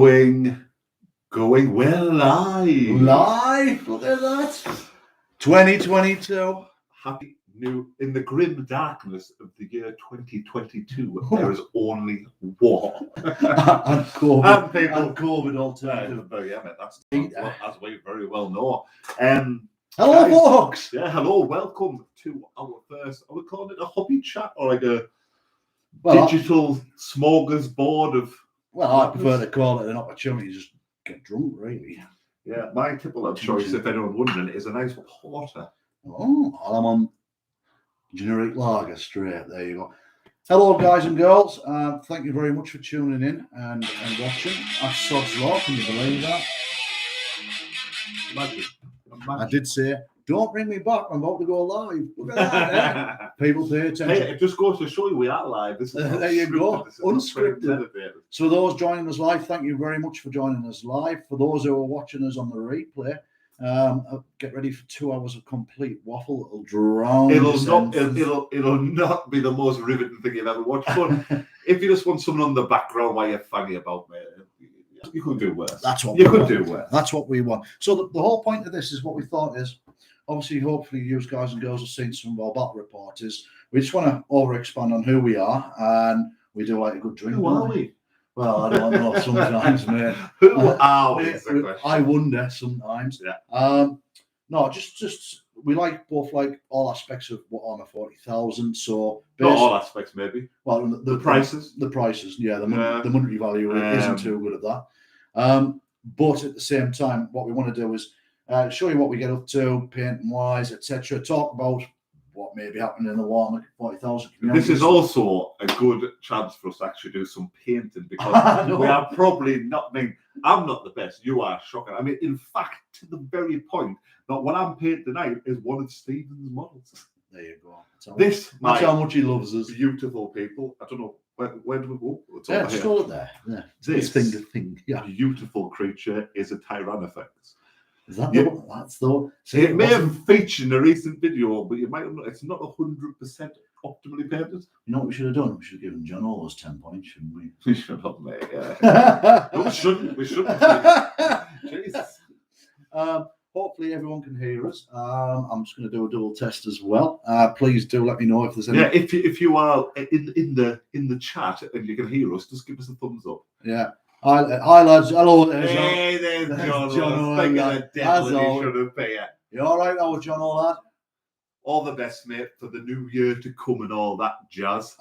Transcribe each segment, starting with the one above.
Going, we're live. Live, look at that. 2022. Happy new, in the grim darkness of the year 2022, there is only war. and COVID alternative. Yeah, mate, that's as we very well know. Hello, guys, folks. Yeah, hello, welcome to our first, are we calling it a hobby chat or like a digital smorgasbord of... Well, I prefer to call it an opportunity to just get drunk, really. Yeah, my typical choice, if anyone's wondering, is a nice porter. Oh, I'm on generic lager straight. There you go. Hello, guys and girls. Thank you very much for tuning in and watching. That's Sod's Law. Can you believe that? Imagine. I did say, don't bring me back. I'm about to go live. Look at that. Eh? People pay attention. Hey, it just goes to show you we are live. This is there you go. Unscripted. So those joining us live, thank you very much for joining us live. For those who are watching us on the replay, get ready for 2 hours of complete waffle. It'll drown. It'll not be the most riveting thing you've ever watched. But if you just want someone on the background while you're funny about me, you could do worse. That's what you could do worse. That's what we want. So the whole point of this is what we thought is, obviously, hopefully, you guys and girls have seen some of our battle reports. We just want to over-expand on who we are, and we do like a good drink. Who are we? Well, I don't know sometimes, mate. Who are we? I wonder sometimes. Yeah. No, just we like both like all aspects of Warhammer 40,000. So not all aspects, maybe. Well, the prices. The prices, yeah. The monetary value isn't too good at that. But at the same time, what we want to do is show you what we get up to, painting wise, etc. Talk about what may be happening in the Warhammer 40,000 community. This is also a good chance for us to actually do some painting because we are probably not. I mean, I'm not the best. You are shocking. I mean, in fact, to the very point that what I'm painting tonight is one of Stephen's models. There you go. That's how much he loves us. Beautiful people. I don't know where do we go? It's yeah, just hold it there. Yeah. This finger thing. Yeah. Beautiful creature is a Tyrannosaurus. Is that the one? That's the. It may have featured in a recent video, but you might have not. It's not 100% optimally painted. You know what we should have done? We should have given John all those 10 points, shouldn't we? We should have, mate. Yeah. No, we shouldn't. We shouldn't. Jesus. Hopefully everyone can hear us. I'm just going to do a double test as well. Please do let me know if there's any. Yeah, if you are in the chat and you can hear us, just give us a thumbs up. Yeah. Hi lads. Hello there, John. Hey, there's John. John Thinking the devil he should have been. You all right, now, John? All that. All the best, mate, for the new year to come and all that jazz.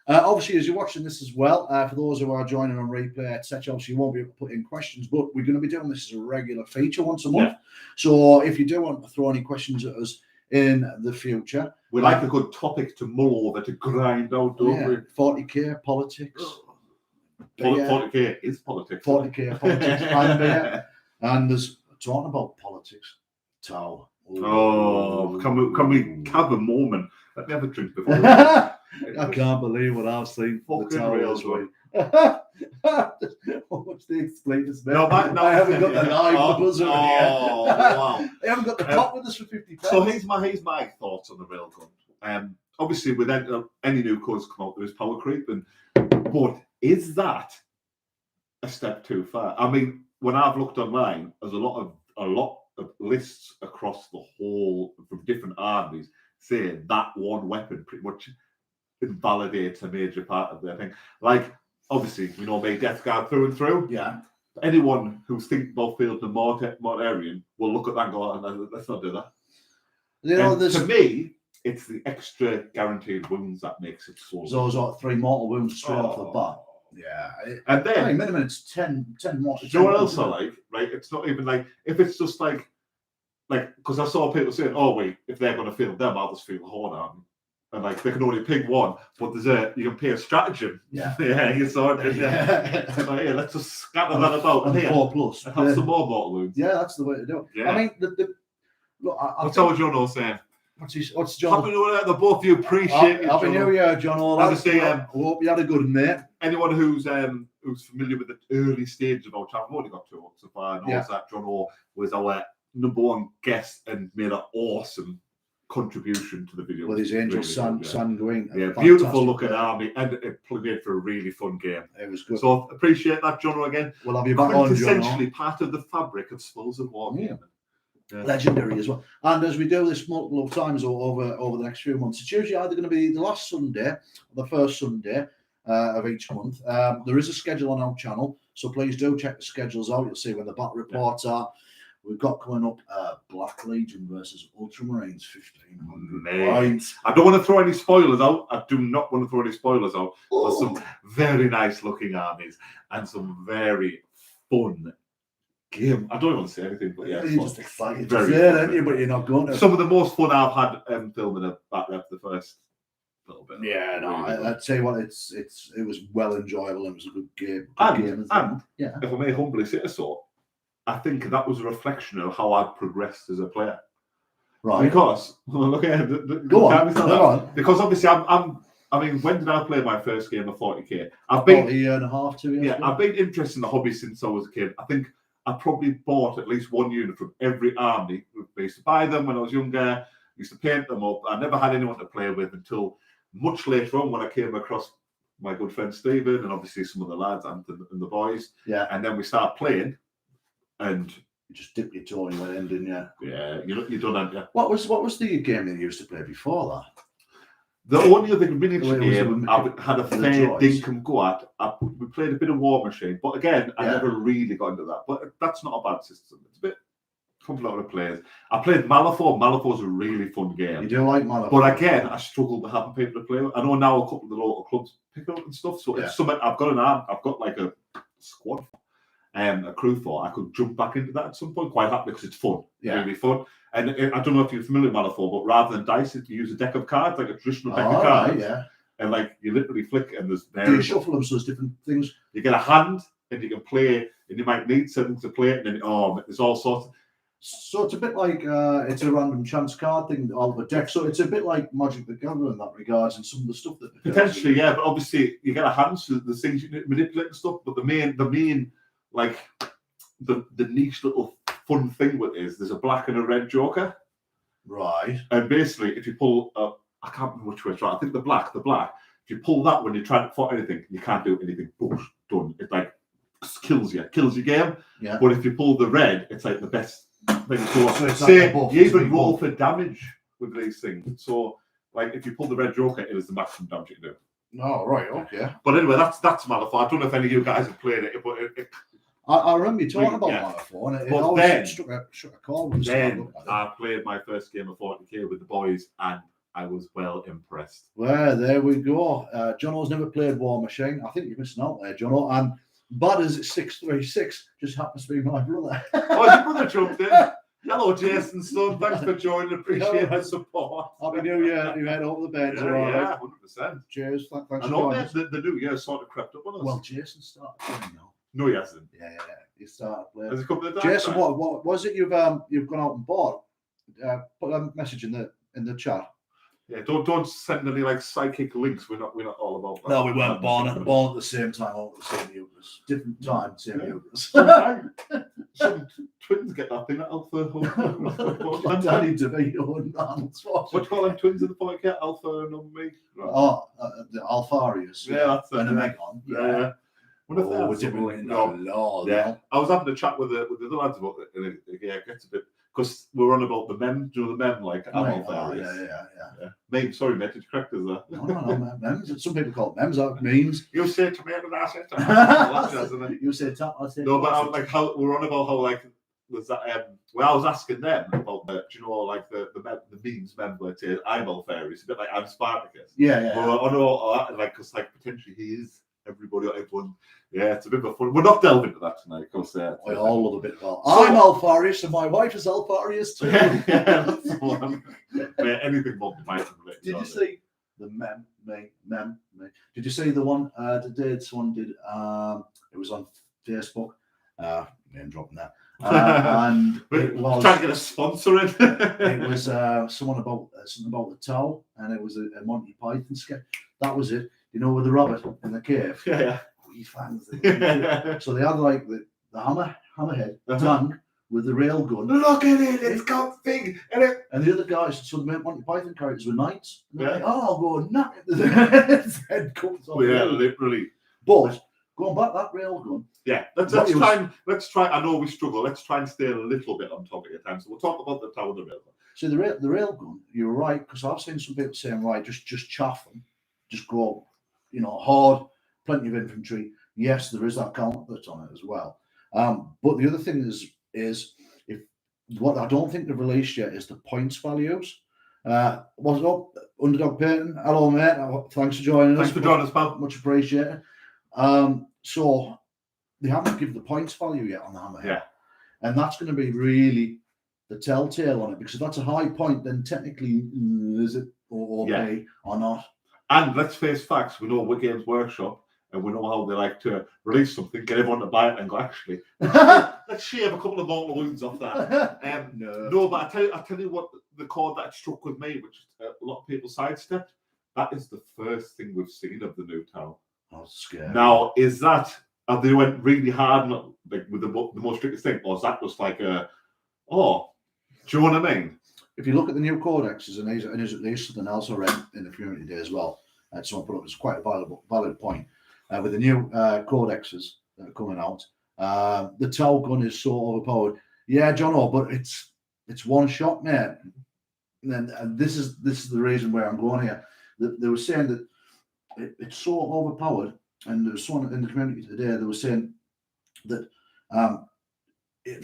Obviously, as you're watching this as well, for those who are joining on replay, etc., obviously you won't be able to put in questions, but we're going to be doing this as a regular feature once a month. Yeah. So if you do want to throw any questions at us in the future, we like a good topic to mull over, to grind out, don't we? 40k politics. 40k is politics. 40k politics. And there's talking about politics. Tau. Oh, can we have a moment? Let me have a drink before. I can't believe what I've seen. Fucking rails, right? What's the explainers, man? No, I haven't got the knife, the buzzer. Oh, wow. I haven't got the top with us for 50 pence. So here's my thoughts on the Railgun. Obviously, with any new codes come out, there is power creep, but is that a step too far? I mean, when I've looked online, there's a lot of lists across the whole from different armies saying that one weapon pretty much invalidates a major part of their thing. Like, obviously, we know me Death Guard through and through. Yeah. Anyone who's thinking about fielding a Mortarian will look at that and go, oh, let's not do that. You know, to me, it's the extra guaranteed wounds that makes it so. Those are 3 mortal wounds straight off the bat. Yeah. And then minimum it's 10 mortal. You know what else I like? Right? It's not even like if it's just like because I saw people saying, oh wait, if they're gonna field them, I'll just field the Horn Army. And like they can only pick one, but you can pay a stratagem. Yeah. Yeah, you saw it. Yeah. So here, let's just scatter that about. And 4+. And have some more mortal wounds. Yeah, that's the way to do it. Yeah. I mean, look, what's old John all saying? What's John? Happy New Year, the both of you appreciate it. Happy New Year, John. I hope you had a good one, mate. Anyone who's familiar with the early stage of our channel, we've only got 2 up so far, knows that John O was our #1 guest and made an awesome contribution to the video. With his angel sanguine. Yeah, beautiful looking army, and it made for a really fun game. It was good. So appreciate that, Jono, again. We'll have you back on, Essentially part of the fabric of Spills of Wargaming. Yeah. Legendary as well. And as we do this multiple times over the next few months, it's usually either going to be the last Sunday or the first Sunday of each month. There is a schedule on our channel, so please do check the schedules out. You'll see when the battle reports are. We've got coming up Black Legion versus Ultramarines 1500 points. I don't want to throw any spoilers out. I do not want to throw any spoilers out. There's some very nice looking armies and some very fun game. I don't want to say anything, but yeah, you're just excited to say it, aren't you? But you're not going to. Some of the most fun I've had filming a back rep the first little bit. Yeah, no, I'd say what it was well enjoyable. It was a good game. And yeah, if I may humbly say so, I think that was a reflection of how I'd progressed as a player. Right. Because look at go on. Because obviously I mean, when did I play my first game of 40k? I've been a year and a half, 2 years. Yeah, I've been interested in the hobby since I was a kid. I think I probably bought at least one unit from every army. I used to buy them when I was younger, used to paint them up. I never had anyone to play with until much later on when I came across my good friend Stephen and obviously some of the lads and the boys. Yeah. And then we started playing and you just dipped your toe and went in, didn't you? Yeah, you done, haven't you? What was the game that you used to play before that? The only other miniature game I had a fair dinkum go at, we played a bit of War Machine, but again, I never really got into that. But that's not a bad system. It's a bit complicated to play. I played Malifaux. Malifaux's a really fun game. You do like Malifaux? But again, I struggle to have people to play with. I know now a couple of the local clubs pick up and stuff. So if something I've got I've got like a squad, a crew for, I could jump back into that at some point quite happily because it's fun. Yeah, really fun. And I don't know if you're familiar with Malifaux, but rather than dice, you use a deck of cards, like a traditional deck of cards. Right, yeah. And like you literally flick and there's Do you shuffle them so there's different things? You get a hand and you can play, and you might need something to play it, and then there's all sorts. So it's a bit like it's a random chance card thing, all the deck. So it's a bit like Magic the Gathering in that regards, and some of the stuff that potentially, yeah. But obviously, you get a hand, so there's things you can manipulate and stuff. But the main like the niche little fun thing with it is there's a black and a red joker. Right. And basically, if you pull I can't remember which way it's right. I think the black. If you pull that when you're trying to fight anything, you can't do anything. Bush, done. It like kills your game. Yeah. But if you pull the red, it's like the best thing. So say like you even roll for damage with these things. So like if you pull the red joker, it is the maximum damage you can do. Oh, right, okay. But anyway, that's Malifaux. I don't know if any of you guys have played it, but I remember you talking about Malifaux, and it always struck a chord. Then I played my first game of 40k with the boys, and I was well impressed. Well, there we go. Jono's never played War Machine. I think you're missing out there, Jono. And Bad as 636 just happens to be my brother. Oh, your brother jumped in. Hello, Jason son. Thanks for joining. Appreciate the support. Happy New Year. You head over the beds. Yeah, 100%. Cheers. Thanks for joining. The new year sort of crept up on us. Well, Jason started playing now. No, he hasn't. Yeah. He started playing. There's a couple of Jason, what was it you've gone out and bought? Put a message in the chat. Yeah, don't send any like psychic links. We're not all about that. No, we weren't born at the same time, all at the same uterus. Different time, same uterus. Some twins get that thing at Alpha. Danny DeVito and Arnold Schwarzenegger. What do you call them twins in the point? Alpha and numbing. Right. Oh, the Alfarius. Yeah, that's and a Megon. Yeah. We're different. No. Yeah, I was having a chat with the other lads about it, and it gets a bit. Because we're on about the mem, do you know the mem like yeah. Meme, sorry, mate, did you correct us there? No, memes. Some people call it memes, memes. You say tomato, that's it. You say tap, I say. No, but I was like, how we're on about how like was that? Well, I was asking them about do you know like the memes member to I'm all fairies, it's a bit like I'm Spartacus. Yeah. But I know like because like potentially he is. Everyone, yeah, it's a bit of fun. We're not delving into that tonight, because we all love a bit about. I'm Alfarius, and my wife is Alfarius too. Yeah, that's the one. Yeah, anything more than Python related. Did you see the mem? Did you see the one someone did? It was on Facebook. Name dropping that. And it was trying to get a sponsor in. It was someone about something about the towel, and it was a Monty Python sketch. That was it. You know, with the rabbit in the cave. Yeah. Wee fangs. So they had like the hammerhead, the tongue, with the railgun. Look at it, it's got big. And the other guys, so the Monty Python characters were knights. And they're Yeah. like, oh, I'll go knock it. His head comes off. Yeah, literally. But going back that railgun. Yeah, let's try. I know we struggle. Let's try and stay a little bit on topic at times. So we'll talk about the tower of the railgun. So the railgun, you're right, because I've seen some people saying, right, just chaff them, just go, hard, plenty of infantry. Yes, there is that counterpart on it as well. But the other thing is if what I don't think they've released yet is the points values. What's up, Underdog Payton? Hello, mate. Thanks for joining us. Thanks for joining us, pal. Much appreciated. So they haven't given the points value yet on the Hammerhead. Yeah. And that's going to be really the telltale on it, because if that's a high point, then technically is it okay or not? And let's face facts, we know we're Games Workshop and we know how they like to release something, get everyone to buy it and go, actually, let's shave a couple of mortal wounds off that. No, but I tell you what, the chord that struck with me, which a lot of people sidestepped, that is the first thing we've seen of the new tower. That's scary. Now, is that, they went really hard like with the most strictest thing, or is that just like do you know what I mean? If you look at the new codexes, and there's something else I read in the community day as well, and someone put up, it's quite a valid point. With the new codexes that are coming out, the tow gun is so overpowered. Yeah, Jono, but it's one shot, mate. And this is the reason where I'm going here. They were saying that it's so overpowered, and there was someone in the community today that was saying that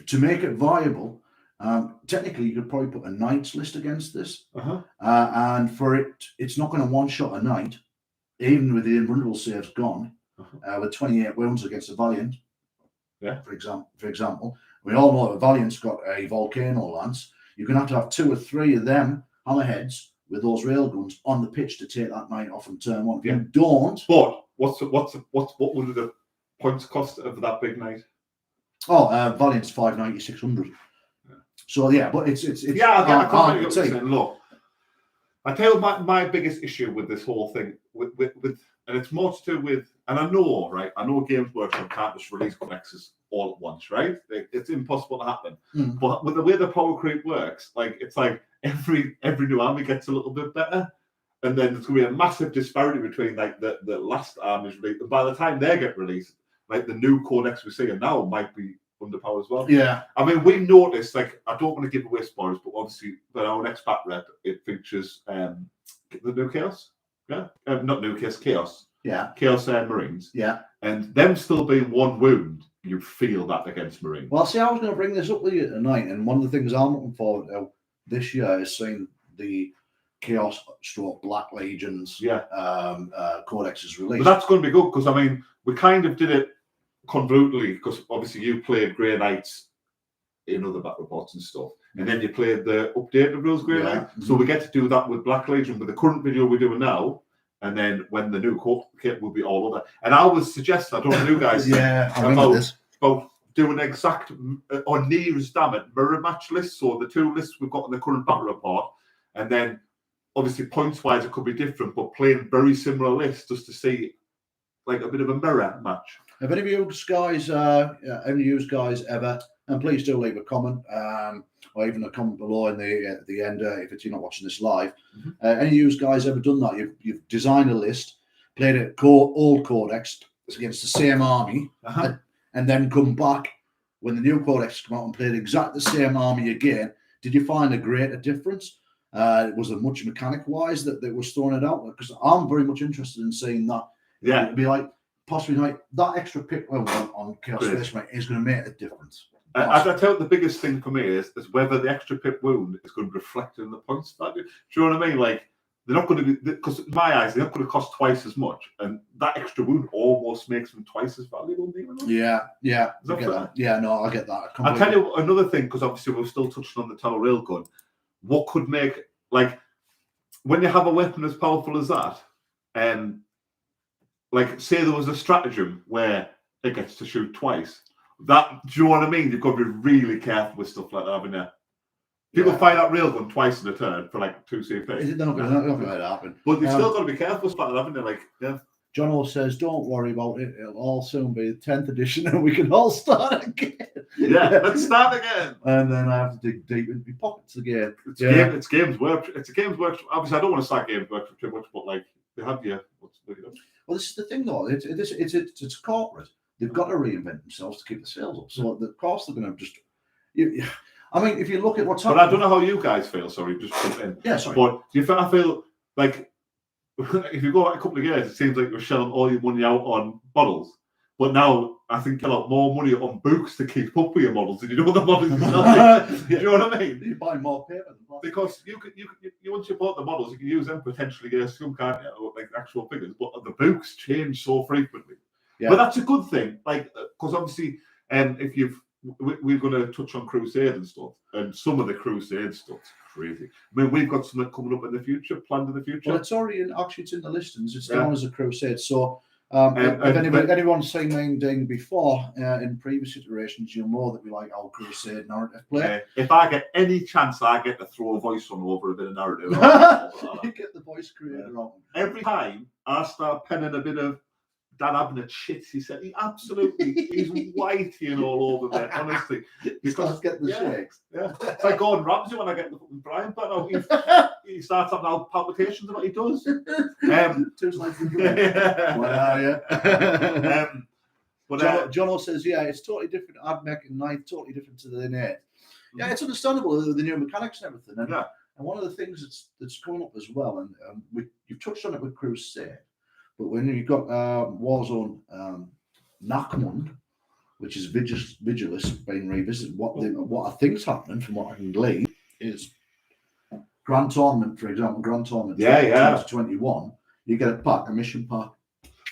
to make it viable, technically you could probably put a knight's list against this, and for it's not going to one-shot a knight, even with the invulnerable saves gone, with 28 wounds against a valiant. Yeah. For example, we all know that a valiant's got a volcano lance. You're going to have 2 or 3 of them hammerheads with those railguns on the pitch to take that knight off and turn one. If you don't, but what would the points cost of that big knight? Valiant's 590, 600. Yeah. So yeah, but it's I can't look. I tell you my biggest issue with this whole thing with and it's more to do with, and I know Games Workshop can't just release codexes all at once, right? It's impossible to happen. But with the way the power creep works, it's like every new army gets a little bit better, and then there's going to be a massive disparity between the last armies released. And by the time they get released, the new codex we see now might be underpowered as well. Yeah. I mean, we noticed, I don't want to give away spoilers, but obviously when our next back rep, it features the new Chaos. Yeah. Not new Chaos. Yeah. Chaos Marines. Yeah. And them still being 1 wound, you feel that against Marines. Well, see, I was going to bring this up with you tonight, and one of the things I'm looking forward to this year is seeing the Chaos / Black Legions codexes released. But that's going to be good, because I mean, we kind of did it convolutedly, because obviously you played Grey Knights in other battle reports and stuff, and then you played the updated rules Grey Knight. So we get to do that with Black Legion with the current video we're doing now, and then when the new kit will be all over. And I was suggesting, I don't know you guys, about doing exact or near as damn it mirror match lists, so the 2 lists we've got in the current battle report, and then obviously points wise it could be different, but playing very similar lists just to see a bit of a mirror match. Have any of you guys ever, and please do leave a comment, or even a comment below in the end if you're not watching this live. Any of you guys ever done that? You've designed a list, played it old codex against the same army, and then come back when the new codex come out and played exactly the same army again. Did you find a greater difference? Was there much mechanic wise that was throwing it out? Because I'm very much interested in seeing that. Yeah, it'd be possibly that extra pick on Chaos Space Marine is going to make a difference. As I tell you, the biggest thing for me is whether the extra pip wound is going to reflect in the points value. Do you know what I mean? They're not going to be, because in my eyes, they're not going to cost twice as much, and that extra wound almost makes them twice as valuable. Yeah, I get that. Yeah, no, I get that. I'll tell you another thing, because obviously we're still touching on the Tower Railgun. What could make, when you have a weapon as powerful as that, say there was a stratagem where it gets to shoot twice. Do you know what I mean? You've got to be really careful with stuff like that, haven't you? People fire that railgun twice in a turn for 2 CP. Is it not going to happen? But you've still got to be careful with stuff like that, haven't you? Jono says, "Don't worry about it. It'll all soon be the 10th edition, and we can all start again." Yeah, let's start again. And then I have to dig deep into my pockets again. It's Games Workshop. It's a Games Workshop. Obviously, I don't want to start Games Workshop too much, but like they have you. Well, this is the thing, though. It's corporate. They've got to reinvent themselves to keep the sales up. So, of course, they're going to just. I mean, if you look at what's happening. But I don't know how you guys feel. Sorry, just jump in. Yeah, sorry. But I feel like if you go back a couple of years, it seems like you're shelling all your money out on models. But now I think you lot more money on books to keep up with your models, and you know the models yourself. Do you know what I mean? You buy more paper because you once you bought the models, you can use them potentially against some kind of like actual figures. But the books change so frequently. Yeah. But that's a good thing, like because obviously, if we're going to touch on Crusade and stuff, and some of the Crusade stuff's crazy. I mean, we've got something coming up in the future, planned in the future. Well, it's already it's in the listings. It's down as a Crusade. So if anyone's seen Main Ding before in previous iterations, you'll know that we like our Crusade narrative play. If I get any chance, I get to throw a voice on over a bit of narrative. You get the voice creator on. Every time I start penning a bit of Dan Abnett shit, he said he's whitey all over there, honestly. Because getting the shakes. Yeah. It's like Gordon Ramsay when I get the fucking Brian back out. He starts having all palpitations about what he does. Too slight. Well, yeah. But Jono says, yeah, it's totally different. Admech and Ninth, totally different to the innate. Yeah, it's understandable, the new mechanics and everything. And, and one of the things that's coming up as well, and you've touched on it with Crusade, but when you've got Warzone Nachmund, which is Vigilus being revisited, what I think's happening from what I can glean is Grand Tournament, for example, Grand Tournament 2021, you get a mission pack.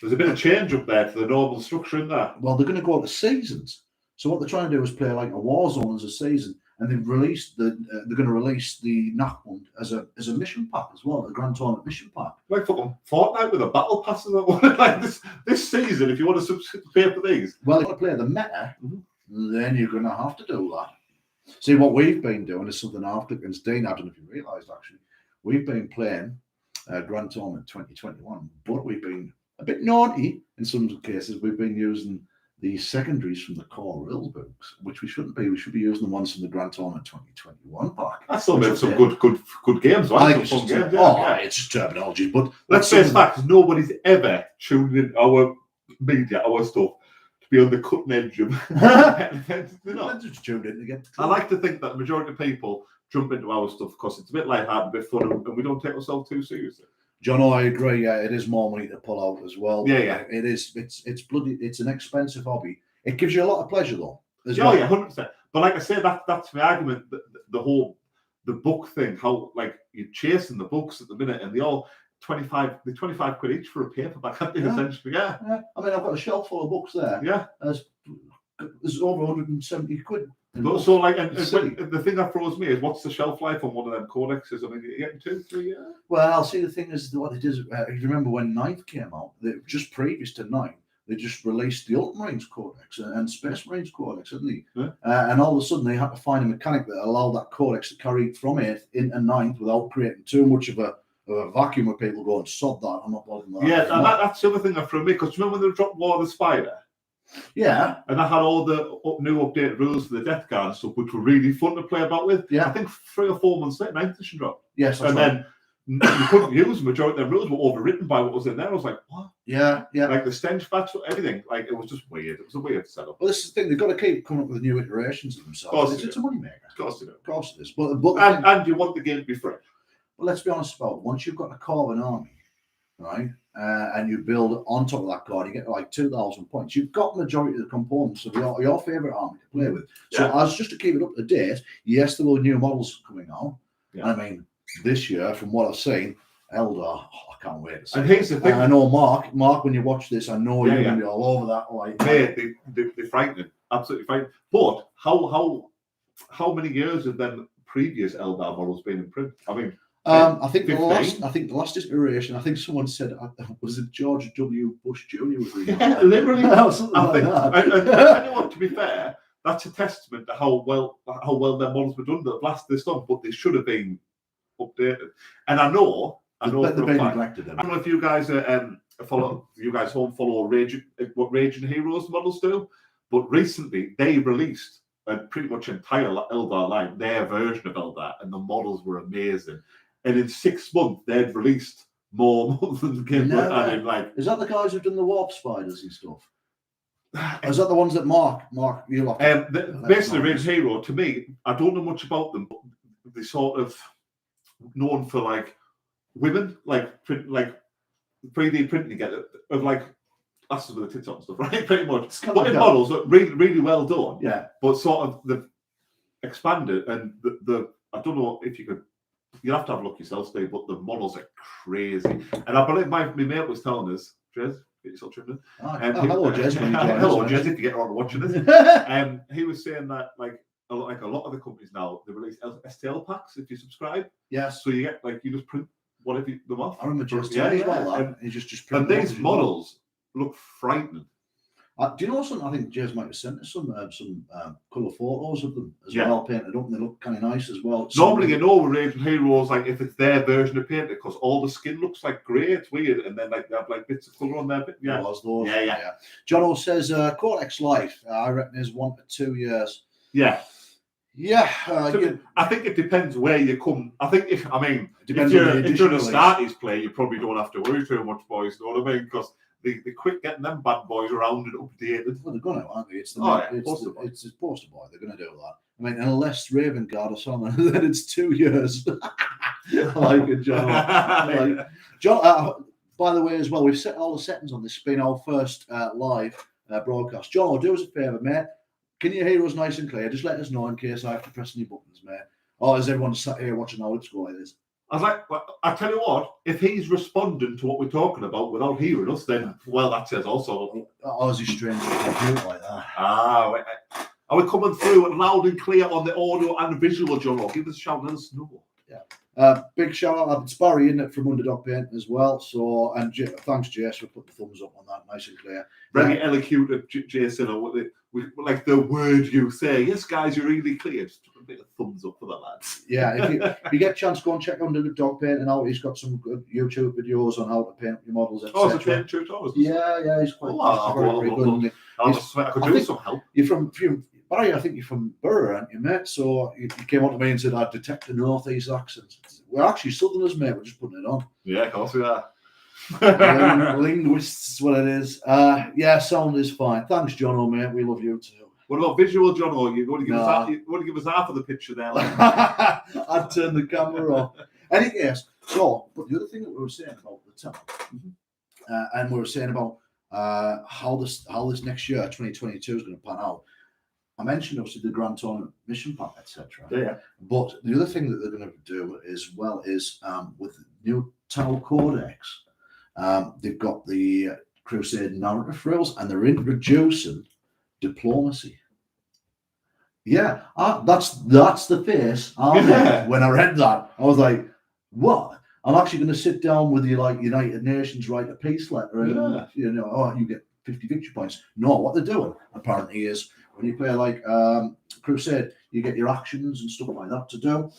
There's a bit of change up there to the normal structure in that. Well, they're going to go to seasons. So what they're trying to do is play like a Warzone as a season, and they've released they're going to release the Nachmund as a mission pack as well, a Grand Tournament mission pack. Like fucking Fortnite with a battle pass and that. Like this season, if you want to pay for these. Well, if you want to play the meta, then you're going to have to do that. See, what we've been doing is something I've clicked against Dean. I don't know if you realised, actually. We've been playing Grand Tournament 2021, but we've been a bit naughty in some cases. We've been using the secondaries from the core rules books, which we shouldn't be. We should be using the ones from the Grand Tournament 2021 pack. I still made some good games, right? I think it's just terminology, but let's face facts. Nobody's ever tuned in our media, our stuff, to be on the cutting edge of. Just tuned in to get. I like to think that the majority of people jump into our stuff because it's a bit lighthearted, a bit fun, and we don't take ourselves too seriously. John, I agree. Yeah, it is more money to pull out as well. Yeah. It is. It's bloody. It's an expensive hobby. It gives you a lot of pleasure though. Well. Yeah, 100%. But like I say, that's my argument. The book thing. How like you're chasing the books at the minute, and they all 25 quid each for a paperback. I think essentially. Yeah. I mean, I've got a shelf full of books there. Yeah. There's over 170 quid. But so like, and the thing that throws me is what's the shelf life on one of them codexes? I mean, you're getting 2, 3 years. Well, see, the thing is, what it is, if you remember when Ninth came out, just previous to Ninth, they just released the Ultramarines Codex and Space Marines Codex, didn't they? Yeah. And all of a sudden, they had to find a mechanic that allowed that Codex to carry from 8th into 9th without creating too much of a vacuum where people go and sod that. I'm not bothering that. Yeah, and that's the other thing that threw me, because remember when they dropped War of the Spider? Yeah. And I had all the new updated rules for the Death Guard and stuff, which were really fun to play about with. Yeah. I think 3 or 4 months later, 9th edition dropped. Yes, and then you couldn't use the majority of the rules were overwritten by what was in there. I was like, what? Yeah. Like the stench patch, everything. Like it was just weird. It was a weird setup. Well, this is the thing. They've got to keep coming up with new iterations of themselves. It's a money maker. Of course they do. Of course it is. But and you want the game to be fresh. Well, let's be honest about it. Once you've got a core of an army, right? And you build on top of that card, you get like 2,000 points. You've got the majority of the components of your favourite army to play with. So as just to keep it up to date, yes, there were new models coming out. Yeah. I mean, this year, from what I've seen, Eldar, I can't wait to see. And here's the thing. I know Mark, when you watch this, I know you're going to be all over that. Like, they're frightening, absolutely frightening. But how many years have then previous Eldar models been in print? I mean. I think the last iteration. I think someone said was it George W. Bush Jr. was reading. Yeah, literally. I think that. And you know what? To be fair, that's a testament to how well their models were done that have lasted this long. But they should have been updated. And I know they've been neglected. I don't know if you guys are follow you guys home follow what Raging Heroes models do, but recently they released a pretty much entire Eldar line, their version of Eldar, and the models were amazing. And in 6 months, they'd released more models than like. Is that the guys who've done the warp spiders and stuff? Or is that the ones that Mark you like? Basically, Raging Hero, to me, I don't know much about them, but they sort of known for like women, like 3D printing together of like glasses with the tits on and stuff, right? Pretty much. But in models, really, really well done. Yeah. But sort of the expanded and the I don't know if you could. You'll have to have a look yourself, Steve. But the models are crazy, and I believe my mate was telling us, Jez, get yourself trimmed in. Hello, Jez. Hello, Jez. If you get around to watching this, he was saying that like a lot of the companies now they release STL packs if you subscribe. Yes. So you get like you just print whatever them off. I remember Jez telling us about that. You just print. And these models look frightening. Do you know something? I think Jez might have sent us some colour photos of them as well, painted up, and they look kind of nice as well. Normally, you know, with Raging Heroes, like if it's their version of painted, because all the skin looks like grey, it's weird, and then like they have like bits of colour on there. Yeah, yeah. Jono says Cortex life. I reckon is 1 to 2 years. Yeah. Yeah, I think it depends where you come. I think if you're in a Starties play, you probably don't have to worry too much, boys. You know what I mean? Because they quit getting them bad boys around and updated. Well, they're going to, aren't they? It's the poster boy. They're going to do that. I mean, unless Raven Guard or something, then it's 2 years. I like it, John. John. By the way, as well, we've set all the settings on this. It's been our first live broadcast. John, do us a favour, mate. Can your heroes nice and clear? Just let us know in case I have to press any buttons, mate. Or is everyone sat here watching how it's go like this? I was like, well, I tell you what, if he's responding to what we're talking about without hearing us, then, well, that says also. Oh, is he strange to do it like that? Are we coming through loud and clear on the audio and visual, John? Give us a shout, let us know. Yeah. Big shout out. It's Barry in it from Underdog Paint as well. So, and thanks, Jess, for putting the thumbs up on that, nice and clear. Very eloquent, Jason, like the word you say. Yes, guys, you're really clear. Just a bit of thumbs up for that, lads. Yeah, if you get a chance, go and check Underdog Paint and out. He's got some good YouTube videos on how to paint your models, etc. Oh, it's a paint tutorial. Yeah, he's quite very good. I could do some help. You're from Barry, I think you're from Borough, aren't you, mate? So you came on to me and said, I detect the northeast accent. We're actually Southerners, mate. We're just putting it on. Yeah, of course we are. Linguists, what it is. Yeah, sound is fine. Thanks, Jono, mate. We love you too. What about visual, Jono? You want to give us half of the picture there? Like? I'd turn the camera off. Yes. So, but the other thing that we were saying about the town, and we were saying about how this next year, 2022, is going to pan out. I mentioned obviously the Grand Tournament mission pack, etc. Yeah. But the other thing that they're going to do is with the new Tau Codex, they've got the Crusade narrative rules, and they're introducing diplomacy. Yeah, that's the face I made when I read that. I was like, what? I'm actually going to sit down with you like United Nations, write a peace letter, and you get 50 victory points. No, what they're doing apparently is when you play like Crusade, you get your actions and stuff like that to do.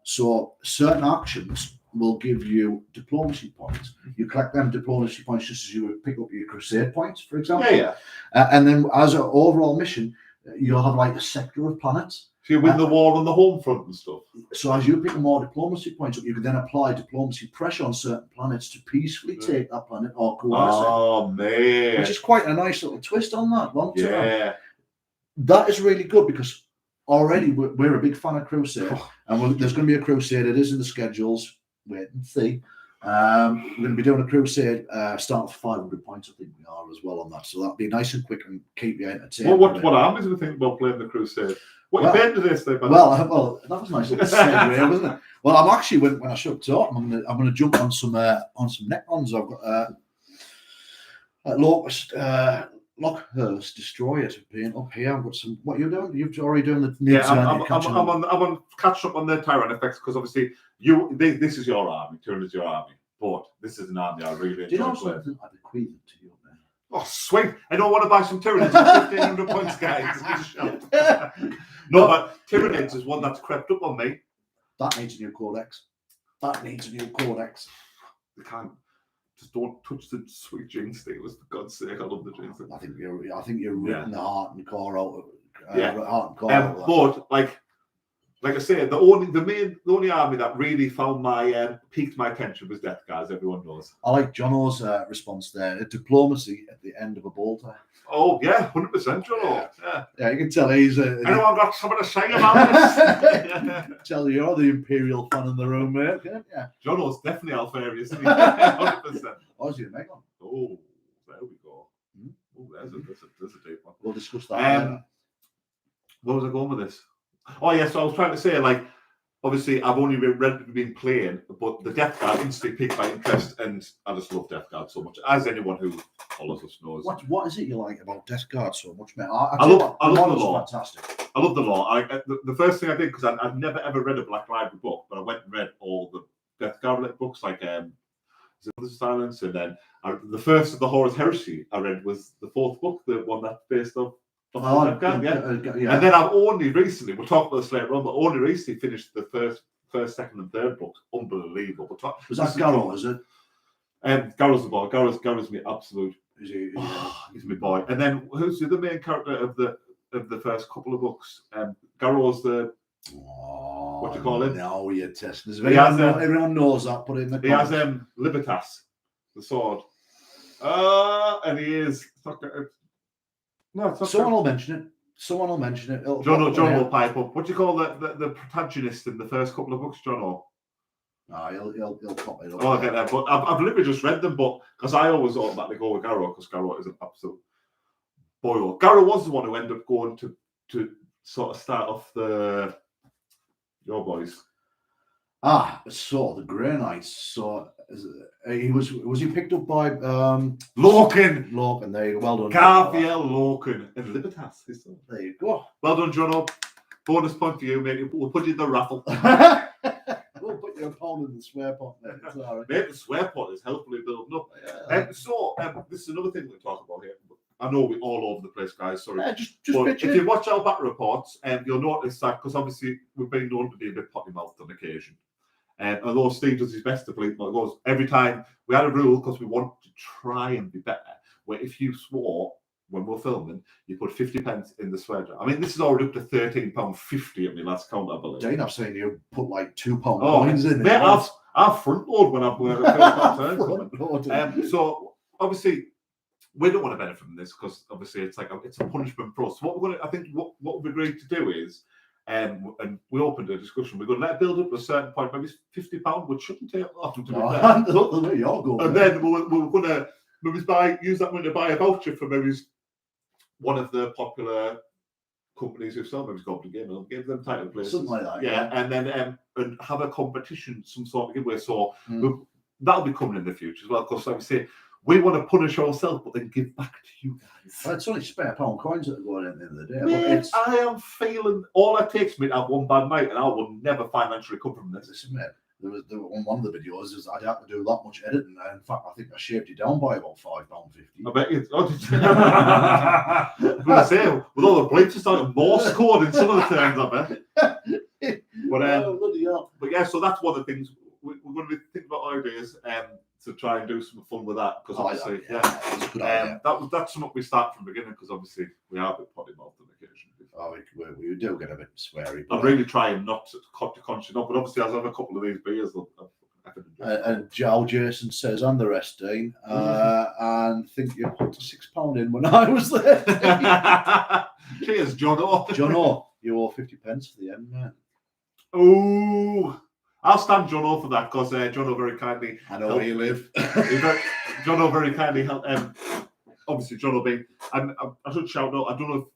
So certain actions will give you diplomacy points. You collect them diplomacy points just as you would pick up your Crusade points, for example. Yeah. And then as an overall mission, you'll have like a sector of planets. So you win the war on the home front and stuff. So as you pick more diplomacy points up, you can then apply diplomacy pressure on certain planets to peacefully take that planet or coerce it. Oh, man. Which is quite a nice little twist on that one. Yeah. That is really good because already we're a big fan of Crusade. And there's going to be a Crusade. It is in the schedules. Wait and see. We're going to be doing a Crusade start with 500 points. I think we are as well on that. So that'll be nice and quick and keep you entertained. Well, what armies do you think about playing the Crusade? What you painted this thing? Well, that was a nice little segue, wasn't it? Well, I'm actually when I shut up, I'm going to jump on some Necrons. I've got Lockhurst Destroyer to paint up here. I've got some. What you're doing? You're already doing the. I'm on catching up on the Tyrant effects because obviously this is your army. Turn is your army, but this is an army I really enjoy. Do you know something? I'd bequeath it to you, man. Oh, sweet! I don't want to buy some Tyranids at 1,500 points, guys. No, but Tyranids is one that's crept up on me. That needs a new codex. They can't. just don't touch the sweet gin stealers, for God's sake. I love the gin stealers. I think you're ripping the heart and core out of heart and core Um, out of that. but like I say, the only army that really found my piqued my attention was Death Guards. Everyone knows. I like Jono's response there. Diplomacy at the end of a bolter. Oh yeah, 100%, John. Yeah, you can tell he's Anyone got something to say about this? Tell you're the Imperial fan in the room, mate. Yeah. Jono's definitely Alpharius, isn't he? 100%. Oh, is he a Megan? Oh, there we go. Oh, there's a deep one. We'll discuss that later. Where was I going with this? Oh yeah, so I was trying to say, like, obviously I've only been playing, but the Death Guard instantly piqued my interest, and I just love Death Guard so much, as anyone who follows us knows. What is it you like about Death Guard so much, mate? I love the law. Fantastic. I love the law. The first thing I did, because I'd never ever read a Black Library book, but I went and read all the Death Guard books, like Silence, and then the first of the Horus Heresy I read was the fourth book, the one that's based off. And then I've only recently, we'll talk about this later on, but only recently finished the first, second, and third books. Unbelievable. Was that Garrow, is it? Garrow's the boy. Garrow's my absolute. He's my boy. And then who's the other main character of the first couple of books? Garrow's the. What do you call him? No, you're testing. Everyone knows that. Put it in the. He has Libertas, the sword. And he is. No, someone will mention it. John will pipe up. What do you call the protagonist in the first couple of books, John? He'll pop it up. Oh, I get that. But I've literally just read them, but because I always automatically go with Garrow, because Garrow is an absolute boil. Garrow was the one who ended up going to sort of start off your boys. So the Grey Knights. So he was he picked up by Lorcan. Lorcan, there you go. Well done. Garfiel Lorcan and Libertas. There you go. Well done, John. Bonus point for you, mate. We'll put you in the raffle. We'll put your opponent in the swear pot, mate. Mate, the swear pot is helpfully building up. This is another thing we'll talk about here. I know we're all over the place, guys. Sorry. Just but if you watch our battle reports, you'll notice that, because obviously we've been known to be a bit potty-mouthed on occasion. Although Steve does his best to bleep, it goes every time. We had a rule because we wanted to try and be better, where if you swore when we're filming, you put 50p in the swear jar. I mean, this is already up to £13.50 at my last count, I believe. Dane, I've seen you put like £2 coins in there. I've front load when I've worked. So obviously, we don't want to benefit from this, because obviously it's a punishment for us. So what we've agreed to do is. And we opened a discussion. We're going to let it build up to a certain point, maybe £50, which shouldn't take often to be fair. And then we're going to use that money to buy a voucher for maybe one of the popular companies who sell maybe Goblin Game, and give them title places. Something like that. Yeah, and then and have a competition, some sort of giveaway. So that'll be coming in the future as well. Because like we say, we want to punish ourselves, but then give back to you guys. Well, it's only spare pound coins that are going in at the end of the day. Mate, I am feeling all it takes me to have one bad night, and I will never financially recover from this. Listen, mate, there was on one of the videos, I'd have to do that much editing. In fact, I think I shaved it down by about £5.50. I bet you. I was going to say, with all the bleachers starting Morse code in some of the terms, I bet. But yeah, so that's one of the things we're going to be thinking about ideas. To try and do some fun with that, because obviously, that's a good idea. That's something we start from the beginning, because obviously we are a bit potty mouthed on occasion. We do get a bit sweary. I'm really trying not to conscious up, but obviously as I have a couple of these beers, and Joe Jason says, "I'm the rest, Dean," and think you put £6 in when I was there. Cheers, John. John O, you owe 50p for the end, man. Oh. I'll stand John O for that, because John O very kindly. I know where you live. John O very kindly helped. Obviously, John O being. I should shout out. I don't know if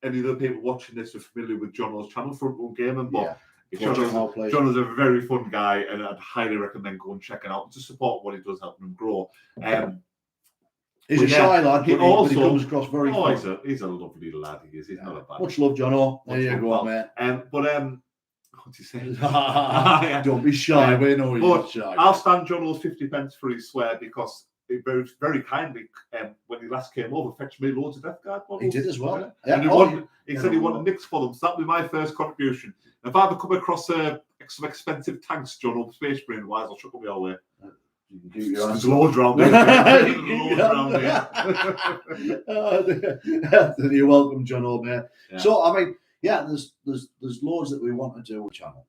any of the people watching this are familiar with John O's channel, Front Row Gaming, but John is a very fun guy, and I'd highly recommend going and checking out to support what he does, helping him grow. He's a shy lad, but he comes across very fun. He's a lovely lad. He is. He's not a bad. Much love, John O. There you go, mate. What's he saying? Don't be shy. We know you're shy. I'll stand John O's 50p for his swear, because he very, very kindly, when he last came over, fetched me loads of Death Guard models. He did as well. Yeah. And he said he wanted nicks for them, so that'll be my first contribution. If I ever come across some expensive tanks, John O, Space Brain wise, I'll chuck them your way. You can keep your There's answer. loads around here. There's loads around here. You're welcome, John Old, mate. Yeah. So I mean, yeah, there's loads that we want to do with the channel.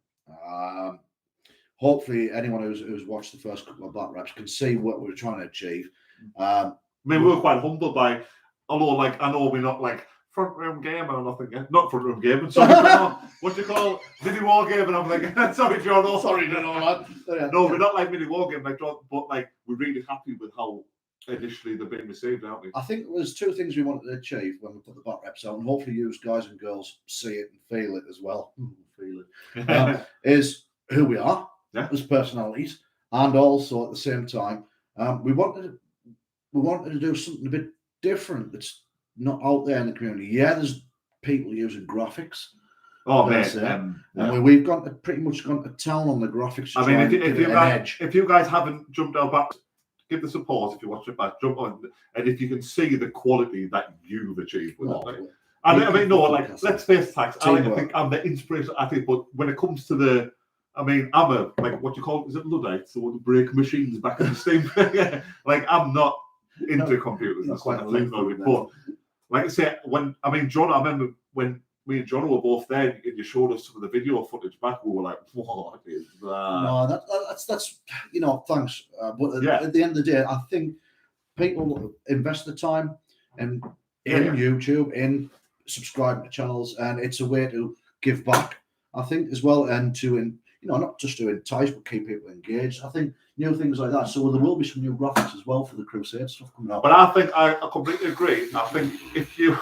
Hopefully, anyone who's watched the first couple of back reps can see what we're trying to achieve. I mean, we're quite humbled by, although, like, I know we're not like front room gamer or nothing, not front room gaming. Sorry, what do you call mini war game? And I'm like, sorry, John. Oh, sorry, John. No, we're not like mini war game, like John, but like we're really happy with how initially they've been received, aren't we? I think there's two things we wanted to achieve when we put the back reps out, and hopefully you guys and girls see it and feel it as well. Feel it is who we are as personalities, and also at the same time, we wanted to do something a bit different that's not out there in the community. Yeah, there's people using graphics. Oh man, and we've pretty much gone to town on the graphics. I mean, if you guys haven't jumped out back, give the support if you watch it back. Jump on, and if you can see the quality that you've achieved with it. Like, I mean, no, like let's face facts. I think I'm the inspiration. I think, but when it comes to the, I mean, I'm a like what you call it, is it Luddite? So the break machines back in the Steam. Like I'm not into computers and stuff like that. But like I say, when I mean, John, I remember when me and John were both there, and you showed us some of the video footage back. We were like, "What is that?" No, that's you know, thanks. But at the end of the day, I think people invest the time in YouTube, in subscribing to channels, and it's a way to give back. I think as well, and to not just to entice but keep people engaged. I think new things like that. So there will be some new graphics as well for the Crusade stuff coming out. But I think I completely agree. I think if you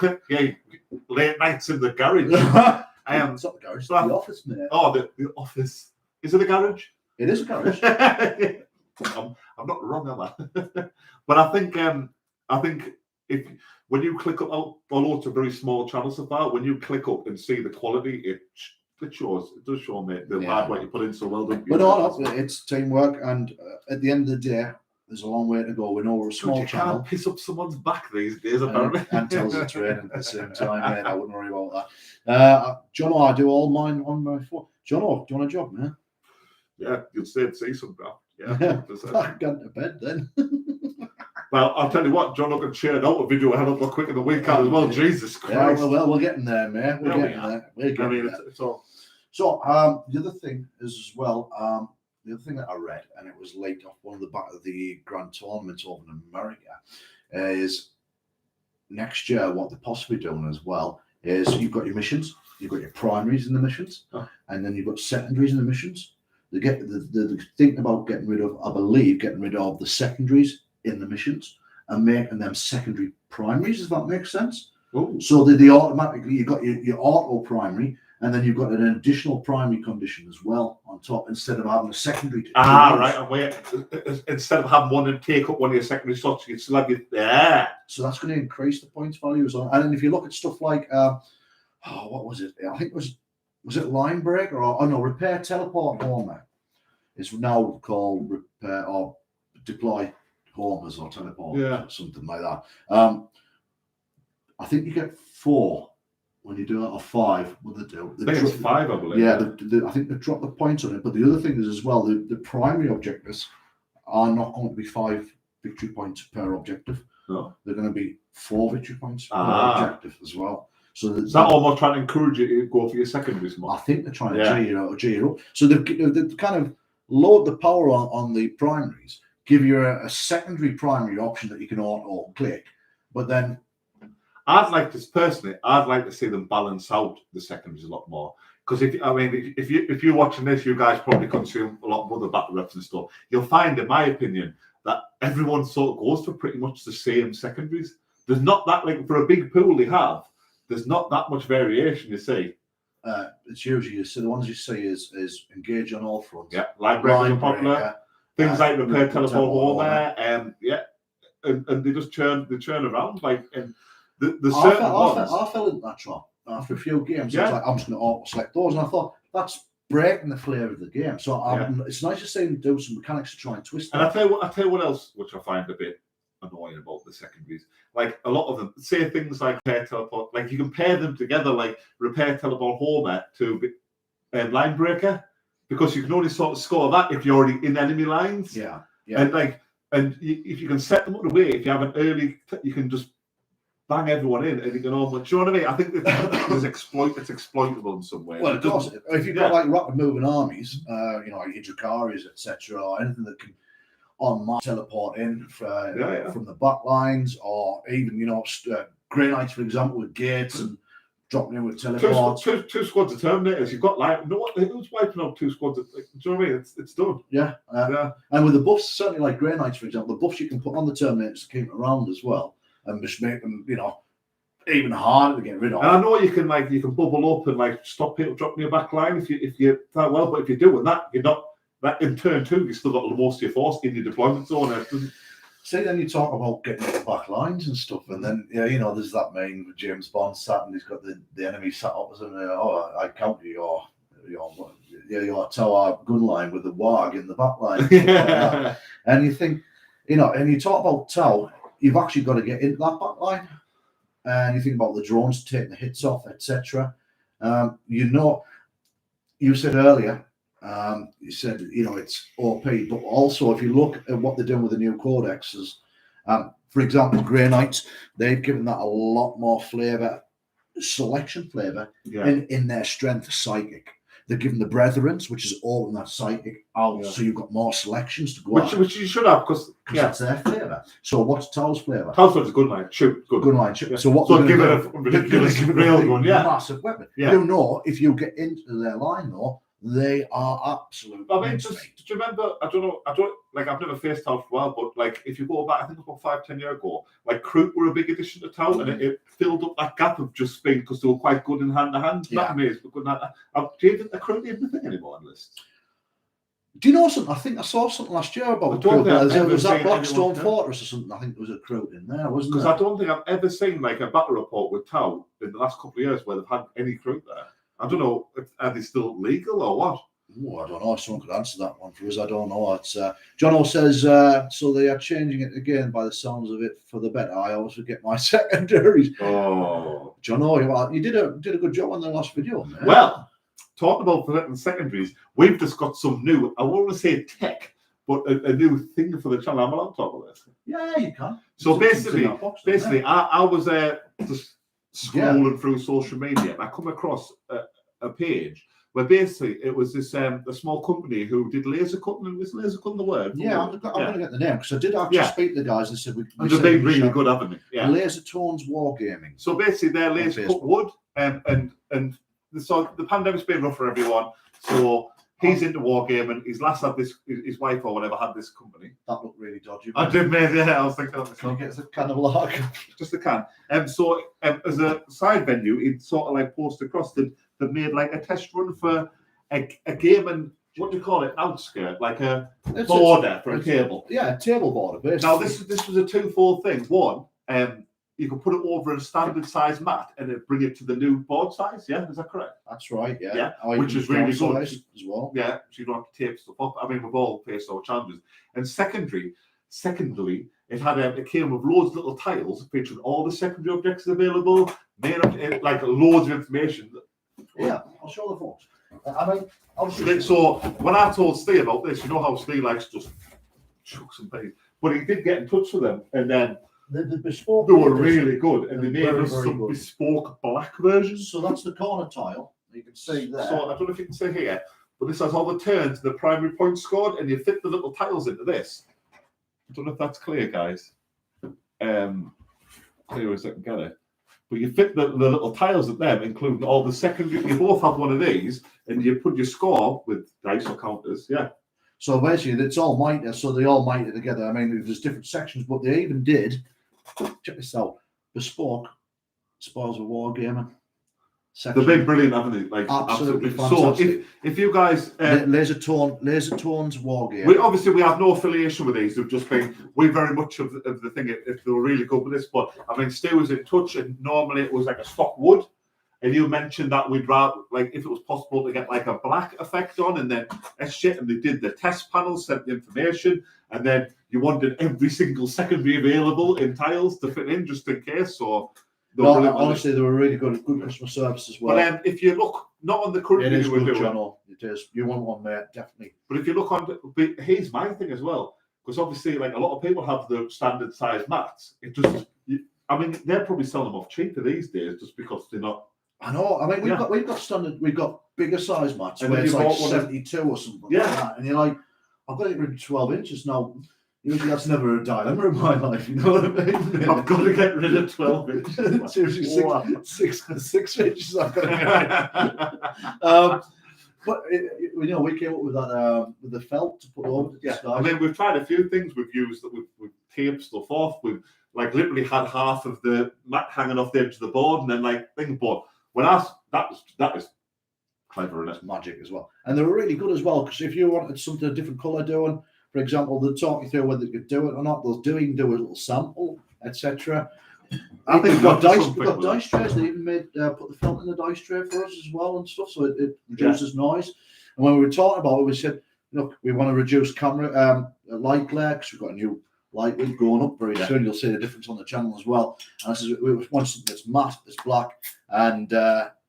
late nights in the garage, it's not the garage, it's the office, mate. Oh, the office. Is it a garage? It is a garage. I'm not wrong, am I? But I think if when you click up, although it's a very small channel so far, when you click up and see the quality, it does show, mate, the hard work you put in. So well done. But no, it's teamwork, and at the end of the day, there's a long way to go. We know we're a small channel. Can't piss up someone's back these days, apparently. And tells the train at the same time, mate. I wouldn't worry about that. John, I do all mine on my phone. John, do you want a job, man? Yeah, you'll see some stuff. Yeah, I got to bed then. Well, I'll tell you what, John, I can share out a video a hell of a lot quicker than we can as well. Jesus Christ. Yeah, well, we're getting there, mate. We're getting there. It's all. So, the other thing is as well, the other thing that I read, and it was leaked off one of the back of the Grand Tournament over in America, is next year what they're possibly doing as well is you've got your missions, you've got your primaries in the missions, and then you've got secondaries in the missions. They're thinking about getting rid of the secondaries in the missions and making them secondary primaries. Does that make sense? Ooh. So they automatically, you've got your auto primary, and then you've got an additional primary condition as well on top, instead of having a secondary. Right. And wait, instead of having one and take up one of your secondary slots, you can still have your So that's going to increase the points values on. And then if you look at stuff like, what was it? I think it was it line breaker or repair teleport homer. It's now called repair or deploy homers or teleport or something like that. I think you get 4. When you do that, or 5, what they do? I think it's 5, I believe. Yeah, I think they drop the points on it. But the other thing is as well, the primary objectives are not going to be 5 victory points per objective. No. They're going to be 4 victory points per objective as well. So is that almost trying to encourage you to go for your secondaries more? I think they're trying to G it up. So they've kind of load the power on the primaries, give you a secondary primary option that you can auto-click, but then I'd like to see them balance out the secondaries a lot more. Because if you're watching this, you guys probably consume a lot of other battle reps and stuff. You'll find, in my opinion, that everyone sort of goes for pretty much the same secondaries. There's not that, like, for a big pool they have, there's not that much variation, you see. It's usually the ones you see is engage on all fronts. Yeah, line breakers are popular. Things like repair teleport homer, and they just churn around like and. I fell into that trap after a few games. I was like, I'm just going to auto-select those. And I thought, that's breaking the flavour of the game. So it's nice to see them do some mechanics to try and twist that. And I tell you what else, which I find a bit annoying about the secondaries. Like, a lot of them, say things like repair teleport, like you can pair them together, like repair teleport homer to line breaker, because you can only sort of score that if you're already in enemy lines. Yeah. Yeah. If you can set them up the way, if you have an early, you can just bang everyone in, and you can almost. Do you know what I mean? I think it's exploitable in some way. Well, of course, if you've got like rapid moving armies, like Idrikaris, etc., or anything that can on mass teleport in from the back lines, or even Grey Knights, for example, with gates and dropping in with teleports. Two squads of Terminators. You've got who's wiping out 2 squads? Do you know what I mean? It's done. Yeah, and with the buffs, certainly like Grey Knights, for example, the buffs you can put on the Terminators to keep them around as well, and just make them, even harder to get rid of. And I know you can bubble up and stop people dropping your back line if you that well, but if you're doing that, you're not. That in turn too, you've still got most of your force in your deployment zone. See, then you talk about getting the back lines and stuff, and then there's that main with James Bond sat and he's got the enemy sat opposite him. I counter your tower gun line with the warg in the back line. Like and you think, and you talk about Tau, you've actually got to get into that back line, and you think about the drones taking the hits off, etc. You said earlier. You said, it's OP, but also if you look at what they're doing with the new codexes, for example, Grey Knights, they've given that a lot more selection flavour in their strength psychic. They've given the Brethrens, which is all in that psychic, out, so you've got more selections to go which you should have, because that's their flavour. So what's Tau's flavour? Tau's flavour is a good line, shoot, good line, shoot. Yeah. So what? So give it a ridiculous Railgun, massive weapon. Yeah. You know, if you get into their line though, they are absolute. I mean, do you remember? I don't I've never faced Tau for a while, but if you go back, I think it was about 5-10 years ago. Kroot were a big addition to Tau, and it filled up that gap of just being because they were quite good in hand to hand. Not amazing, but good in hand. Do you think the Kroot even a thing anymore on lists? Do you know something? I think I saw something last year about Kroot. Was that Blackstone Fortress or something? I think there was a Kroot in there, wasn't there? Because I don't think I've ever seen a battle report with Tau in the last couple of years where they've had any Kroot there. I don't know, are they still legal or what? Oh, I don't know. If someone could answer that one for us, I don't know. It's Jono says so they are changing it again by the sounds of it for the better. I always forget my secondaries. Oh, Jono, you did a good job on the last video, man. Well, talking about forgetting secondaries, we've just got some new. I won't want to say tech, but a new thing for the channel. I'm allowed to talk about this. Yeah, you can. So basically, I was just scrolling through social media, and I come across a page where basically it was this a small company who did laser cutting. Was laser cutting the word? Yeah, I'm going to get the name because I did actually speak to the guys and said they've been really good, haven't they? Yeah. Laser Tones Wargaming. So basically, they're laser cut wood, and so the pandemic's been rough for everyone. So he's into wargaming. His last had this, his wife or whatever had this company. That looked really dodgy. I did, man. Yeah, I was thinking of can you get a can of lager? Just a can. So as a side venue, he'd sort of post across that made a test run for a game and what do you call it? Outskirt, a border for a table. Yeah, a table border. Basically. Now this was a twofold thing. One, you could put it over a standard size mat and it bring it to the new board size. Yeah, is that correct? That's right. Yeah, yeah, which is really good as well. Yeah, so you don't have to tape stuff up. I mean, we've all faced our challenges. And secondly, it had it came with loads of little tiles featuring all the secondary objects available, made up loads of information. Yeah, I'll show the folks. So when I told Steve about this, you know how Steve likes just chuck some things, but he did get in touch with them, and then the bespoke. They were really good, and they made us some bespoke black versions. So that's the corner tile. You can see there. So I don't know if you can see here, but this has all the turns, the primary points scored, and you fit the little tiles into this. I don't know if that's clear, guys. Clear as I can get it. But you fit the little tiles at them, including all the secondary. You both have one of these, and you put your score with dice or counters. Yeah. So basically, it's all mitre, so they all mitre together. I mean, there's different sections, but they even did. Check this out. Bespoke Spoils of Wargaming. They've been brilliant, haven't they? Absolutely fantastic. So if you guys Laser Tones Wargaming. We have no affiliation with these. They've just been very much of the thing. If they were really good with this, but I mean, Stu was in touch, and normally it was a stock wood. And you mentioned that we'd rather, if it was possible to get a black effect on, and then and they did the test panel, sent the information, and then you wanted every single secondary available in tiles to fit in just in case. So honestly, they were really good customer service as well. But if you look not on the current video we're doing, it is. You want one there, definitely. But if you look on, here's my thing as well. because obviously, like a lot of people have the standard size mats. It just, I mean, they're probably selling them off cheaper these days just because they're not. I know. I mean, we've got standard, we've got bigger size mats And where then it's you like bought one of- 72 or something like that, and you're like, I've got it in 12 inches now. Usually that's never a dilemma in my life, you know what I mean? I've got to get rid of 12 inches. Seriously, Wow. 6 inches I've got to get rid. But we came up with that with the felt to put over the Yeah, I mean, we've tried a few things. We've used that we've taped stuff off. We've like literally had half of the mat hanging off the edge of the board, and then like thing. But when that is clever, isn't it? Magic as well, and they were really good as well, because if you wanted something a different colour doing, for example, they'll talk you through whether you could do it or not. They'll do a little sample, etc. I think we've got dice. something We've got with dice trays. They even made put the felt in the dice tray for us as well and stuff, so it reduces noise. And when we were talking about it, we said, look, we want to reduce camera light glare, because we've got a new light wheel going up very soon. You'll see the difference on the channel as well. And I said, we want something that's matte, that's black, and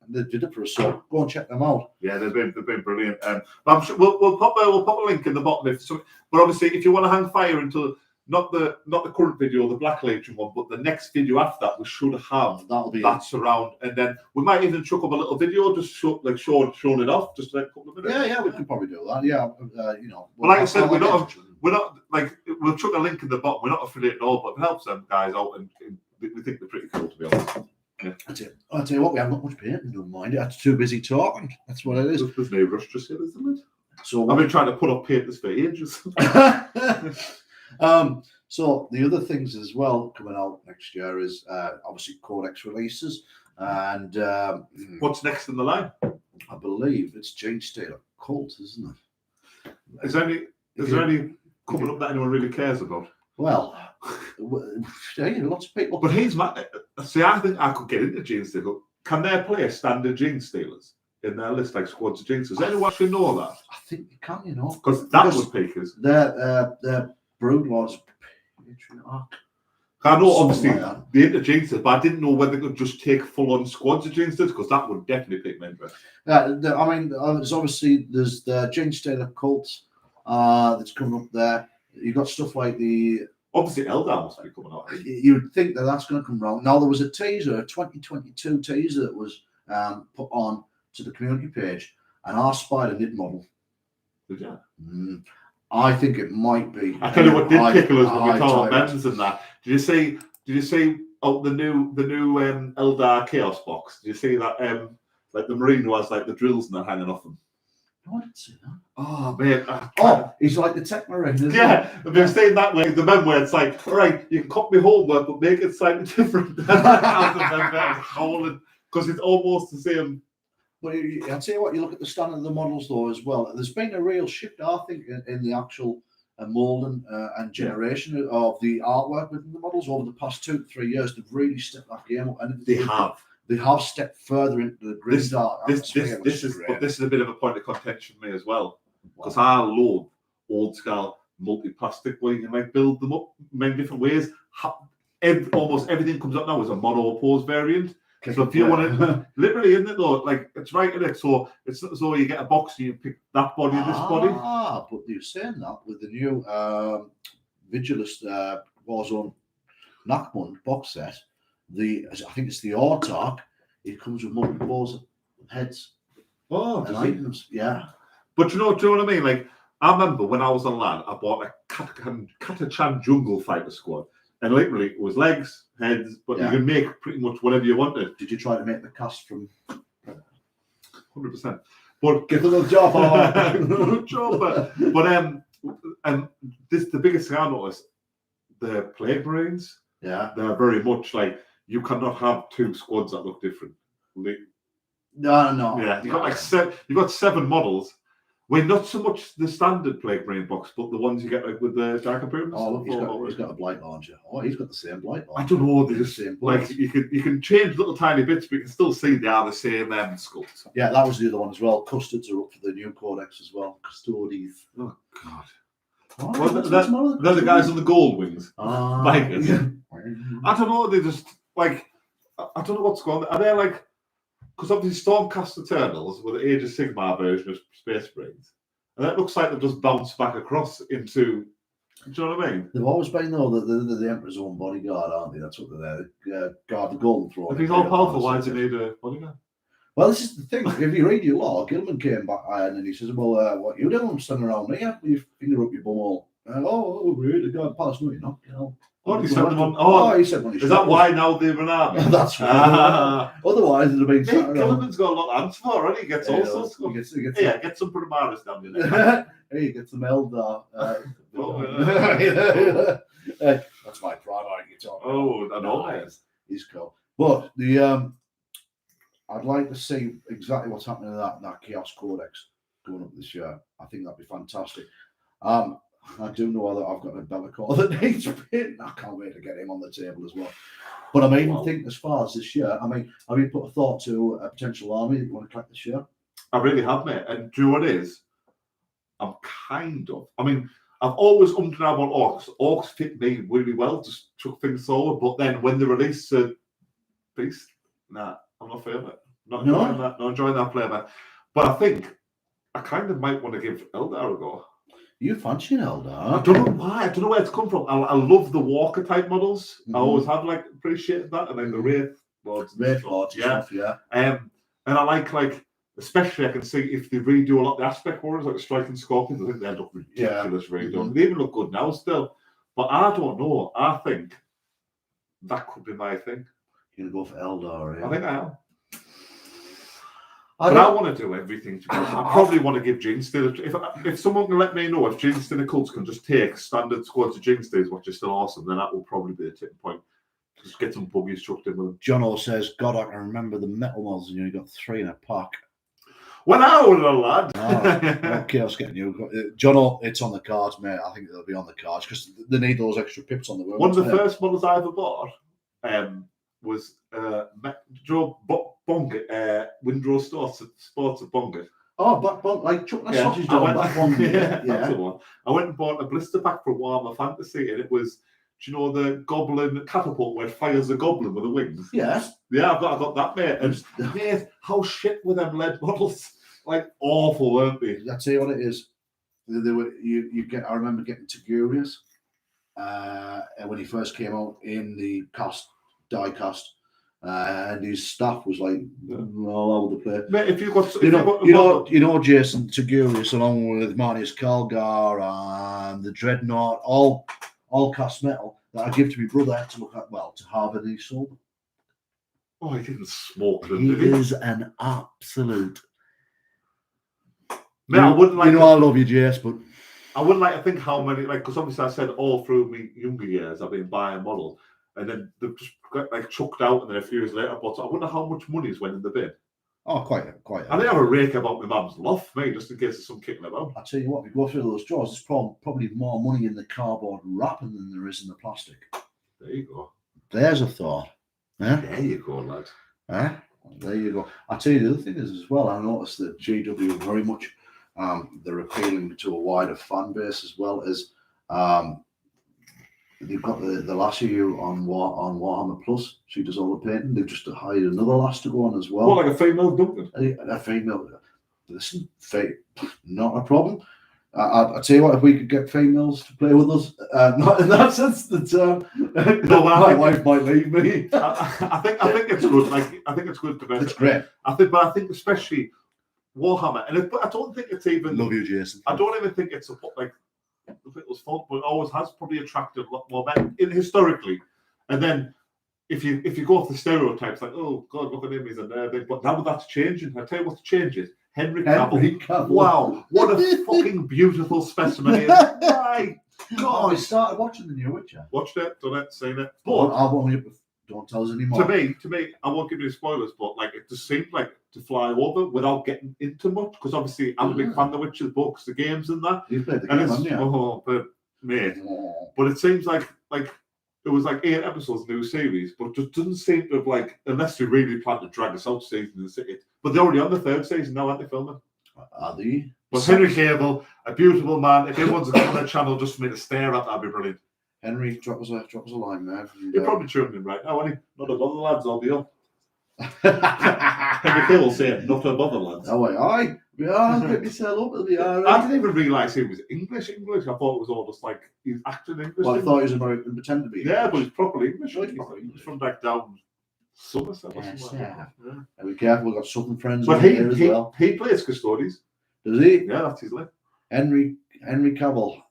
they did it for us. So go and check them out. Yeah, they've been brilliant. I'm sure we'll pop a link in the bottom if so. But obviously, if you want to hang fire into not the current video, the Black Legion one, but the next video after that, we should have that surround, and then we might even chuck up a little video just showing it off, just like a couple of minutes. Yeah, we could probably do that. Yeah, Well, like I said, we're not like we'll chuck a link in the bottom. We're not affiliate at all, but it helps them guys out, and we think they're pretty cool, to be honest. Yeah. I'll tell you what, we haven't got much painting, don't mind it. I'm too busy talking. That's what it is. There's no rush just yet, isn't it? So I've been trying to put up painters for ages. So the other things as well coming out next year is obviously Codex releases, and What's next in the line? I believe it's Gene Stealer Cult, isn't it? Is there any coming up that anyone really cares about? Well, lots of people. But he's see, I think I could get into Gene Stealer. Can they play standard Gene Stealers in their list, like squads of Gene Stealers? Does anyone actually know that? I think you can, you know, Because that would peak us. Their brood was patriarch. I know, Something obviously, like the into Gene Stealers, but I didn't know whether they could just take full-on squads of Gene Stealers, because that would definitely pique my interest. I mean, there's obviously the Gene Stealer Cult that's coming up there. You've got stuff like the. Obviously, Eldar must be coming out. You'd think that's going to come round. Now, there was a teaser, a 2022 teaser that was put on to the community page, and I spied a knit model. Did you? I think it might be. I tell you what did tickle us when we talked about men's and that. Did you see the new Eldar Chaos box? Did you see that like the Marine who has like the drills and that hanging off them? No, I didn't see that. Oh man! He's like the tech Marine, isn't yeah, I've been saying that way. The men where it's like, all right, you can copy homework, but make it slightly different. Because it's almost the same. Well, I'll tell you what, you look at the standard of the models though as well. There's been a real shift, I think, in the actual moulding and generation of the artwork within the models over the past 2 to 3 years. They've really stepped that game up, and they have stepped further into the grid art. This is a bit of a point of contention for me as well, because I love old school multi-plastic where you can like build them up many different ways. Almost everything comes up now as a mono pose variant. So if you want to, literally, isn't it though? Like it's right in it. So it's not as though you get a box and you pick that body and this body. But you're saying that with the new Vigilist Warzone Nakmund box set, I think it's the Autark. It comes with multiple heads. Oh, and items. Yeah. But do you know what I mean? Like I remember when I was on land, I bought a Katachan Jungle Fighter Squad. And literally, it was legs, heads, but you can make pretty much whatever you wanted. Did you try to make the cast from 100%? But give them a job. And this the biggest thing I noticed: the Plague Marines. Yeah, they're very much like you cannot have 2 squads that look different. No. Yeah, you've got 7 models. Well, not so much the standard Plague Marine box, but the ones you get like with the Dark Imperiums. Oh, look, he's got a blight launcher. Oh, he's got the same blight launcher. I don't know. The same like you can change little tiny bits, but you can still see they are the same sculpts. Yeah, that was the other one as well. Custards are up for the new Codex as well. Custodies. Oh God. Oh, they're the guys on the gold wings. Yeah. I don't know. They just like I don't know what's going on. Are they like? Because obviously Stormcast Eternals were the Age of Sigmar version of Space Marines. And that looks like they've just bounced back across into Do you know what I mean? They've always been though the Emperor's own bodyguard, aren't they? That's what they're there. Guard the golden throne. If he's all powerful, why does he need a bodyguard? Well, this is the thing. If you read your law, Gilman came back and then he says, "Well, what you doing? I'm standing around here with your finger up your bum all." Oh, really? The guard passed me, you know. Oh, he sent them on. He said when he is that why now they're an army? That's right. Otherwise, it'd have been. Gilman's got a lot of answer for, and he gets all sorts of stuff. Get some Primaris down your neck. Hey, he gets some Eldar. That's my primary guitar. Oh, I know. Nice. He's cool. But the I'd like to see exactly what's happening in that Chaos Codex going up this year. I think that'd be fantastic. I do know that I've got a Bellacore that needs paint. I can't wait to get him on the table as well. But I even think as far as this year, I mean, have you put a thought to a potential army that you want to crack this year? I really have, mate. And do you know what it is? I'm kind of. I mean, I've always about orcs. Orcs fit me really well, just took things forward. But then when they released Beast, nah, I'm not feeling it. Not enjoying that. Not enjoying that flavor. But I think I kind of might want to give Eldar a go. You fancy an Eldar? I don't know why. I don't know where it's come from. I love the Walker type models. I always have appreciated that, and then the Wraith Lords. Yeah. And I like. Especially, I can see if they redo a lot of the aspect warriors, like the striking scorpions. I think they look ridiculous, redone. They even look good now still. But I don't know. I think that could be my thing. You're gonna go for Eldar, yeah? I think I am. I want to do everything together. I probably want to give Jinx if someone can let me know if Jinx and the cults can just take standard squads of Jinx days, which is still awesome, then that will probably be a tipping point. Just get some buggies chucked in with them. Jono says, God, I can remember the metal models and you got 3 in a pack. When I was a lad. Okay, I was getting you. Jono, it's on the cards, mate. I think they'll be on the cards because they need those extra pips on the world. One of the first models I ever bought was Joe Bonget, Windrow Sports of Bonget. Oh, Black Bond, like Chuck Sausage Dog. Black Bond, that's the one. I went and bought a blister pack for Warhammer Fantasy, and it was, do you know the goblin catapult where it fires a goblin with the wings? Yes. Yeah, I got that, mate. And mate, how shit were them lead models? Like awful, weren't they? I'll tell you what it is. They were I remember getting Tagurius when he first came out in the die cast. And his staff was like all over the place. Mate, if you got, you know, Jason Tagurius, along with Marnius Calgar and the Dreadnought, all cast metal that I give to my brother to look at. Well, to Harvard, he sold them. Oh, he didn't smoke them. He is an absolute. Mate, I wouldn't like. I love you, Jace, but I wouldn't like to think how many. Because obviously, I said all through my younger years, I've been buying models. And then they've just got chucked out, and then a few years later, but I wonder how much money's went in the bin. Oh, quite. I think I have a rake about my mum's loft, mate, just in case there's some kicking about. I tell you what, we go through those drawers. There's probably more money in the cardboard wrapping than there is in the plastic. There you go. There's a thought. There you go, lad. There you go. I tell you the other thing is as well. I noticed that GW very much they're appealing to a wider fan base as well as. They've got the lassie on Warhammer Plus. She does all the painting. They've just hired another lass to go on as well. Well, like a female Duncan. A female. Listen, not a problem. I tell you what, if we could get females to play with us, not in that sense that my wife might leave me. I think it's good. Like I think it's good to. It's great. I think especially Warhammer, and I don't think it's even. Love you, Jason. I don't even think it's like. It was fun, but it always has probably attracted a lot more men historically. And then if you go off the stereotypes, like, oh God, look at him, he's a nerd. But now that's changing. I tell you what's changing. Henry Cavill. Wow, what a fucking beautiful specimen he is. My God. We started watching the new Witcher. Watched it, done it, seen it. But don't tell us anymore. To me, I won't give you spoilers, but like it just seemed like to fly over without getting into much, because obviously I'm a big fan of the Witcher books, the games, and that. You've played the game, haven't you? But it seems like it was like 8 episodes new series, but just doesn't seem to have unless they really plan to drag us out season and sit it. But they're already on the 3rd season now, aren't they filming? Are they? But Henry Cavill, a beautiful man. If everyone's on their channel just for me to stare at, that'd be brilliant. Henry, drop us a line, man. You're probably tuning in right now, aren't you? Not a lot of the lads, I'll be up. Henry Cavill saying, not a bother, lads. Oh, aye. Yeah, get myself up at the I didn't even realise he was English. I thought it was all just like he's acting English. Well, I thought he was American, pretend to be Yeah, English. but he's properly English. He's proper He's English. from back down Somerset or Yes, something like that. yeah. And be careful, we've got Southern friends But here as well. he plays Custodies. Does he? Yeah, that's his name. Henry Cavill.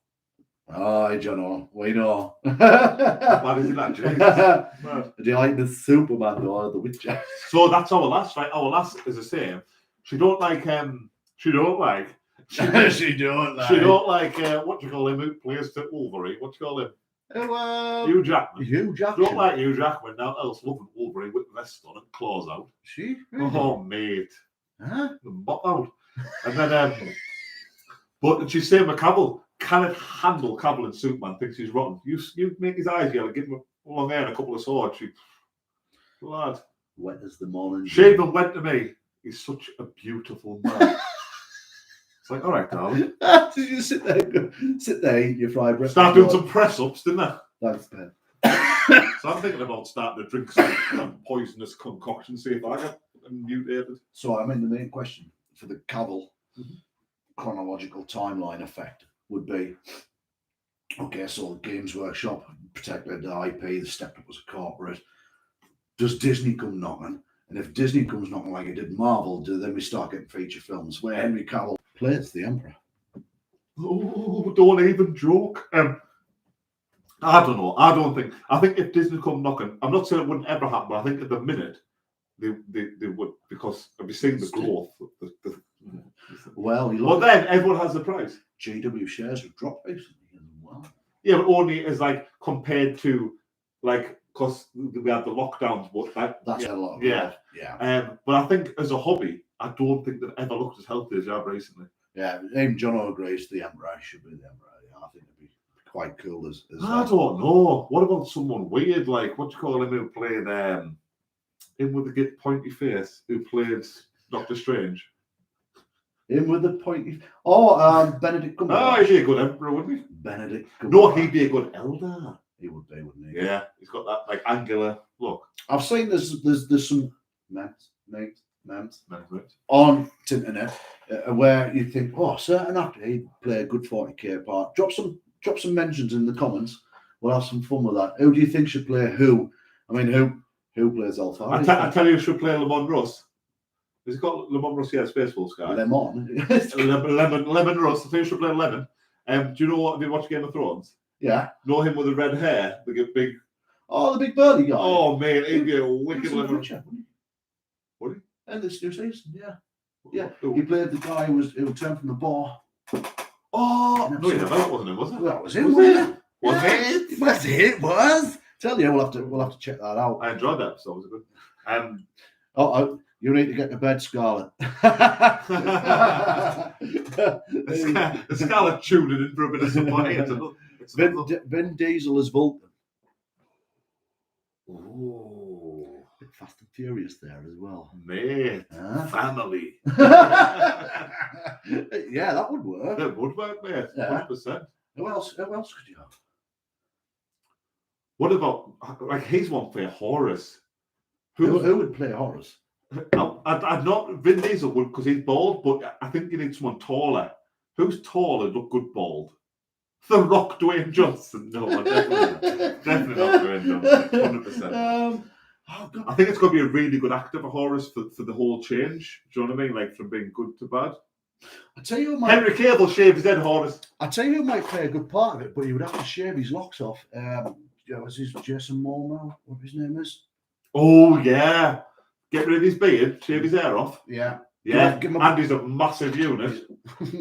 I don't know. We know. Why is he that? Jesus. Do you like the Superman or the Witcher? So that's our lass, right? Our lass is the same. She don't like she don't like. what do you call him who plays the Wolverine? What do you call him? Hugh Jackman. Hugh Jackman. Don't like Hugh Jackman. Now else loving Wolverine with the vest on and claws out. She? Really? Oh mate. Huh? The bot out. And then but she's saying McCavill cannot handle Cavill and Superman, thinks he's rotten. You make his eyes yellow, give him a long hair and a couple of swords. Lad. Wet as the morning. Shaven went to me. He's such a beautiful man. It's like, all right, darling. Did you sit there, eat your fried breakfast? Start doing some press ups, didn't I? Thanks, Ben. So I'm thinking about starting to drink some poisonous concoction, see if I get mutated. So I mean, the main question for the Cavill chronological timeline effect would be, okay, so the Games Workshop protected the IP, they stepped up as a corporate. Does Disney come knocking? And if Disney comes knocking like it did Marvel, then we start getting feature films where Henry Cavill plays the Emperor. Oh, don't even joke. I don't know. I think if Disney come knocking, I'm not saying it wouldn't ever happen, but I think at the minute they would, because I've been seeing the growth. Well, but then everyone has the price. GW shares have dropped recently as well. Yeah, but only as like compared to like, because we had the lockdowns, but that's a lot. Yeah. But I think as a hobby, I don't think they've ever looked as healthy as they have recently. Yeah, even John agrees the Emperor should be the Emperor. Yeah, I think it'd be quite cool as I don't know. What about someone weird like what do you call him who played him with the pointy face who played Doctor Strange? Him with the pointy. Oh, Benedict Cumberbatch. Oh, he'd be a good Emperor, wouldn't he? Benedict Cumberbatch. No, he'd be a good Elder. He would be, wouldn't he? Yeah, he's got that like angular look. I've seen there's some memes on the internet where you think, oh, certain actor he'd play a good 40k part. Drop some mentions in the comments. We'll have some fun with that. Who do you think should play who? I mean, who plays Alpha? I tell you, who should play Lemon Russ. Is it called Lemon Russ? Yeah, Spaceballs guy. Lemon. Lemon Russ. I think he should play Lemon. Do you know what? Have you watched Game of Thrones? Yeah. Know him with the red hair, the big. Oh, the big birdie guy. Oh man, he'd be a wicked Lemon. Would he? And this new season, yeah. Yeah. He played the guy who turned from the bar. Oh no, that wasn't him, was it? That was him, wasn't it? Was it? It was. Tell you, we'll have to check that out. I enjoyed that episode. It was good. You need to get to bed, Scarlett. Scarlett tuned in for a bit of support. Vin Diesel as Vulcan. Oh, Fast and Furious there as well. Mate, family. Yeah, that would work. It would work, mate. 100%. Who else could you have? What about like he's one for Horus? Who would play Horus? I'd not Vin Diesel would because he's bald, but I think you need someone taller. Who's taller? Look good bald. The Rock, Dwayne Johnson. No, definitely not Dwayne Johnson. 100%. I think it's going to be a really good actor for Horus for the whole change. Do you know what I mean? Like from being good to bad. I tell you, Henry Cavill shave his head, Horus. I tell you, who might play a good part of it, but he would have to shave his locks off. Was his Jason Momoa? What his name is? Oh yeah. Get rid of his beard, shave his hair off. Yeah. Yeah, and he's a massive unit. He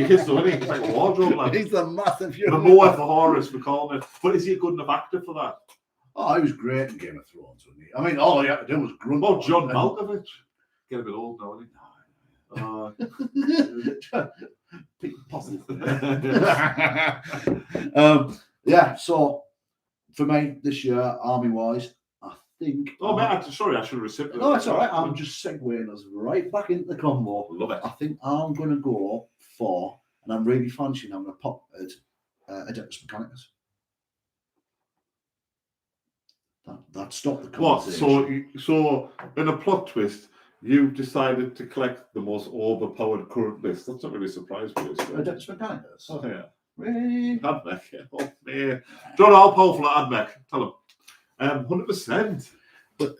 is, though, isn't he? He's like a wardrobe lad. He's a massive unit. The more for Horus, we call him. But is he a good enough actor for that? Oh, he was great in Game of Thrones, wasn't he? I mean, all he had to do was grunt. Oh, John Malkovich. Get a bit old now, isn't he? Positive. Yeah, so for me this year, army-wise, I think. Oh, man, sorry, I should have reciprocated. No, it's all right. I'm just segueing us right back into the combo. Love it. I think I'm going to go for, and I'm really fancying, I'm going to pop at Adeptus Mechanicus. That stopped the What? conversation. So in a plot twist, you've decided to collect the most overpowered current list. That's not really surprised me. It's mechanics. Oh yeah. Really? Admech. Oh yeah. John, how powerful at Admech? Tell him. 100%. But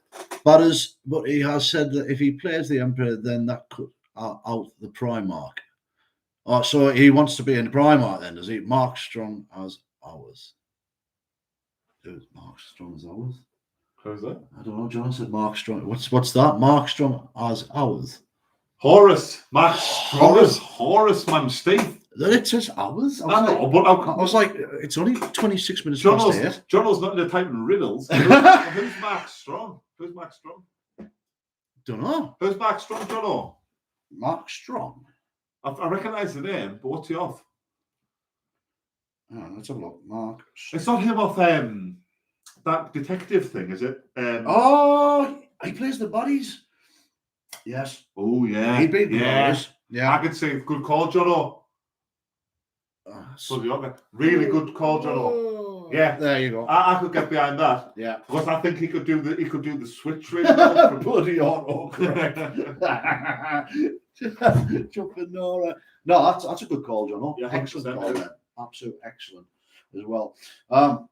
he has said that if he plays the Emperor, then that could out the Primarch. Oh, so he wants to be in the Primarch then, does he? Mark Strong as ours. Who's Mark Strong as ours? Who's that? I don't know. John said Mark Strong. What's that? Mark Strong as ours. Horus. Max Strongest. Horus, man. Steve. Then it says ours. I know, but I was like, it's only 26 minutes past 8. Jono's not into typing riddles. Who's Max Strong? Who's Max Strong? Don't know. Who's Max Strong, Jono? Mark Strong. I recognise the name, but what's he off? Oh, let's have a look. Mark. It's not him off that detective thing, is it? Oh, he plays the bodies. Yes. Oh yeah. He beat the bodies. Yeah. I could say good call, Jono. So really good call, Jono. Yeah. There you go. I could get behind that. Yeah. Because I think he could do the switch really well from bloody auto correct. Jumping Nora. No, that's a good call, John. Yeah, excellent 100%. call, man. Absolute excellent as well. The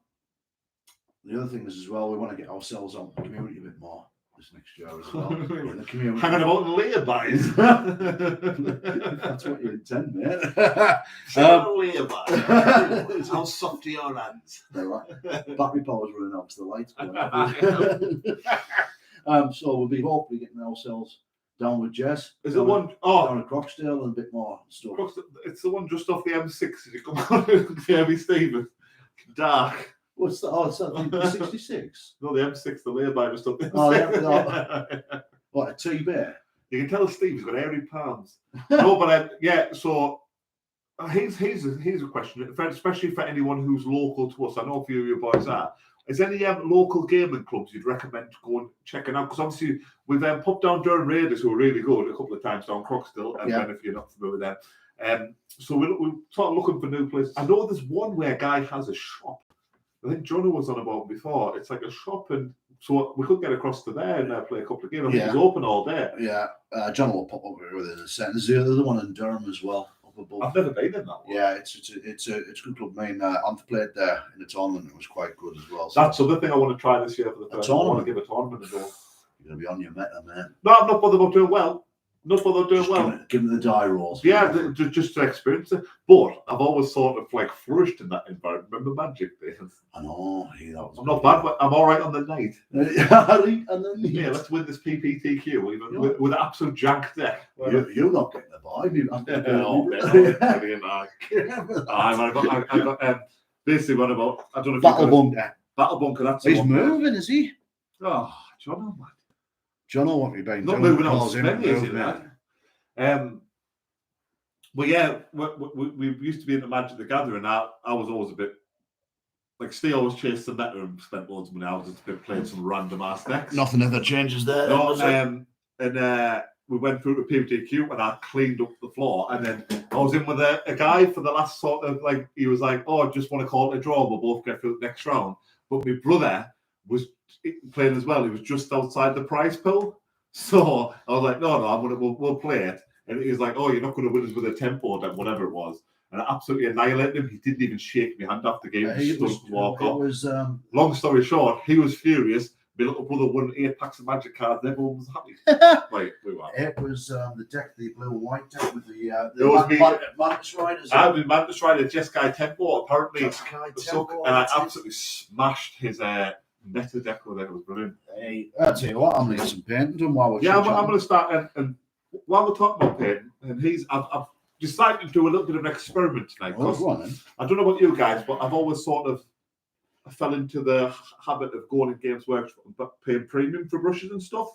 other thing is as well, we want to get ourselves on the community a bit more this next year as well. The community. Hanging about in laybys. That's what you intend, mate. Laybys. How soft are your hands? They're right. Battery power's running out, so the lights going. So we'll be hopefully getting ourselves down with Jess. Is it one? Oh, down at Croxdale and a bit more stuff. It's the one just off the M6. Did you come on Heavy Stephen? Dark. What's that? Oh, it's the 66. No, the M6, the lay-by just up there. Oh, yeah. What, a T-Bear? You can tell Steve, he's got airy palms. No, but yeah, so here's a question, especially for anyone who's local to us. I know a few of you boys are. Is there any local gaming clubs you'd recommend going checking out? Because obviously we've popped down Durham Raiders, who are really good, a couple of times down Croxdale, and then if you're not familiar with them. So we're sort of looking for new places. I know there's one where a guy has a shop. I think Johnny was on about before. It's like a shop, and so we could get across to there and play a couple of games. I think it's open all day. Yeah, John will pop up with it in a second. There's the other one in Durham as well. I've never been in that one. Yeah, it's a good club. I mean, I've played there in the tournament. It was quite good as well. So that's the other thing I want to try this year for the first time. I want to give a tournament a go. You're going to be on your meta, man. No, I'm not bothered about doing well. Not bothered doing well. Give them the die rolls. Yeah, just to experience it. But I've always sort of like flourished in that environment. Remember Magic days? I know. I'm not bad, but I'm all right on the night. Yeah, let's win this PPTQ even with absolute jank deck. You're not getting the vibe. I got basically what about? I don't know if Battle Bunker. Battle Bunker. That's he's moving, is he? Oh, John, man. John, what have you been not doing? Moving on spendy, is it, man? Well, yeah, we used to be in the Magic the Gathering. I was always a bit like Steve always chased the meta and spent loads of money. I was just been playing some random ass decks. Nothing ever changes there. No, and we went through the PPTQ and I cleaned up the floor, and then I was in with a guy for the last sort of like he was like, "Oh, I just want to call it a draw. We'll both get through the next round." But my brother was playing as well. He was just outside the prize pool, so I was like, "No, we'll play it." And he was like, "Oh, you're not going to win us with a tempo or whatever it was." And I absolutely annihilated him. He didn't even shake my hand after the game. He stood and walked off. Long story short, he was furious. My little brother won 8 packs of Magic cards. Everyone was happy. Wait, we were. It was the deck, the blue and white deck with the Mantis Riders. I was Mantis Rider, Jeskai Tempo. Apparently, and I absolutely smashed his meta deck with it. It was brilliant. Hey, I'll tell you what, I'm going to get some painting done while we're I'm going to start. And while we're talking about painting, and I've decided to do a little bit of an experiment tonight. I don't know about you guys, but I've always sort of fell into the habit of going in Games Workshop and paying premium for brushes and stuff.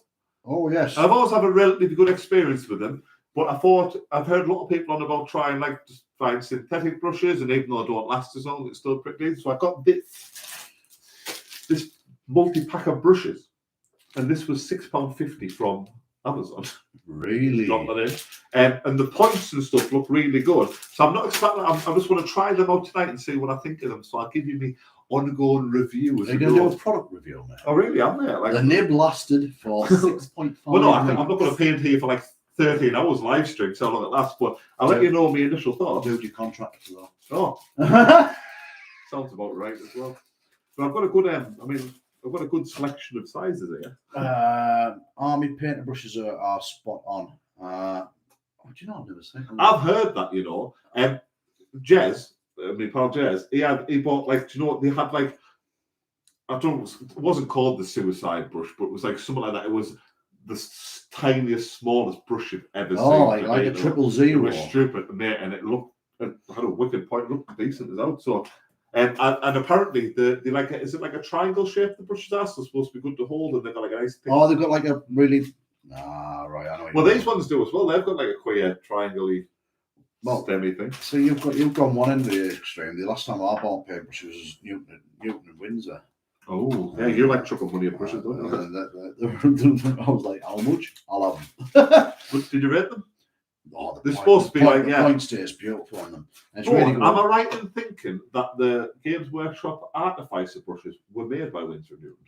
Oh, yes. I've always had a relatively good experience with them, but I've heard a lot of people on about trying like to find synthetic brushes, and even though they don't last as long, it's still pretty decent. So I got this multi-pack of brushes, and this was £6.50 from Amazon. Really? Drop that in. And the points and stuff look really good. So I'm not expecting. I just want to try them out tonight and see what I think of them. So I'll give you my ongoing reviews. Are you going to do a product review, mate? Oh, really? Am I? Like, the nib lasted for 6.5 well, no, I'm weeks. not going to paint here for like 13 hours live stream, so long it lasts, but I'll let you know my initial thoughts. Do your contract as well. Oh, sounds about right as well. But I've got a good, I've got a good selection of sizes here. Army painter brushes are spot on. Do you know, I've never seen. I've heard that, you know. Jez, my pal Jez, he bought like, do you know what they had like? I don't. It wasn't called the suicide brush, but it was like something like that. It was the tiniest, smallest brush you've ever seen. Oh, like a 000. It was stupid, mate, and it looked. It had a wicked point. It looked decent as out. So, and apparently they like is it like a triangle shape? The brushes are so supposed to be good to hold, and they've got like a nice. Oh, they've got like a really. Ah, right. I know. Well, these ones do as well. They've got like a queer triangle-y, stemmy thing. So you've gone one end of the extreme. The last time I bought paintbrushes was Newton and Windsor. Oh, yeah, you like chucking money at brushes, don't you? I was like, how much? I'll have them. But did you rate them? Oh, They're supposed to be like, the point stays beautiful on them. It's oh, really good. am I right in thinking that the Games Workshop Artificer brushes were made by Windsor and Newton?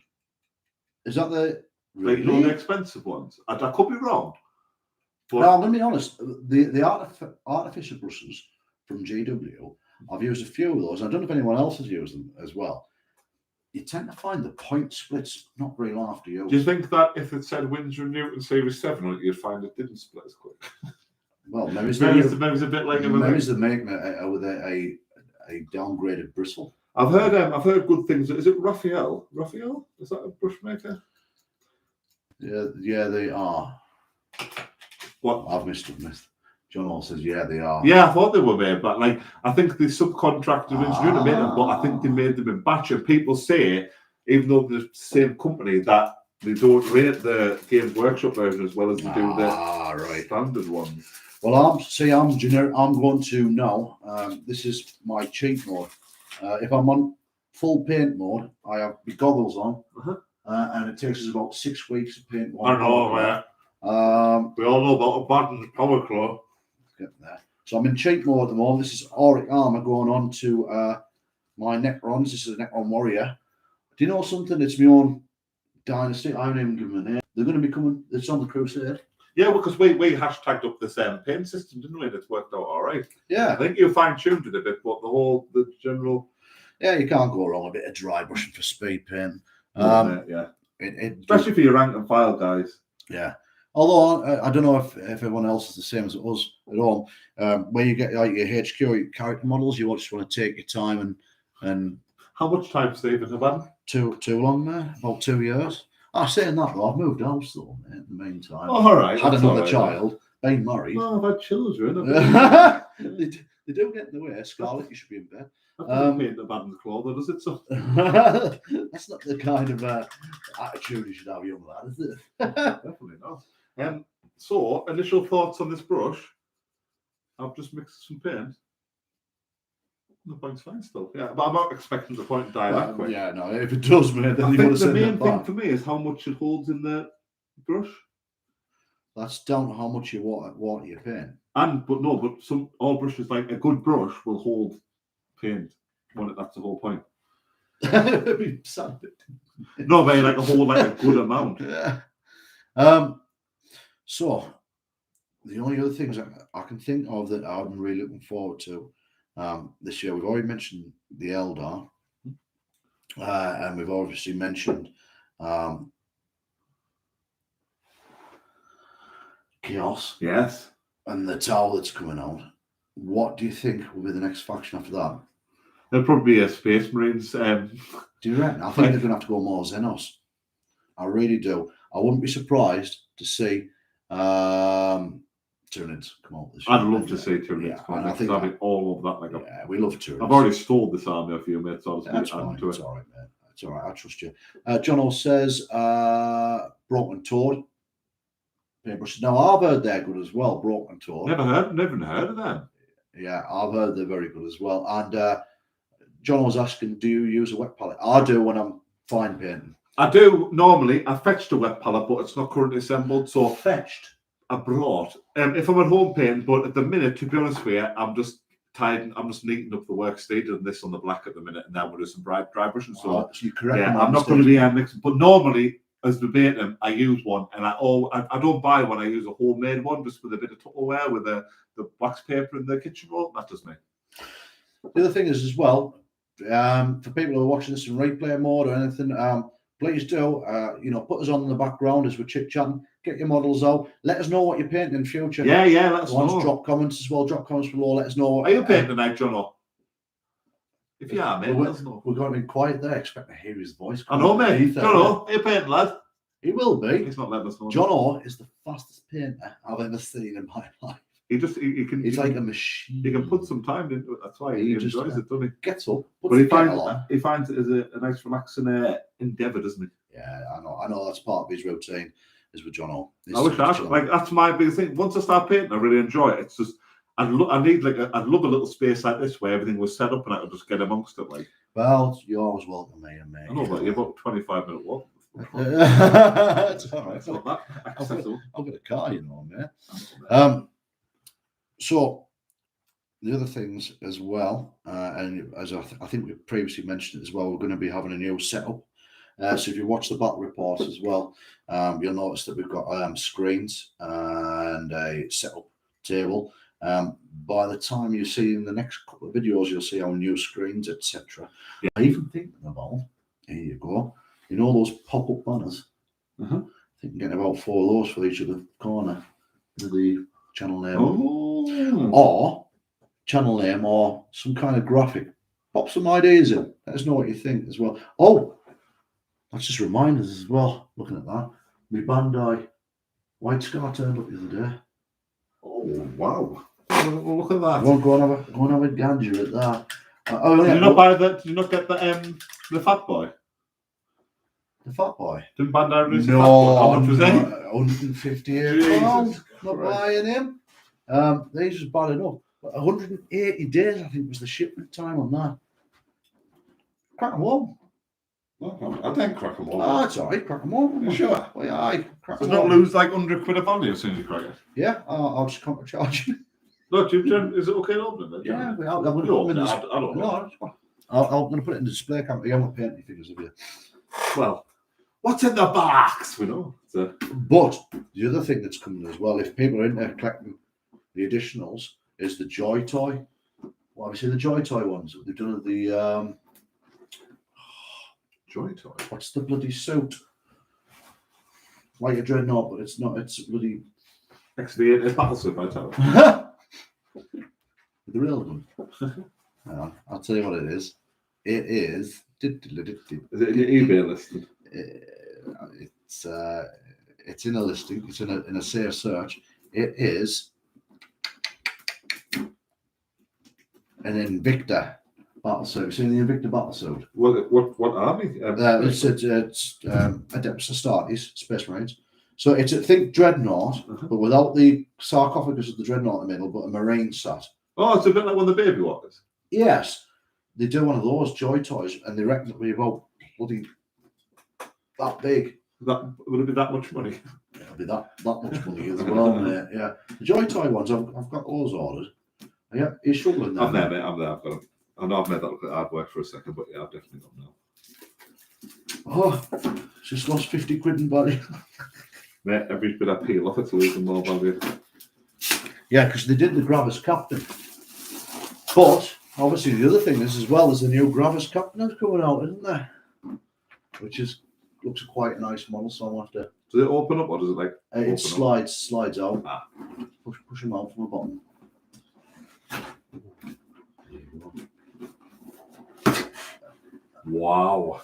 Is that the Like, you know, the expensive ones? I could be wrong. But now, let me be honest. The artificial brushes from GW, I've used a few of those. I don't know if anyone else has used them as well. You tend to find the point splits not very long after you. do you think that if it said Windsor and Newton Series 7 on it, you'd find it didn't split as quick? Well, maybe it's Maybe it's a bit like the make with a downgraded bristle. I've heard good things. Is it Raphael? Raphael? Is that a brush maker? Yeah, they are. What? I've missed. John all says, yeah, they are. Yeah, I thought they were made, but like I think the subcontractor Windsor Newton made them, but I think they made them in batch. And people say, even though they're the same company, that they don't rate the Games Workshop version as well as they do the standard ones. Well, I'm generic. I'm going to now. This is my cheat mode. If I'm on full paint mode, I have my goggles on, and it takes us about 6 weeks to paint one. I know, we all know about a Baden's Power Claw. Get there. So I'm in cheat mode at the moment. This is Auric Armor going on to my Necrons. This is a Necron Warrior. Do you know something? It's my own dynasty. I haven't even given them a name. They're going to be coming. It's on the Crusade. Yeah, because we hashtagged up this paint system, didn't we? And it's worked out all right. Yeah. I think you fine-tuned it a bit, but the general... Yeah, you can't go wrong. A bit of dry brushing for speed paint. Yeah. Especially for your rank and file guys. Yeah. Although, I don't know if everyone else is the same as us at home. When you get like your HQ, your character models, you just want to take your time and... How much time, Stephen, have I? Too long, man. About 2 years. Saying that, though, I've moved house, though, mate, in the meantime. Oh, all right. Had another child, been married. Oh, I've had children. They do get in the way. Scarlett, you should be in bed. I've painted the Baden's Claw, though, does it? So? That's not the kind of attitude you should have, young lad, is it? Definitely not. So, initial thoughts on this brush. I've just mixed some paint. The point's fine still. Yeah, but I'm not expecting the point to die that quick. Yeah, no, if it does, mate, then I you think want to the send it main thing back. for me is how much it holds in the brush. That's down to how much you water your paint. But all brushes, like a good brush, will hold paint. That's the whole point. No, but like a whole like a good amount. Yeah. So the only other things I can think of that I'm really looking forward to this year, we've already mentioned the Eldar, and we've obviously mentioned Chaos. Yes. And the Tower that's coming out. What do you think will be the next faction after that? There'll probably be a Space Marines. Do you reckon? I think they're going to have to go more Xenos. I really do. I wouldn't be surprised to see Tyranids come out this year. I'd love to see Tyranids come out. I think having all of that. We love Tyranids. I've already stalled this army a few mates. That's fine. It's all right, man. It's all right. I trust you. John O says Broken Toad. Now, I've heard they're good as well, Broken Toad. Never heard of them. Yeah, I've heard they're very good as well. And John was asking, do you use a wet palette? I do when I'm fine painting. I do normally. I fetched a wet palette, but it's not currently assembled. So fetched. I brought. If I'm at home painting, but at the minute, to be honest with you, I'm just I'm just neating up the workstation and this on the black at the minute, and then we'll do some dry brushing. So so you're correct. yeah, I'm not going to be mixing. But normally, as verbatim, I use one, and I don't buy one. I use a homemade one, just with a bit of Tupperware with the wax paper in the kitchen roll. That does me. The other thing is as well, for people who are watching this in replay mode or anything, please do, put us on in the background as we're chit-chatting. Get your models out. Let us know what you're painting in future. Yeah, let us know. Drop comments as well. Drop comments below. Let us know. Are you painting tonight, John? If you are, mate, let us know. We're going to be quiet there. Expect to hear his voice. I know, mate. John, are you painting, lad? He will be. He's not letting us know. John O is the fastest painter I've ever seen in my life. He can. He's like a machine. He can put some time into it. That's why he enjoys it, doesn't he? Gets up, but he finds it as a nice, relaxing endeavour, doesn't he? Yeah, I know. That's part of his routine. Is with John O. I wish that's my biggest thing. Once I start painting, I really enjoy it. It's just I'd love a little space like this where everything was set up and I could just get amongst it. Like, well, you're always welcome, mate. I know, but you're about 25-minute walk. It's all right. It's not that accessible. I've got a car, mate. So the other things as well, and as I think we previously mentioned as well, we're going to be having a new setup. So if you watch the battle reports as well, you'll notice that we've got screens and a setup table. By the time you see in the next couple of videos, you'll see our new screens, etc. Yeah. I even thinking about, here you go, those pop-up banners. I think getting about 4 of those for each of the corner of the channel name, or channel name, or some kind of graphic. Pop some ideas in. Let us know what you think as well. Oh, that's just reminders as well. Looking at that, my Bandai White Scar turned up the other day. Oh wow! Well, look at that. Go and have a gander at that. Did you not buy that? Did you not get the Fat Boy? The Fat Boy? Didn't Bandai release no, the Fat Boy? How much was it? £158. Not buying him. These was bad enough. But 180 days, I think, was the shipment time on that. Crack them all. I didn't crack them all. Oh, it's all right. Crack them all. You sure? Well, yeah, I crack them all. all. Not lose like £100 of value as soon as you crack it. Yeah, I'll just come to charge you. Look, is it okay to open it? Yeah, I'm going to put them in the. I don't know. I'm going to put it in the display camera. You haven't painted any figures of you. Well, what's in the box? We know. But the other thing that's coming as well, if people are into collecting the additionals, is the Joy Toy. Well, have you seen the Joy Toy ones? They've done the Joy Toy. What's the bloody suit? Like a dreadnought, but it's not. It's bloody. It's battle suit, I tell you. The Railgun. I'll tell you what it is. It is. Is it in your eBay listing? It's in a listing. It's in a safe search. It is an Invicta battle suit. You've seen the Invicta battle suit? What army? It's Adeptus Astartes, Space Marines. So it's think Dreadnought, but without the sarcophagus of the Dreadnought in the middle, but a Marine sat. Oh, it's a bit like one of the baby walkers. Yes, they do one of those Joy Toys, and they reckon it'll be about bloody that big. Would it be that much money? It'll be that much money as well, mate. Yeah, the Joy Toy ones, I've got those ordered. Yeah, you're struggling there. I'm there, mate. I've got them. I know I've made that look at hard work for a second, but yeah, I've definitely got them now. Oh, just lost 50 quid in value. Mate, every bit I peel off, it's losing more value. Yeah, because they did the Gravis Captain. But obviously the other thing is as well as the new Gravis Captain that's coming out, isn't there? Which looks quite a nice model, so I'll have to. Does it open up or does it like? It slides out. Push them out from the bottom. Wow.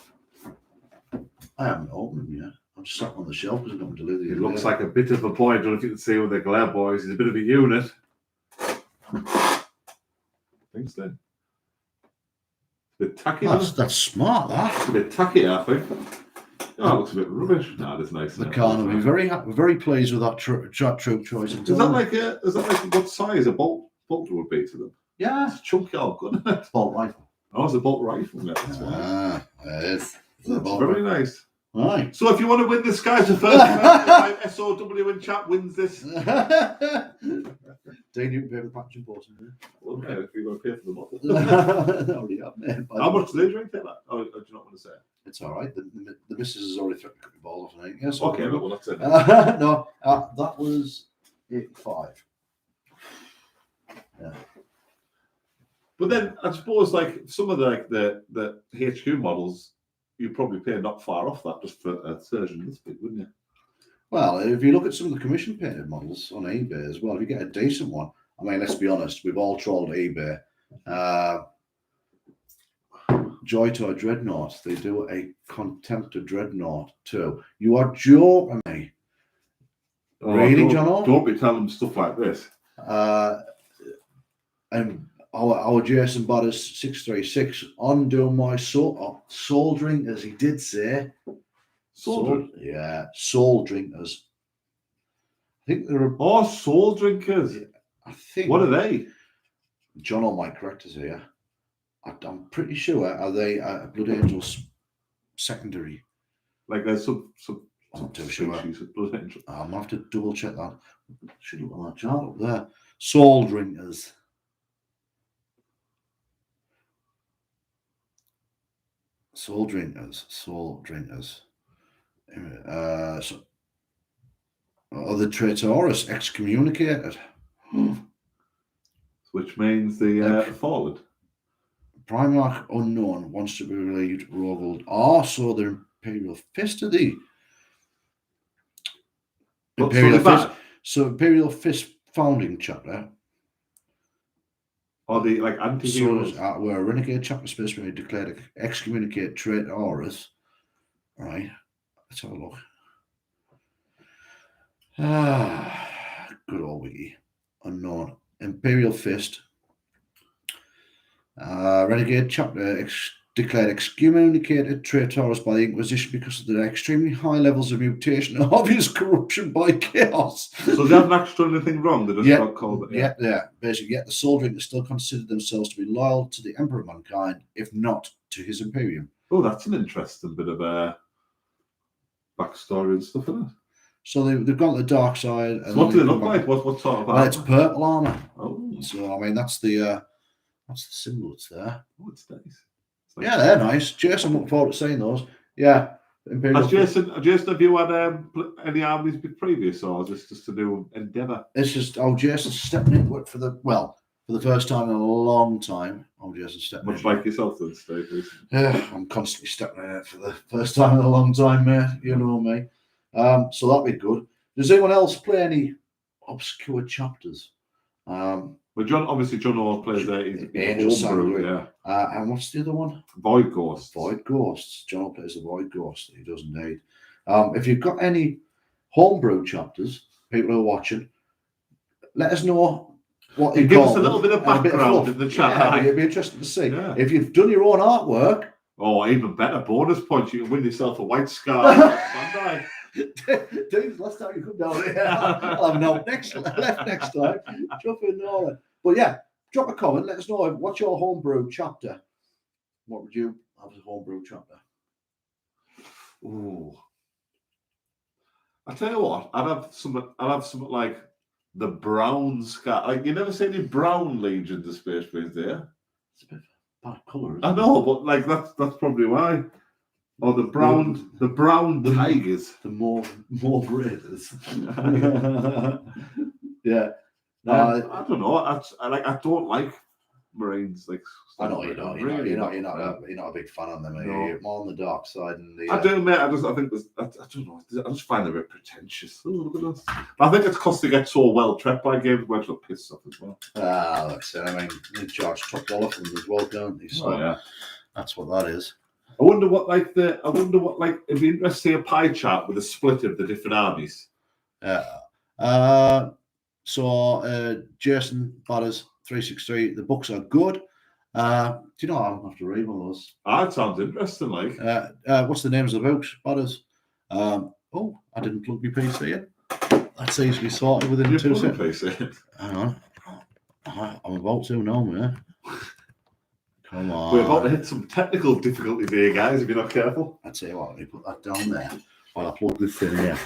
I haven't opened them yet. I'm just sat on the shelf because I don't deliver It looks like a bit of a boy. I don't know if you can see with the glare, boys. He's a bit of a unit. Thanks, then. A bit tacky. That's smart, that. It's a bit tacky, I think. Oh, it looks a bit rubbish. No, that's nice. The Carno, we're very happy, very pleased with that troop choice. Is that like what size a bolt would be to them? Yeah, it's chunky old gun, isn't it? Bolt rifle. Oh, it's a bolt rifle. Yeah, it is. That's very nice. Right. So if you want to win this, guys, the first SOW in chat wins this. Dean, you can pay for the packaging portion. Well, okay, if you're going to pay for the bottle. No, already have, mate. How much do they drink that? Or do you not want to say? It's all right. The missus has already threatened to cut the ball off, I think. Yes. Okay, well, that's it. No, that was 85. Yeah. But then I suppose like some of the HQ models, you probably pay not far off that just for a version this big, wouldn't you? Well, if you look at some of the commission painted models on eBay as well, if you get a decent one, I mean, let's be honest, we've all trolled eBay. Joy to a Dreadnought, they do a Contempt of Dreadnought too. You are joking me. Really, John? Don't be telling them stuff like this. And our Jason Butters 636 on doing my soldering, as he did say. Soldering? Yeah, soul drinkers. I think they're soul drinkers. I think. What are they? John might correct us here. I'm pretty sure are they Blood Angels secondary? Like there's some I'm not too sure. Of Blood Angel. I'm gonna have to double check that. Should look at that chart up there. Soul drinkers. Soul drinkers. The Traitoris excommunicated. Which means the forward. Primarch Unknown wants to be relieved Rogold. So the Imperial Fist of the Imperial Fist. So Imperial Fist founding chapter. Or the like anti-heroes. Where a renegade chapter space when he declared excommunicate Traitoris. Right. Let's have a look. Good old wiki. Unknown. Imperial Fist. Renegade chapter declared excommunicated traitors by the Inquisition because of their extremely high levels of mutation and obvious corruption by chaos. So they haven't actually done anything wrong. They just got called it. Yeah. Basically, yet the soul drinkers still consider themselves to be loyal to the Emperor of Mankind, if not to his Imperium. Oh, that's an interesting bit of backstory and stuff, isn't it? So they've gone to the dark side. So what do they look like? What sort of armor? It's purple armor. Oh. So I mean that's the symbol that's there. Oh, it's nice. Yeah, they're nice. Jason, looking forward to seeing those. Yeah. Jason, have you had any armies previous, or is this just to do Endeavour? It's just Jason's stepping into it for the first time in a long time. Jason's stepping Much like yourself then, Steve. Yeah, I'm constantly stepping in it for the first time in a long time, mate. You know me. So that'd be good. Does anyone else play any obscure chapters? Well, John all plays there. He's homebrew, yeah. And what's the other one? Void Ghosts. Void Ghosts. John plays the Void Ghost. He does indeed. If you've got any homebrew chapters, people who are watching, let us know what you give us a little bit of background in the chat. Yeah, it'd be interesting to see. Yeah. If you've done your own artwork. Oh, even better bonus points. You can win yourself a white scarf. Dude, last time you come down here, I'll have no left next time. Drop in there. But yeah, drop a comment. Let us know what's your homebrew chapter. What would you have as a homebrew chapter? Oh, I tell you what, I'd have something like the brown scar. Like you never see any brown legions of Space Marines there. It's a bit of bad colour. I know, but like that's probably why. Or the brown tigers. The more raiders. Yeah. No, I don't know. I don't like Marines. Like I know you're not. You're not a big fan of them. No. You're more on the dark side. And I do, mate. I think I don't know. I just find them a bit pretentious. Oh, look at this. But I think it's because they get so well trapped by games, where they'll piss off as well. That's it. I mean, they charge top dollar for them as well, don't they? So yeah, that's what that is. I wonder what it'd be interesting to see a pie chart with a split of the different armies. So Jason Butters 363. The books are good. Do you know I don't have to read one of those? That sounds interesting. Like, what's the names of the books, Butters? I didn't plug my PC in. That's easily sorted within 2 seconds. Hang on, I'm about to now, man. Come on. We're about to hit some technical difficulties here, guys, if you're not careful. I tell you what, let me put that down there while I plug this in here.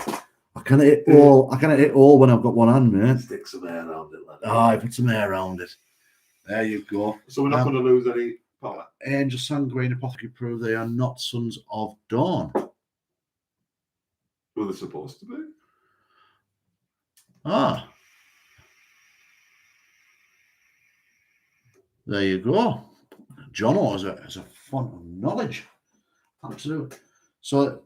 I kind of hit all. I kind of hit all when I've got one hand, man. Stick some air around it. Like I put some air around it. There you go. So we're not going to lose any power. Angel Sanguine Apothecary prove they are not sons of Dawn. Were they supposed to be? Ah. There you go. Jono is a font of knowledge. Absolutely. So,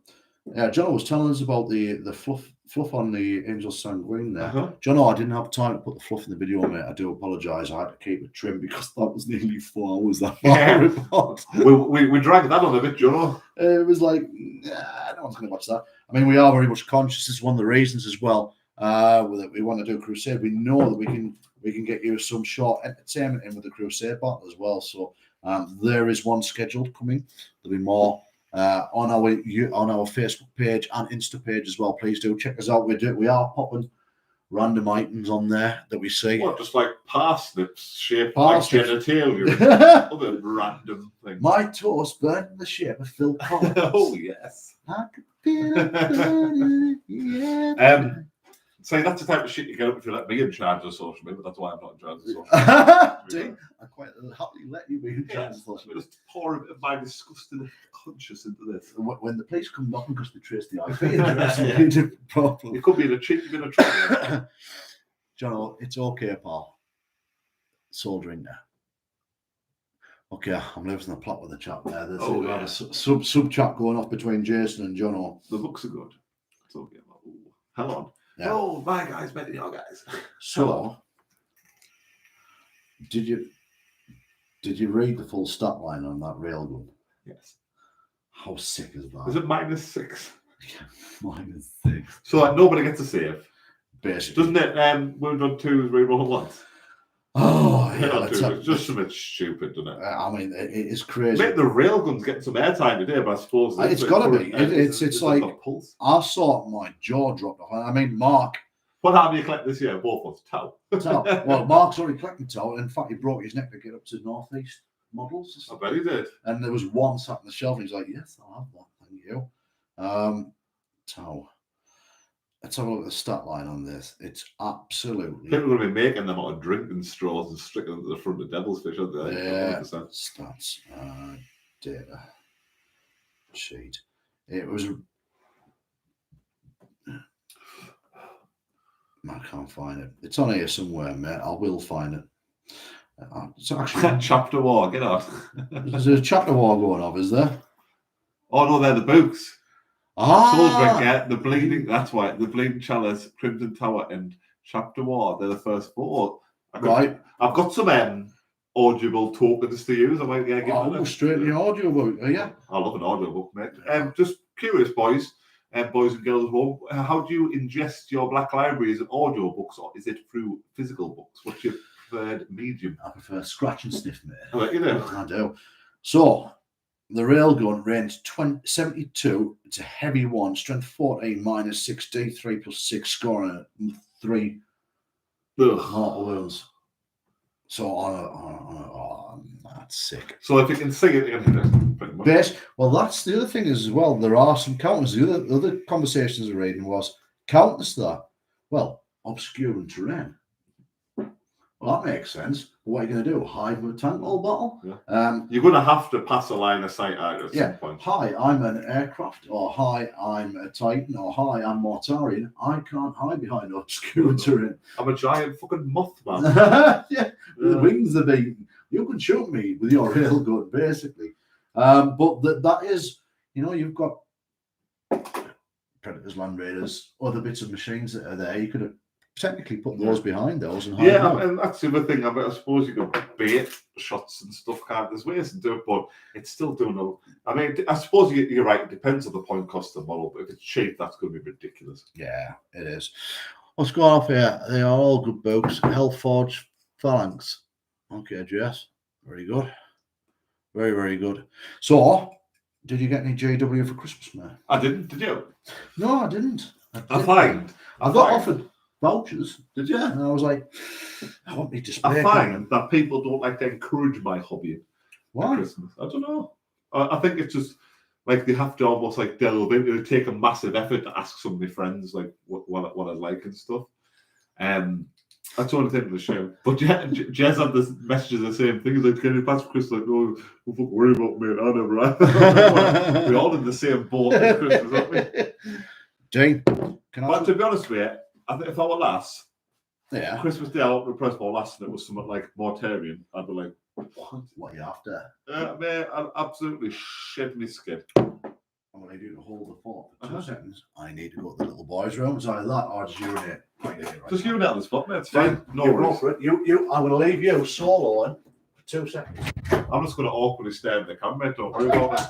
yeah, Jono was telling us about the fluff on the Angel Sanguine there. Jono, I didn't have time to put the fluff in the video, mate. I do apologise. I had to keep it trim because that was nearly 4 hours. That report. we dragged that on a bit, Jono. It was like, no one's going to watch that. I mean, we are very much conscious. This is one of the reasons as well that we want to do Crusade. We know that we can get you some short entertainment in with the Crusade battle as well. So there is one scheduled coming. There'll be more on our Facebook page and Insta page as well. Please do check us out. We are popping random items on there that we see. What, just like parsnips shaped like genitalia? Other random things. My toast burned in the shape of Phil Collins. Oh yes. I could feel it. Yeah. So that's the type of shit you get up if you let me in charge of social media, but that's why I'm not in charge of social media. I quite happily let you be in charge of social media. Just pour a bit of my disgusting conscience into this. When the police come knocking because they trace the IP address, it's a problem. It could be in a cheat, you've been a trouble. John, it's okay, pal. Soldering there. Okay, I'm losing the plot with the chat there. There's a sub chat going off between Jason and John. The books are good. It's okay. Hang on. Yeah. Oh, my guys better than your guys. So, did you read the full stat line on that railgun? Yes. How sick is that? Is it -6? -6. So like nobody gets a save. Basically. Doesn't it? We've done 2 reroll at once. Oh, yeah. It's just a bit stupid, doesn't it? I mean, it is crazy. Maybe the railgun's getting some airtime today, but I suppose it's got to be. It's like a pulse. I saw my jaw drop off. I mean, Mark. What have you collected this year? Both of us. Tau. Well, Mark's already collected Tau. In fact, he broke his neck to get up to Northeast models. I bet he did. And there was one sat on the shelf, and he's like, "Yes, I'll have that. Thank you." Tau. Let's have a look at the stat line on this. It's absolutely. People are going to be making them out of drinking straws and sticking them to the front of devil's fish, aren't they? Yeah. Stats. Data. Sheet. It was. I can't find it. It's on here somewhere, mate. I will find it. It's actually chapter war. Get out. There's a chapter war going on, is there? Oh no, they're the books. Ah, the bleeding. That's why the bleeding chalice, Crimson Tower, and Chapter War. They're the first 4. Right. I've got some audible tokens to use. I might give them straight the audio book. Yeah. I love an audio book, mate. Just curious, boys and girls at home. How do you ingest your Black Library? Is it audio books or is it through physical books? What's your preferred medium? I prefer scratch and sniff, mate. Oh, you know. I do. So. The railgun range 72. It's a heavy one. Strength 14 -6 D3 +6 scoring 3 mortal wounds. So that's sick. So if you can see it, you can hit it. Pretty much. Best. Well, that's the other thing as well. There are some counters. The other conversations we're reading was counters that. Well, obscuring terrain. Well, that makes sense. What are you going to do? Hide with a tank all battle? Yeah. You're going to have to pass a line of sight out at some point. Hi, I'm an aircraft, or hi, I'm a Titan, or hi, I'm Mortarian. I can't hide behind obscure terrain. I'm a giant fucking mothman. Yeah, the wings are beaten. You can shoot me with your railgun, basically. But that is, you've got Predators, Land Raiders, other bits of machines that are there. You could have technically put those behind those and and that's the other thing. I suppose you can bait shots and stuff. There's ways to do it, but it's still doing I suppose you're right. It depends on the point cost of the model, but if it's cheap, that's going to be ridiculous. Yeah, it is. What's going off here? They are all good books. Hellforge Phalanx. Okay, Jess. Very good. Very, very good. So, did you get any JW for Christmas, man? I didn't. Did you? No, I didn't. I got offered vouchers. Did you? And I was like, I want me to display. I find that people don't like to encourage my hobby. Why? Christmas. I don't know. I think it's just like they have to almost like delve into it. Take a massive effort to ask some of my friends like what I like and stuff. That's the only thing with the show. But Jez had this messages the same thing. He's like, can you pass for Christmas? Like, no, don't fucking worry about me. I never. We're all in the same boat at Christmas, aren't we? Dean, But to be honest with you, I think if I were lass, yeah, Christmas Day I went to the press for lass and it was something like Mortarian, I'd be like, what are you after? Man, I'd absolutely shed my skin. I'm going to need you to hold the fort for 2 seconds. I need to go to the little boys' room. Is either that or just urinate? Just urinate on the spot, mate. It's fine. No worries. I'm going to leave you soloing for 2 seconds. I'm just going to awkwardly stare at the camera, mate. Don't worry about it.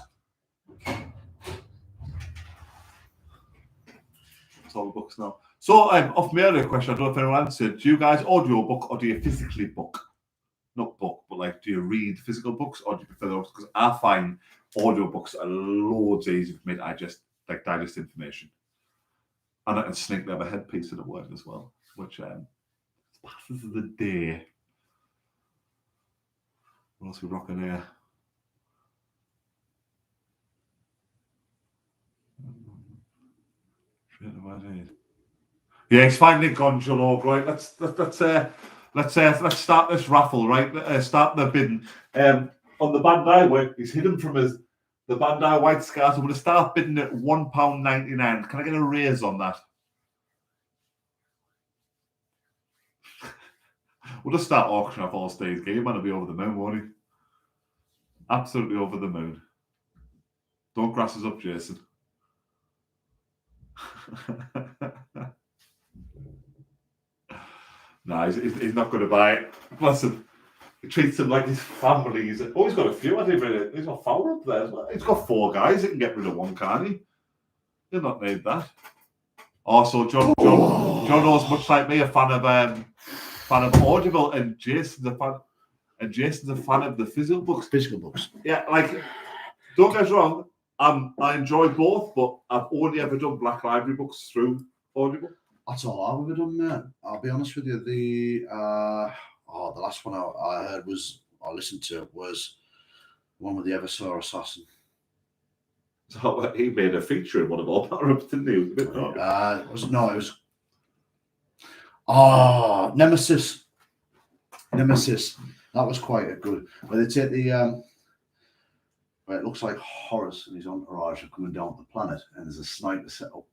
That's all the books now. So, off my earlier question, I don't know if anyone answered. Do you guys audio book or do you physically book? Not book, but like, do you read physical books or do you prefer those? Because I find audiobooks are loads easier for me to digest information. And I can sneak them a headpiece at work as well, which passes the day. What else are we rocking here? Yeah, it's finally gone, Jalog. Right, let's start this raffle. Right, start the bidding. On the Bandai work, he's hidden from the Bandai White Scars. I'm going to start bidding at £1.99. Can I get a raise on that? We'll just start auction off all Steve's game. Man will be over the moon, won't he? Absolutely over the moon. Don't grass us up, Jason. No, he's not going to buy it. Bless him. He treats him like his family. He's got a few. I think he's got Fowler up there as well. He's got 4 guys. He can get rid of one, can't he? He'll not need that. Also, John knows, much like me, a fan of Audible, and Jason's a fan of the physical books. Physical books. Yeah, like, don't get us wrong. I enjoy both, but I've only ever done Black Library books through Audible. That's all I've ever done, man. I'll be honest with you. The last one I listened to was one with the Eversaw Assassin. So he made a feature in one of our power-ups, didn't he? It was Nemesis. Nemesis. That was quite a good. Where they take the where it looks like Horus and his entourage are coming down to the planet, and there's a sniper set up.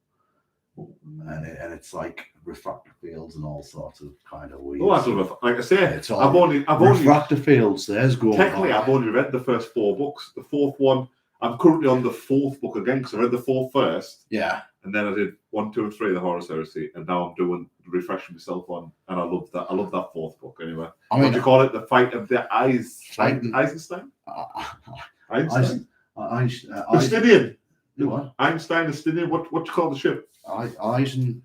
And it's like refractor fields and all sorts of kind of weird. Oh, that's like I say, I've only refractor fields. There's going. Technically, I've only read the first 4 books. The 4th one, I'm currently on the 4th book again because I read the 4th first. Yeah. And then I did 1, 2, and 3 of the Horus Heresy, and now I'm doing refreshing myself on, and I love that. I love that 4th book anyway. I mean, what do you call it? The Fight of the Eisenstein. Justinian. What? Einstein, Justinian. What do you call the ship? Eisen.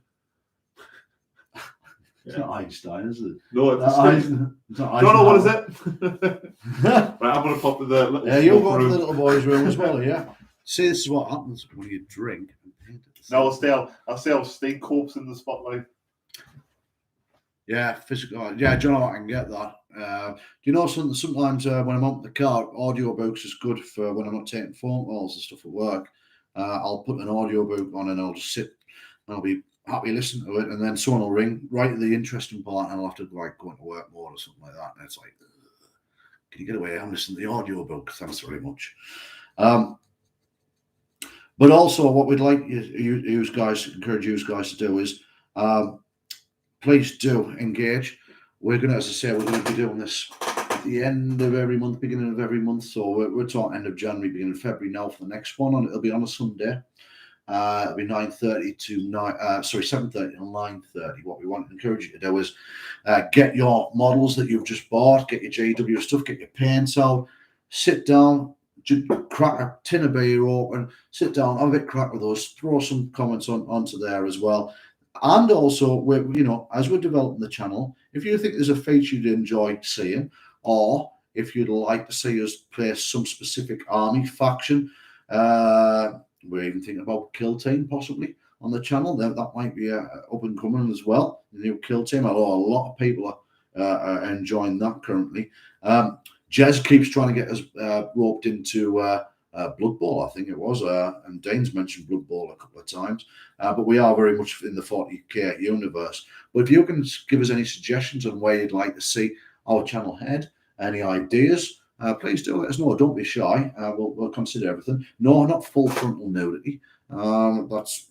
It's not Einstein, is it? No, it's Eisen. No, what is it? Right, I'm going to pop to the little. Yeah, you'll go to the little boys' room as well, yeah. See, this is what happens when you drink. No, I'll stay corpse in the spotlight. Yeah, physical. Yeah, John, I can get that. You know, sometimes when I'm on the car, audiobooks is good for when I'm not taking phone calls and stuff at work. I'll put an audiobook on and I'll just sit and I'll be happy listening to it, and then someone will ring right at the interesting part and I'll have to like go into work mode or something like that. And it's like, can you get away? I'm listening to the audiobook. Thanks very much. But also what we'd like you guys, encourage you guys to do is please do engage. We're going to, as I say, we're going to be doing this at the end of every month, beginning of every month. So we're talking end of January, beginning of February now for the next one, and it'll be on a Sunday. It'll be 7:30 to 9:30. What we want to encourage you to do is get your models that you've just bought, get your JW stuff, get your paints out, sit down, crack a tin of beer open, sit down, have a bit crack with us, throw some comments onto there as well. And also, as we're developing the channel, if you think there's a feature you'd enjoy seeing, or if you'd like to see us play some specific army faction, we're even thinking about Kill Team possibly on the channel. That might be up and coming as well. The new Kill Team. I know a lot of people are enjoying that currently. Jez keeps trying to get us roped into Blood Bowl, I think it was, and Dane's mentioned Blood Bowl a couple of times, but we are very much in the 40k universe. But if you can give us any suggestions on where you'd like to see our channel head, any ideas, please do let us know. Don't be shy. We'll consider everything. No, not full frontal nudity. That's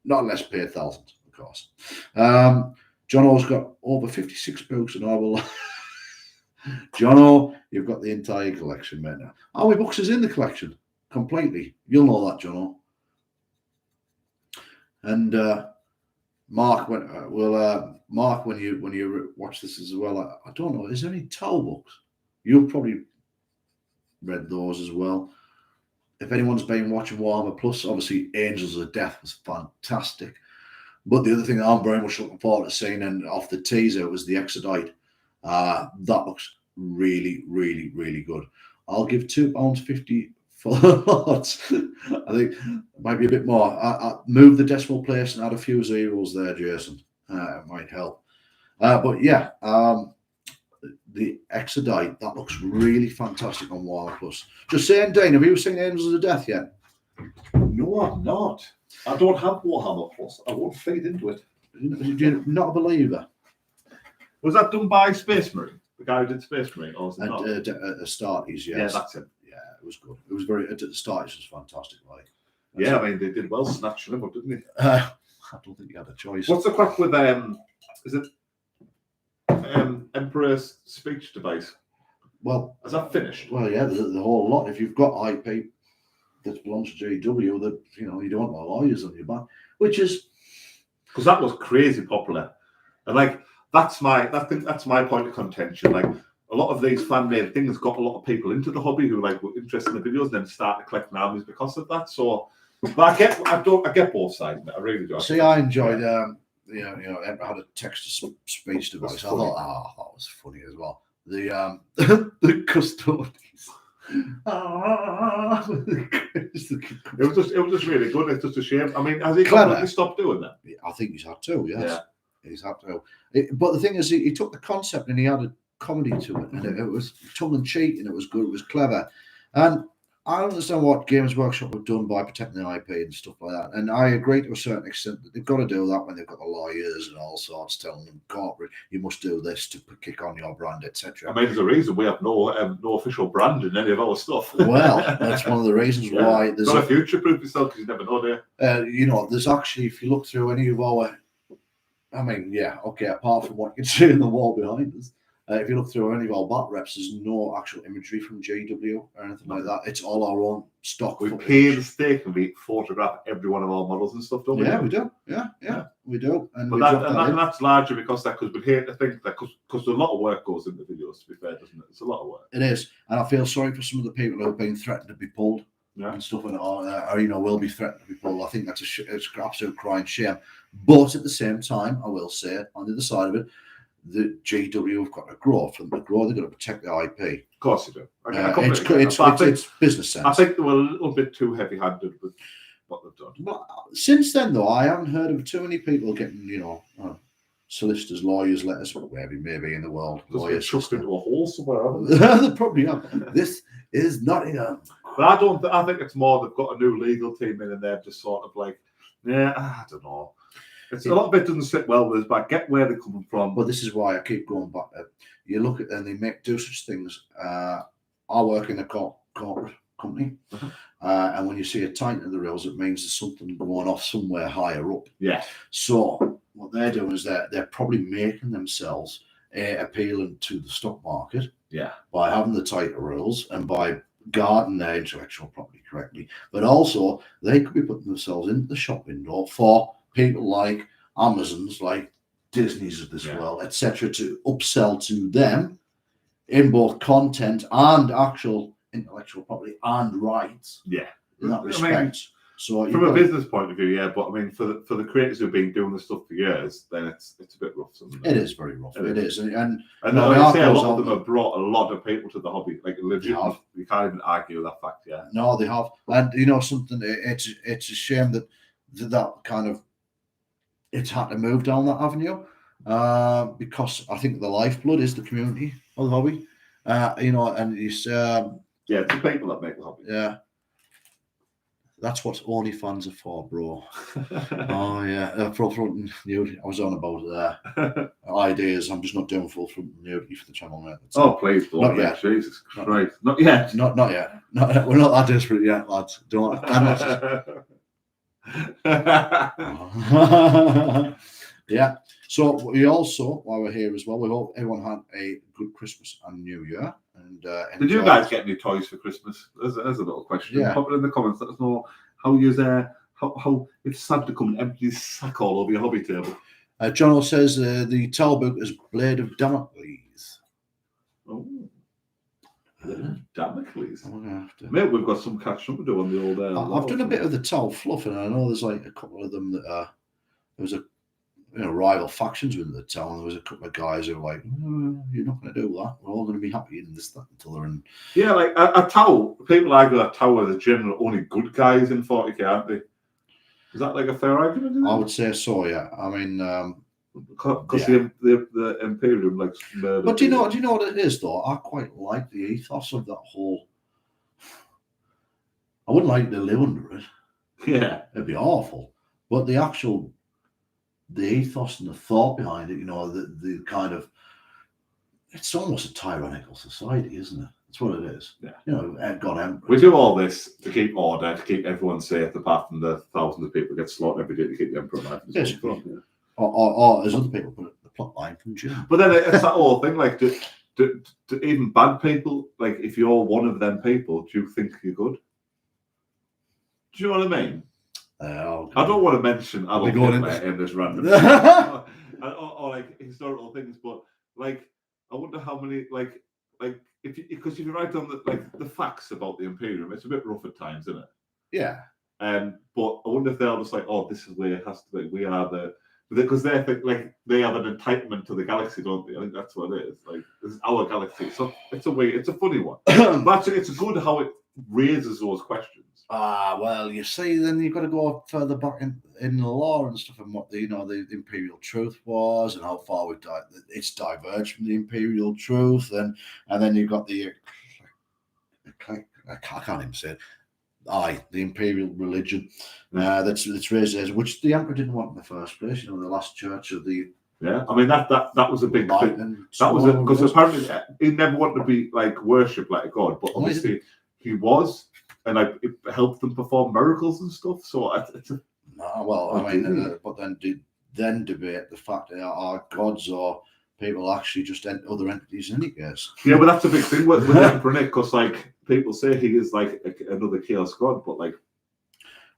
not unless pay 1,000, of course. Jono's got over 56 books, and I will. Jono, you've got the entire collection, mate. Now, how many books is in the collection? Completely. You'll know that, Jono. And Mark, Mark, when you watch this as well, I don't know. Is there any Tau books? You've probably read those as well. If anyone's been watching Warhammer Plus, obviously Angels of Death was fantastic. But the other thing that I'm very much looking forward to seeing, and off the teaser, was the Exodite. That looks really, really, really good. I'll give £2.50 for lots. I think it might be a bit more. I move the decimal place and add a few zeros there, Jason. It might help. But yeah, the Exodite, that looks really fantastic on Warhammer Plus. Just saying, Dane, have you seen Angels of Death yet? No, I'm not. I don't have Warhammer Plus. I won't feed into it. You're not a believer? Was that done by Space Marine? The guy who did Space Marine? Or was it not? At Astartes, yes. Yeah, that's it. Yeah, it was good. It was very, at Astartes was fantastic. Like, yeah, I mean, they did well snatching him up, didn't they? I don't think you had a choice. What's the crack with, is it Emperor's speech device? Well, is that finished? Well, yeah, the whole lot. If you've got IP that belongs to JW, that you don't want lawyers on your back, which is because that was crazy popular, and like that's my point of contention. Like a lot of these fan-made things got a lot of people into the hobby who like were interested in the videos and then started collecting armies because of that. So, but I get both sides, mate. I really do. See, I enjoyed. Emperor had a text-to-speech device. I thought, that was funny as well. The the custodians. It was just really good. It's just a shame. I mean, has he completely stopped doing that? I think he's had to. Yes, yeah. He's had to. But the thing is, he took the concept and he added comedy to it, and it was tongue in cheek, and it was good. It was clever, and I understand what Games Workshop have done by protecting the IP and stuff like that, and I agree to a certain extent that they've got to do that when they've got the lawyers and all sorts telling them, corporate, you must do this to kick on your brand, etc. I mean, there's a reason we have no official brand in any of our stuff. Well, that's one of the reasons why there's not a future-proof yourself because you never know, do you? There's actually, if you look through any of our, apart from what you can see in the wall behind us. If you look through any of our bat reps, there's no actual imagery from GW or anything like that. It's all our own stock. We painstakingly photograph every one of our models and stuff, don't we? Yeah, we do. Yeah, we do. And that's largely because we hate to think that because a lot of work goes into videos. To be fair, doesn't it? It's a lot of work. It is, and I feel sorry for some of the people who have been threatened to be pulled and stuff, or will be threatened to be pulled. I think that's it's an absolute crying shame. But at the same time, I will say, on the other side of it, the GW have got to grow. For them to grow, they've got to protect the IP. Of course they do. It's business sense. I think they were a little bit too heavy-handed with what they've done. But since then, though, I haven't heard of too many people getting, solicitors, lawyers, letters, wherever it may be in the world. Lawyers chucked into a hole somewhere, haven't they? They probably have. This is Nottingham. But I think it's more they've got a new legal team in and they're just sort of like, I don't know. It's a lot of it doesn't sit well with us, but I get where they're coming from. But this is why I keep going back. You look at and they do such things. I work in a corporate company, and when you see a tightening of the rails, it means there's something going off somewhere higher up. Yeah. So what they're doing is they're probably making themselves appealing to the stock market. Yeah. By having the tighter rules and by guarding their intellectual property correctly, but also they could be putting themselves into the shop window for people like Amazons, like Disney's of this world, etc., to upsell to them in both content and actual intellectual property and rights. Yeah, in that respect. So from a business point of view, but I mean, for the creators who've been doing this stuff for years, then it's a bit rough. It is very rough. It is, and like I say, a lot of them have brought a lot of people to the hobby. Like legit, you can't even argue that fact. Yeah, no, they have, and something. It's a shame that kind of. It's had to move down that avenue because I think the lifeblood is the community of the hobby. And it's it's the people that make the hobby. Yeah, That's what OnlyFans are for, bro. Oh yeah, full front nudity. I was on about ideas. I'm just not doing full front nudity for the channel, mate. Oh, please don't. Not yet. Jesus Christ. Not yet. Not yet. We're not that desperate yet, lads. Don't. Yeah. So we also, while we're here as well, we hope everyone had a good Christmas and New Year. And did you guys get any toys for Christmas? There's a little question. Yeah. Pop it in the comments. Let us know how you're there. How it's sad to come and empty this sack all over your hobby table. John says the towel book is Blade of Damocles. Oh, Blade of Damocles. To... Mate, we've got some catching up to do on the old. I've done a bit of the towel fluff, and I know there's like a couple of them that there was a rival factions within the town. There was a couple of guys who were like, "You're not going to do that. We're all going to be happy in this, that, and the other." And yeah, like a towel. People argue that towel are the general only good guys in 40k, aren't they? Is that like a fair argument? I would say so. Yeah. I mean, because the Imperium likes murder. But do you know what it is though? I quite like the ethos of that whole. I wouldn't like to live under it. Yeah, it'd be awful. But the ethos and the thought behind it, the kind of, it's almost a tyrannical society, isn't it? That's what it is. Yeah. God Emperor. We do all this to keep order, to keep everyone safe, apart from the thousands of people who get slaughtered every day to keep the Emperor alive. Yes. Or as other people put it, the plot line from Jim. But then it's that whole thing, like, do even bad people, like, if you're one of them people, do you think you're good? Do you know what I mean? I don't want to mention Adolf Hitler in this random or like historical things, but like I wonder how many like because if you write down the facts about the Imperium, it's a bit rough at times, isn't it? Yeah. But I wonder if they're just like, oh, this is where it has to be. We are because they think like they have an entitlement to the galaxy, don't they? I think that's what it is. Like this is our galaxy. So it's a funny one. But actually, it's good how it raises those questions. Well, you see, then you've got to go further back in the law and stuff, and what the imperial truth was, and how far it's diverged from the imperial truth, and then you've got the I can't even say it. The imperial religion that's raised as which the emperor didn't want in the first place. The last church of the. Yeah, I mean that was a big thing. That was because apparently he never wanted to be like worshipped like a god, but obviously he was. And it helped them perform miracles and stuff. So it's a but then debate the fact that our gods or people actually just other entities in any case. Yeah, but that's a big thing with Emperor Nick, because like people say he is like another chaos god, but like,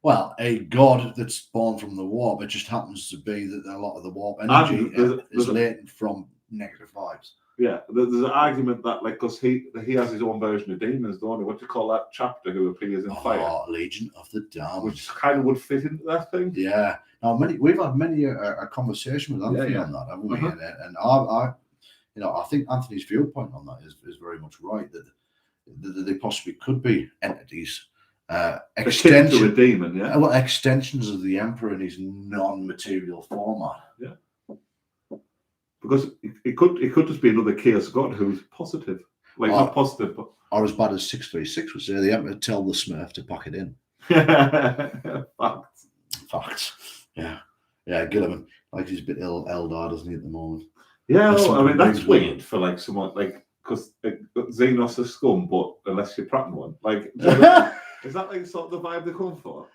well, a god that's born from the warp. It just happens to be that a lot of the warp energy is latent from negative vibes. Yeah, there's an argument that like because he has his own version of demons, don't he? What do you call that chapter who appears in fire? Legion of the Damned, which kind of would fit into that thing. Yeah. Now we've had many a conversation with Anthony on that, haven't we? And I think Anthony's viewpoint on that is very much right, that they possibly could be entities, extensions to a demon, yeah. Well, extensions of the Emperor in his non-material format. Yeah. Because it could just be another chaos god who's positive, like not positive, but or as bad as 636 would say, the Emperor tell the Smurf to pack it in. Facts. Yeah. Gilliman, like he's a bit Eldar, doesn't he, at the moment? Yeah, I mean that's weird for like someone like because Xenos is scum, but unless you're Pratt one, like is that like sort of the vibe they come for?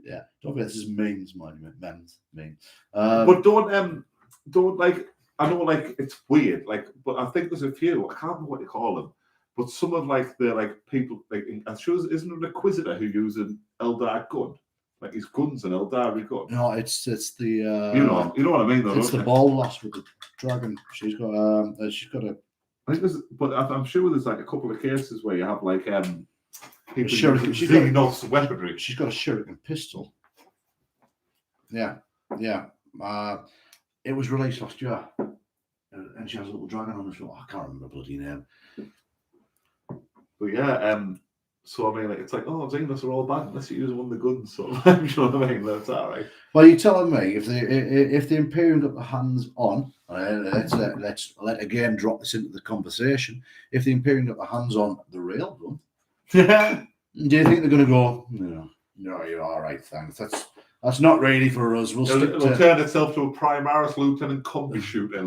Yeah, don't forget this is memes, men's memes. But don't like. I know, like it's weird, like, but I think there's a few. I can't remember what you call them, but some of like the like people like I'm sure isn't there an Inquisitor who uses an Eldar gun, like his gun's an Eldar gun. No, it's the you know what I mean though. It's the ball lass with the dragon. She's got a. I think there's, but I'm sure there's like a couple of cases where you have like people Xenos weaponry. She's got a shuriken pistol. Yeah. It was released last year, and she has a little dragon on the shoulder. I can't remember the bloody name. But yeah, so I mean, like, it's like, oh, Xenos are all bad unless you use one of the guns. So you know what I mean? That's all right. Well, you're telling me if the Imperium got the hands on, let's again drop this into the conversation. If the Imperium got the hands on the Railgun, do you think they're going to go? No, No, you're all right, thanks. That's not really for us. It'll turn itself to a Primaris Lieutenant combi shooter.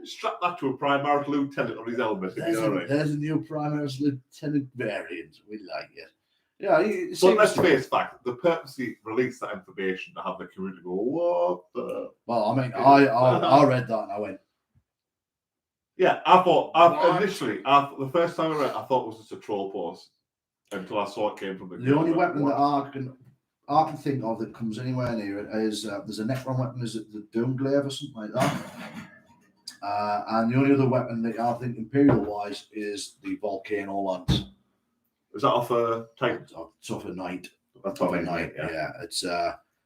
Strap that to a Primaris Lieutenant on his helmet. There's a new Primaris Lieutenant variant. We like it. Yeah, but let's face fact, they purposely released that information to have the community go, what the... Well, I mean, I read that and I went... Yeah, I thought, initially, the first time I read it, I thought it was just a troll post until I saw it came from the... The only weapon that I can think of that comes anywhere near it is there's a Necron weapon, is it the Doomglaive or something like that? And the only other weapon that I think Imperial-wise is the Volcano Lance. Is that off a Titan? It's off a Knight. That's off a Knight, yeah. It's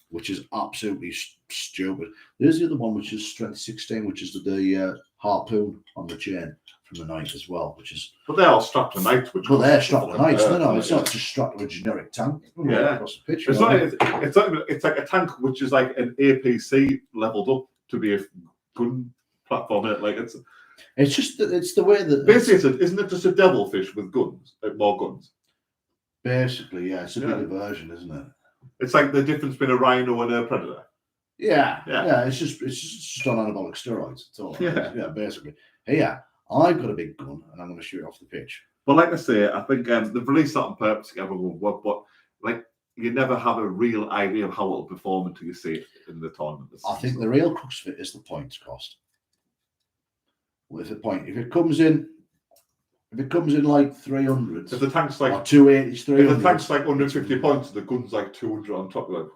which is absolutely stupid. There's the other one, which is Strength 16, which is the harpoon on the chain from the Knight as well, which is... But they're all strapped to Knights. Well, they're strapped to Knights. No, it's not just strapped to a generic tank. Yeah. Across the pitch, it's like a tank which is like an APC leveled up to be a gun platform. It's just it's the way that... Basically, isn't it just a devilfish with guns, more guns? Basically, yeah. It's a bigger version, isn't it? It's like the difference between a rhino and a predator. Yeah. It's just on anabolic steroids. That's all. Yeah, basically. Yeah, I've got a big gun and I'm going to shoot it off the pitch. But like I say, I think they've released that on purpose to everyone will work, but like you never have a real idea of how it'll perform until you see it in the tournament. I think the real crux of it is the points cost. With the point, if it comes in like 300, if the tank's like 280, 300, if the tank's like 150 points, the gun's like 200 on top of it.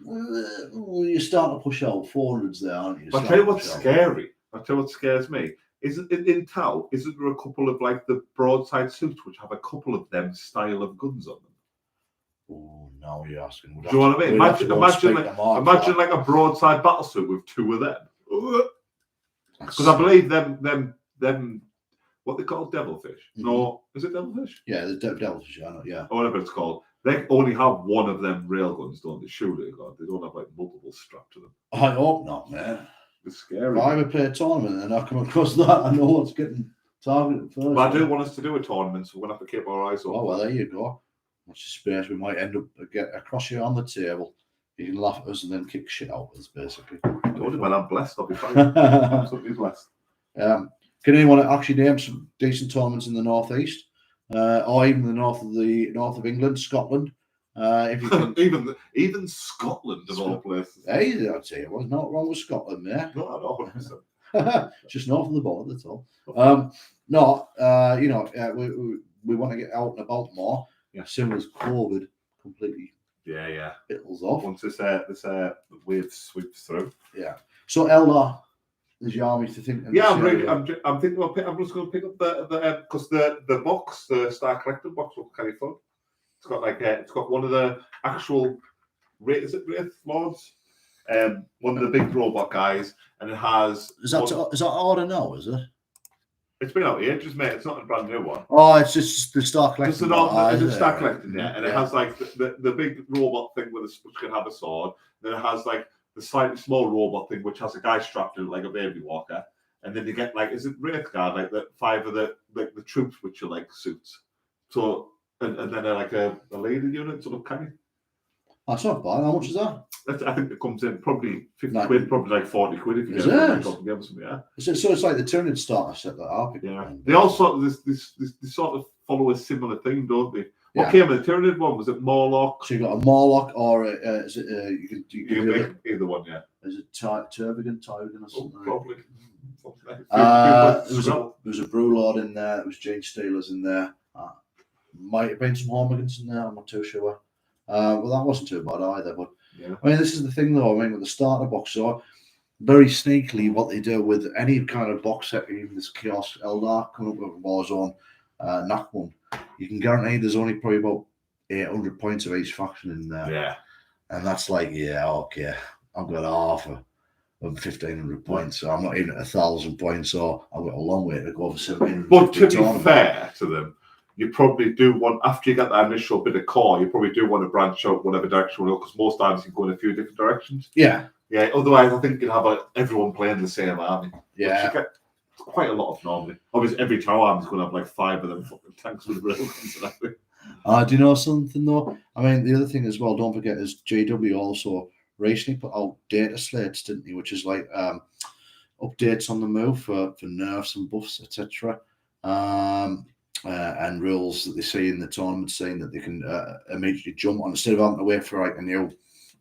Well, you're starting to push out 400s there, aren't you? I'll tell you what's scary. I'll tell you what scares me. Isn't in Tau? Isn't there a couple of like the broadside suits which have a couple of them style of guns on them? Oh, now you're asking. Do you know what I mean? Imagine like a broadside battle suit with two of them. Because I believe them what they call devilfish. Mm-hmm. No, is it devilfish? Yeah, the devilfish. I know. Yeah, or whatever it's called. They only have one of them railguns, don't they? Surely, they don't have like multiple strapped to them. I hope not, man. It's scary. If I ever play a tournament and I come across that, I know what's getting targeted first. But I do want us to do a tournament, so we're going to have to keep our eyes open. Oh, well, there you go. Watch the space. We might end up get across here on the table. You can laugh at us and then kick shit out of us, basically. Well, I'm blessed. I'll be fine. Absolutely blessed. Can anyone actually name some decent tournaments in the northeast, or even the north of England, Scotland? If you can... even Scotland of all places. Hey, I'd say it was not wrong with Scotland there. No, I know. 100%. Just north of the border, that's all. We want to get out and about more. Yeah. As soon as COVID completely bittles off. Once this wave sweeps through. Yeah. So Eldar, there's your army to think. I'm thinking. I'm just going to pick up the because the box, the Star Collector box, looks kind of fun. It's got it's got one of the actual Wraith Lords, one of the big robot guys, and it has. Is that order now? Is it? It's been out ages, mate. It's not a brand new one. Oh, it's just the Star Collector. It's a Star Collector, and it has like the big robot thing which can have a sword. Then it has like the slightly small robot thing which has a guy strapped in it like a baby walker. And then you get like, is it Wraith Guard, like the 5 of the troops which are like suits. So and then like a leader unit sort of kind of. That's not bad. How much is that? I think it comes in probably 50 quid, probably like 40 quid if you get it. So it's like the Tyranid starter set that up. Yeah. They all sort of this sort of follow a similar thing, don't they? What came with the Tyranid one? Was it Morlock? So you got a Morlock, or is it you can make either one, yeah. Is it Turbigan or something? Probably. There was a Brew Lord in there. There was Gene Steelers in there. Might have been some Hormigans in there. I'm not too sure. Well, that wasn't too bad either. But I mean, this is the thing, though. I mean, with the starter box, so very sneakily, what they do with any kind of box set, even this Chaos Eldar coming up with Warzone, NAC one, you can guarantee there's only probably about 800 points of each faction in there. Yeah, and that's like, okay, I've got half of 1,500 points, so I'm not even at 1,000 points, so I've got a long way to go for 17. But to be fair to them, you probably do want, after you get that initial bit of core, you probably do want to branch out whatever direction you go, because most times you can go in a few different directions. Yeah. Yeah, otherwise I think you'll have everyone playing the same army. Yeah. You get quite a lot of normally. Obviously, every tower army is going to have like 5 of them fucking tanks with railguns and everything. Do you know something though? I mean, the other thing as well, don't forget, is GW also recently put out data slates, didn't he? Which is like updates on the move for nerfs and buffs, etc. And rules that they see in the tournament, saying that they can immediately jump on instead of having to wait for like a new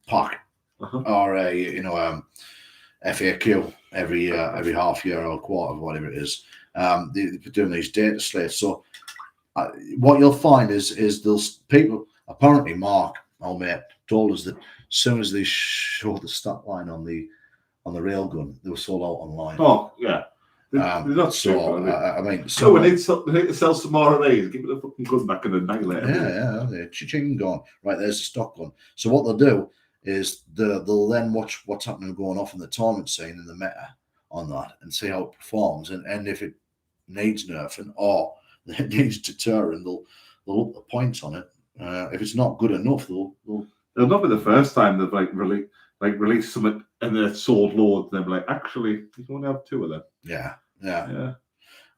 pack or a FAQ every half year or quarter, whatever it is. They're doing these data slates. So what you'll find is those people, apparently Mark, our mate, told us that as soon as they show the stat line on the Railgun, they were sold out online. Oh yeah, they're not stupid. I mean, so we need to sell some more of these. Give it a fucking gun back and annihilate them. Yeah, they're ching gone. Right, there's the stock gun. So what they'll do is they'll then watch what's happening going off in the tournament scene in the meta on that and see how it performs, and if it needs nerfing or it needs deterring, they'll up the points on it. If it's not good enough, they'll not be the first time they've released something and they're sold loads. And they're like, actually, you can only have 2 of them. Yeah.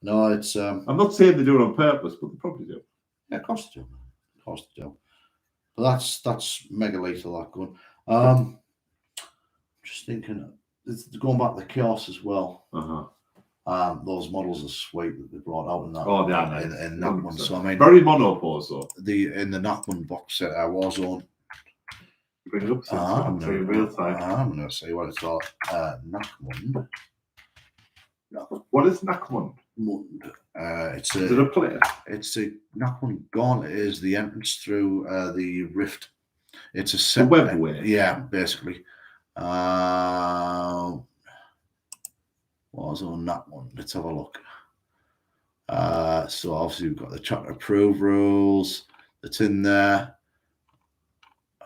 No, it's. I'm not saying they do it on purpose, but they probably do. Yeah, of course they do. But that's mega lethal, that gun. Just thinking, going back to the chaos as well. Those models are sweet that they brought out in that. Oh, they are nice. In that one. So I mean, very monopause though. In the Nachman box set, Warzone. Bring it up so in real time. I'm going to say what it's called. Nachman. What is Nachman? Is it a player? It's a Nachman Gauntlet is the entrance through the rift. It's a set. web way. Yeah, basically. What was on that one? Let's have a look. So obviously we've got the chapter approve rules that's in there.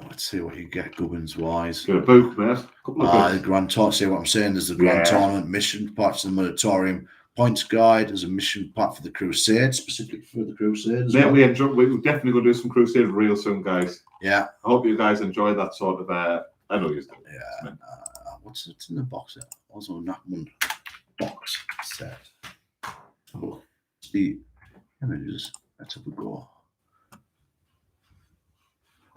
Let's see what you get Gubbins wise. Got a book, mate. The Grand Tournament. See what I'm saying? There's the Grand Tournament mission parts of the Moratorium points guide. There's a mission part for the Crusade, specifically for the Crusade. Mate, we're definitely going to do some Crusade real soon, guys. Yeah. I hope you guys enjoy that sort of. I know you do. Yeah. What's it in the box? Also, Nachman box set. Oh, the images. Let's have a go.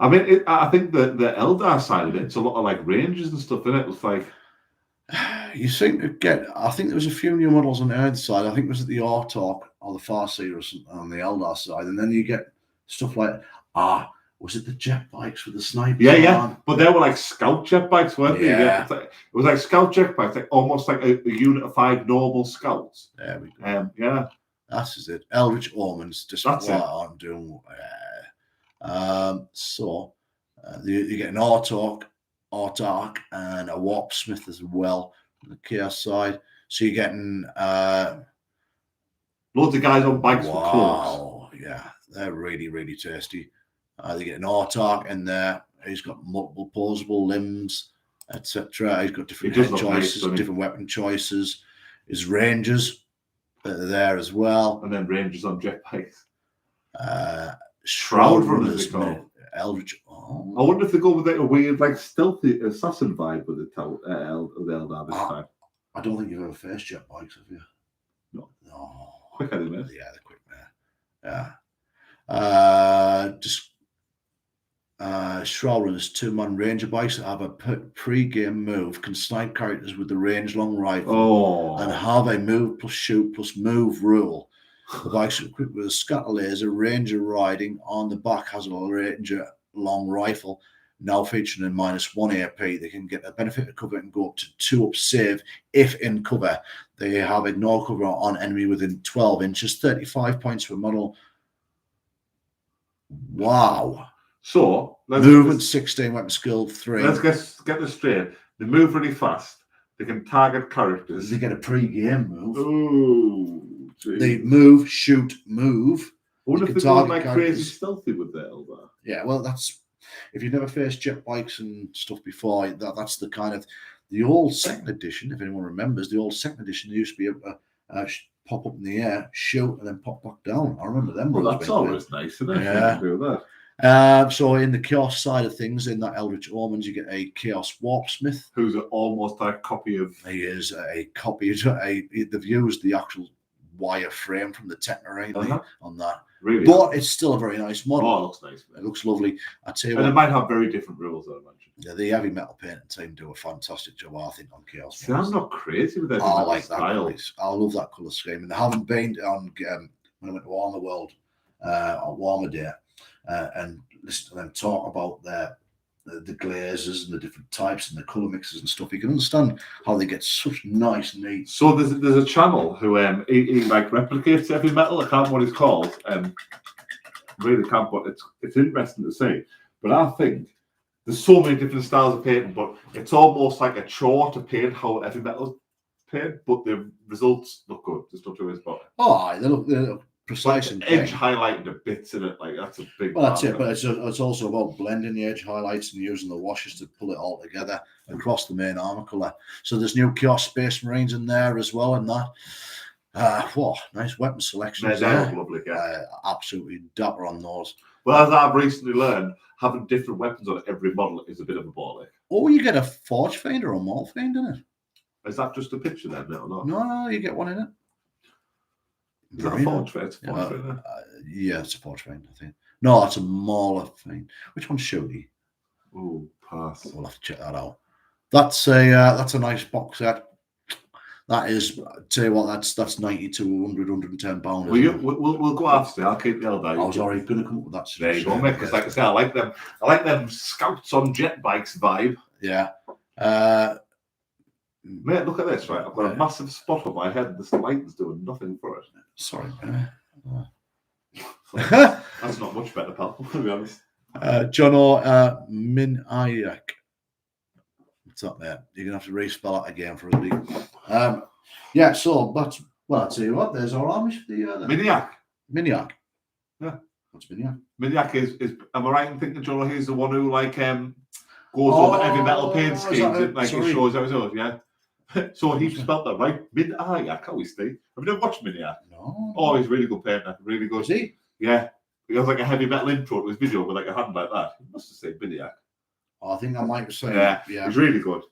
I mean, I think the Eldar side of it's a lot of like ranges and stuff in it. It's like you seem to get. I think there was a few new models on the other side. I think it was at the Artalk or the Farseer or something on the Eldar side, and then you get stuff like was it the jet bikes with the snipers? Yeah. But they were like scout jet bikes, weren't they? Yeah. It was like scout jet bikes, like almost like a unit of 5 normal scouts. There we go. Yeah. That's it. Eldritch Omens. Just That's what I'm doing. So you get an Artalk, and a Warp Smith as well on the Chaos side. So you're getting loads of guys on bikes with cloaks. Wow, yeah, they're really, really tasty. They get an Artalk in there. He's got multiple posable limbs, etc. He's got different head choices, different weapon choices. His Rangers are there as well. And then Rangers on jet bikes. Shroud Runners, Eldritch. Oh. I wonder if they go with a weird, like stealthy assassin vibe with the Eldar this time. I don't think you've ever faced jet bikes, have you? No. Quick headed, man. Yeah, they're quick, man. Yeah. Just Shroud Runners 2-man Ranger bikes that have a pre-game move, can snipe characters with the range long rifle, and have a move plus shoot plus move rule. The bikes are equipped with a scatter laser, Ranger riding. On the back has a Ranger long rifle, now featuring a -1 AP. They can get a benefit of cover and go up to 2 up save if in cover. They have ignore cover on enemy within 12 inches, 35 points per model. Wow. So, movement 16, weapon skill 3. Let's get this straight. They move really fast. They can target characters. They get a pre-game move. Ooh. Geez. They move, shoot, move. I wonder if they're going like crazy stealthy with the Eldar. Yeah, well, that's if you've never faced jet bikes and stuff before. That's the kind of the old 2nd edition. If anyone remembers, the old 2nd edition, they used to be able to pop up in the air, shoot, and then pop back down. I remember them. Well, that's always nice, isn't it? Yeah. Do that. So in the Chaos side of things, in that Eldritch Omens, you get a Chaos Warpsmith, who's almost a copy of. He is a copy. They've used the actual wire frame from the Technorine on that. Really, but it's still a very nice model. oh, it looks nice. It looks lovely. I tell you And it what, might have very different rules, I imagine. yeah, the heavy metal painting team do a fantastic job, I think, on Chaos. See, I'm not crazy with that. I like that style. colour. I love that colour scheme. And I haven't been on when I went to Warhammer World on Warhammer Day and listen to them talk about the glazes and the different types and the colour mixes and stuff. You can understand how they get such nice, neat. So there's a channel who he like replicates heavy metal. I can't remember what it's called. Really can't, but it's interesting to see. But I think there's so many different styles of painting, but it's almost like a chore to paint how heavy metal paint, but the results look good. There's no two ways about it. Oh, aye, they look precise and Edge clean. highlighting the bits in it, like that's a big. Well, that's it. But it's also about blending the edge highlights and using the washes to pull it all together across the main armor color. So there's new Chaos Space Marines in there as well, and that. Whoa, nice weapon selections They're there. lovely, yeah. Absolutely dapper on those. Well, as I've recently learned, having different weapons on every model is a bit of a ball ache. Oh, you get a Forge Find or a Maul Find in it. Is that just a picture then, or not? No, you get one in it. Is that a Forge Find? It's a Forge Find, yeah, it's a Forge Find, I think. No, it's a Mauler Find. Which one's Shooty? Oh, pass. We'll have to check that out. That's a nice box set. That is, tell you what, that's 90 to 100, 110 pounds. We'll go after. I'll keep the old I was already going to come up with that. There you go, mate. Because like I say, I like them scouts on jet bikes vibe. Yeah. Mate, look at this, right? I've got a massive spot on my head. This light's doing nothing for it. Sorry. That's not much better, pal, to be honest. John O. Min Ayak. What's up there? You're going to have to respell that again for a week. Yeah, so that's, well, I'll tell you what, there's our army for the year. Miniac. Miniac. Yeah. What's Miniac? Miniac is am I right in thinking, John, he's the one who, like, goes over heavy metal paint schemes, and, like, he shows how it does, yeah? So he spelled that right. Miniac, how is Steve? Have you never watched Miniac? No. Oh, he's really good painter. Really good. Is he? Yeah. He has like a heavy metal intro to his video with like a hand like that. He must have said Miniac. I think I might have seen Yeah, it. Yeah. He's really good.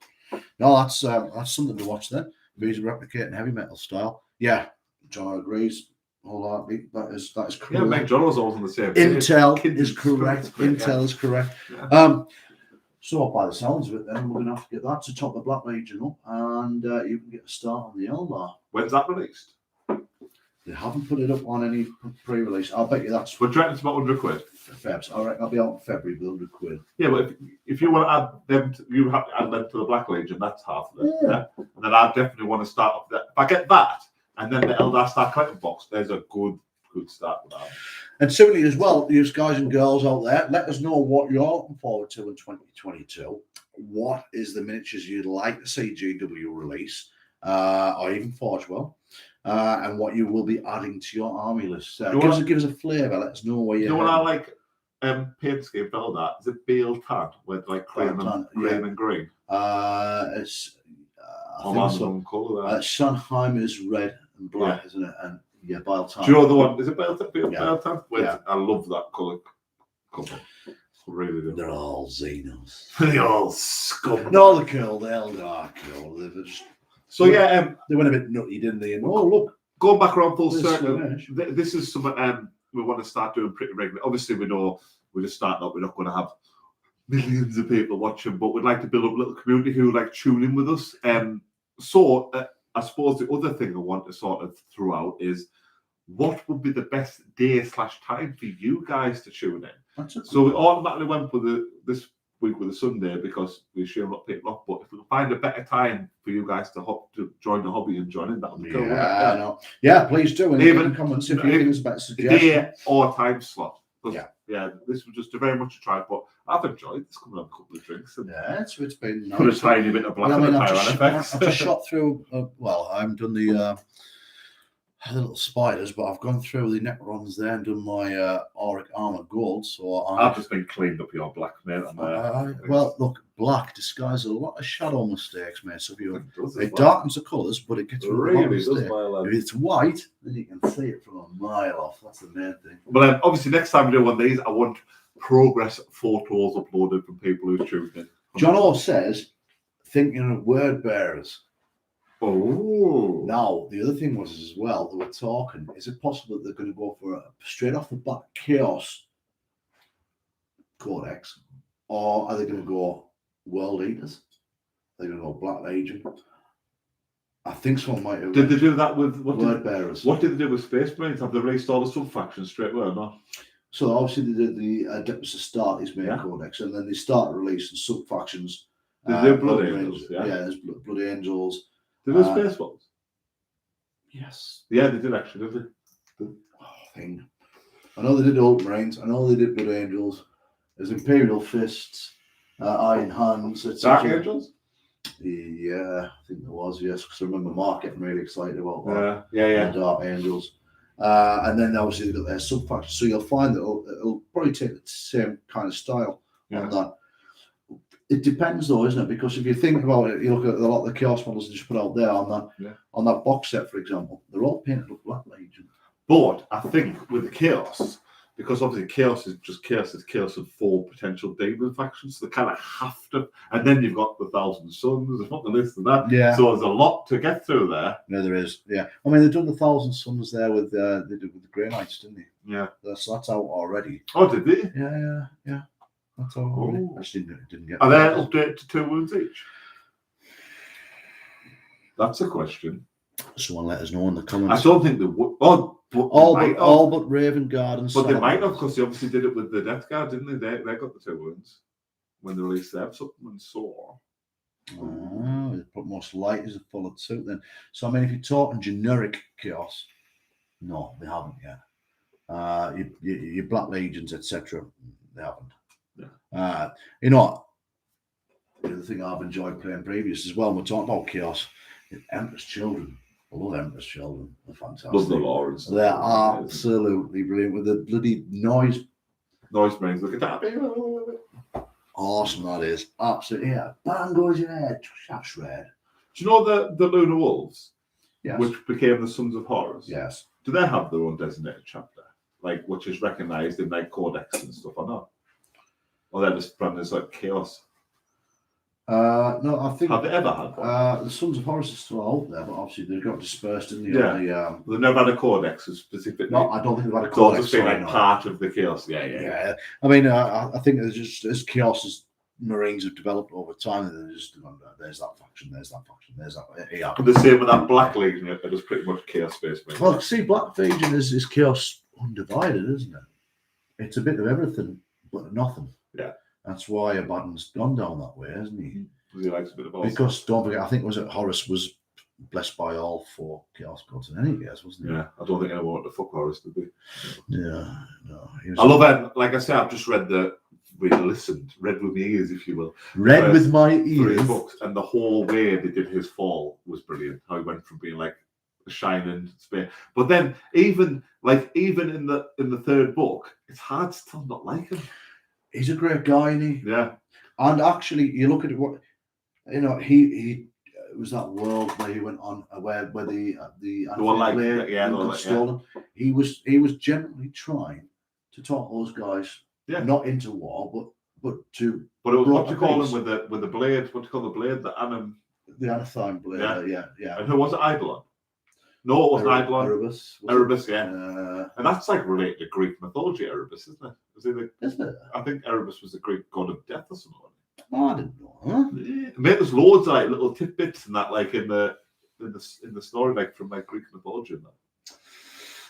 No, that's something to watch then. If he's replicating heavy metal style. Yeah, John agrees. Wholeheartedly. That is correct. Yeah, Mike John was always on the same page. Intel is correct. Intel is correct. Yeah. So by the sounds of it, then we're going to have to get that to top the Black Legion up, and you can get a start on the Eldar. When's that released? They haven't put it up on any pre-release. I'll bet you that's We're directing about 100 quid. Febs. All right, I'll be out in February with 100 quid. Yeah, but if you want to add them, you have to add them to the Black Legion. That's half of it. Yeah. And then I definitely want to start up that. If I get that, and then the Eldar Star collecting box, there's a good start with that. And similarly as well, you guys and girls out there, let us know what you're looking forward to in 2022. What is the miniatures you'd like to see GW release, or even Forge Well, and what you will be adding to your army list. Give us a flavour. Let us know where you're. You know what I like? Paint scheme for that is it Beal Tan with like cream and green. It's Shanheim is red and black, isn't it? And yeah, Bile Tan. Do you know the one? Is it Bile Tan? Bile Tan? Yeah. I love that colour. Really do. They're all Xenos. They're all scum. No, they're cool. They're cool. They're just... So yeah, they went a bit nutty, didn't they? And oh look, going back around full circle. This is something we want to start doing pretty regularly. Obviously, we know we're just starting up. We're not going to have millions of people watching, but we'd like to build up a little community who like tune in with us. So I suppose the other thing I want to sort of throw out is what would be the best day/time for you guys to tune in. So we automatically went for this week with a Sunday because we assume a lot of people off. But if we can find a better time for you guys to join the hobby and join in, that would be cool. Yeah, please do. And even in the comments if you think it's a better suggestion. Day or time slot. Yeah, this was just very much a try, but I've enjoyed this coming on a couple of drinks. And it's been nice. Put a tiny bit of black on the I've just shot through, I haven't done the little spiders, but I've gone through the Necrons there and done my auric armor gold. So I've just been cleaned up your black, mate. Well, look, black disguises a lot of shadow mistakes, mate. So it darkens the colours, but it gets really does. If it's white, then you can see it from a mile off. That's the main thing. Well, obviously, next time we do one of these, I want progress photos uploaded from people who tuned in. John O says, thinking of word bearers. Oh. Now, the other thing was as well, they were talking, is it possible that they're going to go for a straight off the bat Chaos Codex, or are they going to go World Eaters? They're going to go Black Legion. I think someone might have. Did they do that with Word Bearers? What did they do with Space Marines? Have they released all the sub factions straight away or not? So obviously they did the Adeptus Astartes main codex, and then they started releasing sub factions. Did they do Blood Angels? Yeah, there's Blood Angels. Did they do Space Balls? Yes. Yeah, they did actually, did they? Thing. I know they did Ultramarines. I know they did Blood Angels. There's Imperial Fists, Iron Hands, etc. Dark Angels? Yeah, I think there was, yes, because I remember Mark getting really excited about that. Yeah. Dark Angels. And then obviously they've got their sub factions. So you'll find that it'll probably take the same kind of style on that. It depends though, isn't it? Because if you think about it, you look at a lot of the Chaos models they just put out there on that box set, for example, they're all painted up Black Legion. But I think with the Chaos, because obviously Chaos is Chaos of 4 potential demon factions, so they kind of have to. And then you've got the 1,000 Suns, there's not the list of that. Yeah. So there's a lot to get through there. No, there is. Yeah. I mean, they've done the 1,000 Suns there with they did with the Grey Knights, didn't they? Yeah. So that's out already. Oh, did they? Yeah. That's out already. I just didn't get. Are they updated to 2 wounds each? That's a question. Someone let us know in the comments. I don't think they would. All but Raven Guard and. But they might have, because they obviously did it with the Death Guard, didn't they? They got the 2 wounds when they released their supplement saw. Oh, they put most light as a followed suit then. So I mean, if you're talking generic Chaos, no, they haven't yet. Your Black Legions, etc., they haven't. Yeah. You know, the other thing I've enjoyed playing previous as well, when we're talking about Chaos, Emperor's Children. I love Emperor's Children. They're fantastic. Love the lore and stuff. They're absolutely brilliant with the bloody noise brings. Look at that. Awesome, that is. Absolutely. Yeah. Bang goes your head. That's red. Do you know the Lunar Wolves? Yes. Which became the Sons of Horus? Yes. Do they have their own designated chapter? Like, which is recognised in like codex and stuff or not? Or they're just branded as like Chaos? No, I think. Have they ever had one? The Sons of Horus are still out there, but obviously they got dispersed in the. Yeah. They've never had a codex specifically. No, I don't think they've had a So codex. it's just been like part of the Chaos. Yeah. I mean, I think there's just as Chaos as Marines have developed over time, and they're just there's that faction, there's that. Yeah. The same with that Black Legion. It was pretty much Chaos based. Well, see, Black Legion is Chaos undivided, isn't it? It's a bit of everything, but nothing. Yeah. That's why Abaddon's gone down that way, hasn't he? Because he likes a bit of all. Because don't forget, I think Horus was blessed by all 4 Chaos gods in any case, wasn't he? Yeah, I don't think anyone wanted to fuck Horus, did they? Yeah, no. I love it. Like I said, I've just read with my ears, if you will. Read with my 3 ears. books, and the whole way they did his fall was brilliant. How he went from being like a shining spear, but then even in the 3rd book, it's hard to still not like him. He's a great guy, isn't he? Yeah. And actually, you look at it, what you know, he it was that world where he went on where the one like stolen. He was generally trying to talk those guys not into war, but to. But it was what you call him with the blade? What do you call the blade? The Anathime blade. Yeah. And who was it? Eidolon? No, it wasn't Eidolon. Erebus, yeah. And that's like related to Greek mythology, Erebus, isn't it? Isn't it? I think Erebus was the Greek god of death or something. Oh, I didn't know. Huh? Yeah. Mate, there's loads of like little tidbits and that, like in the story, like from like Greek mythology and that.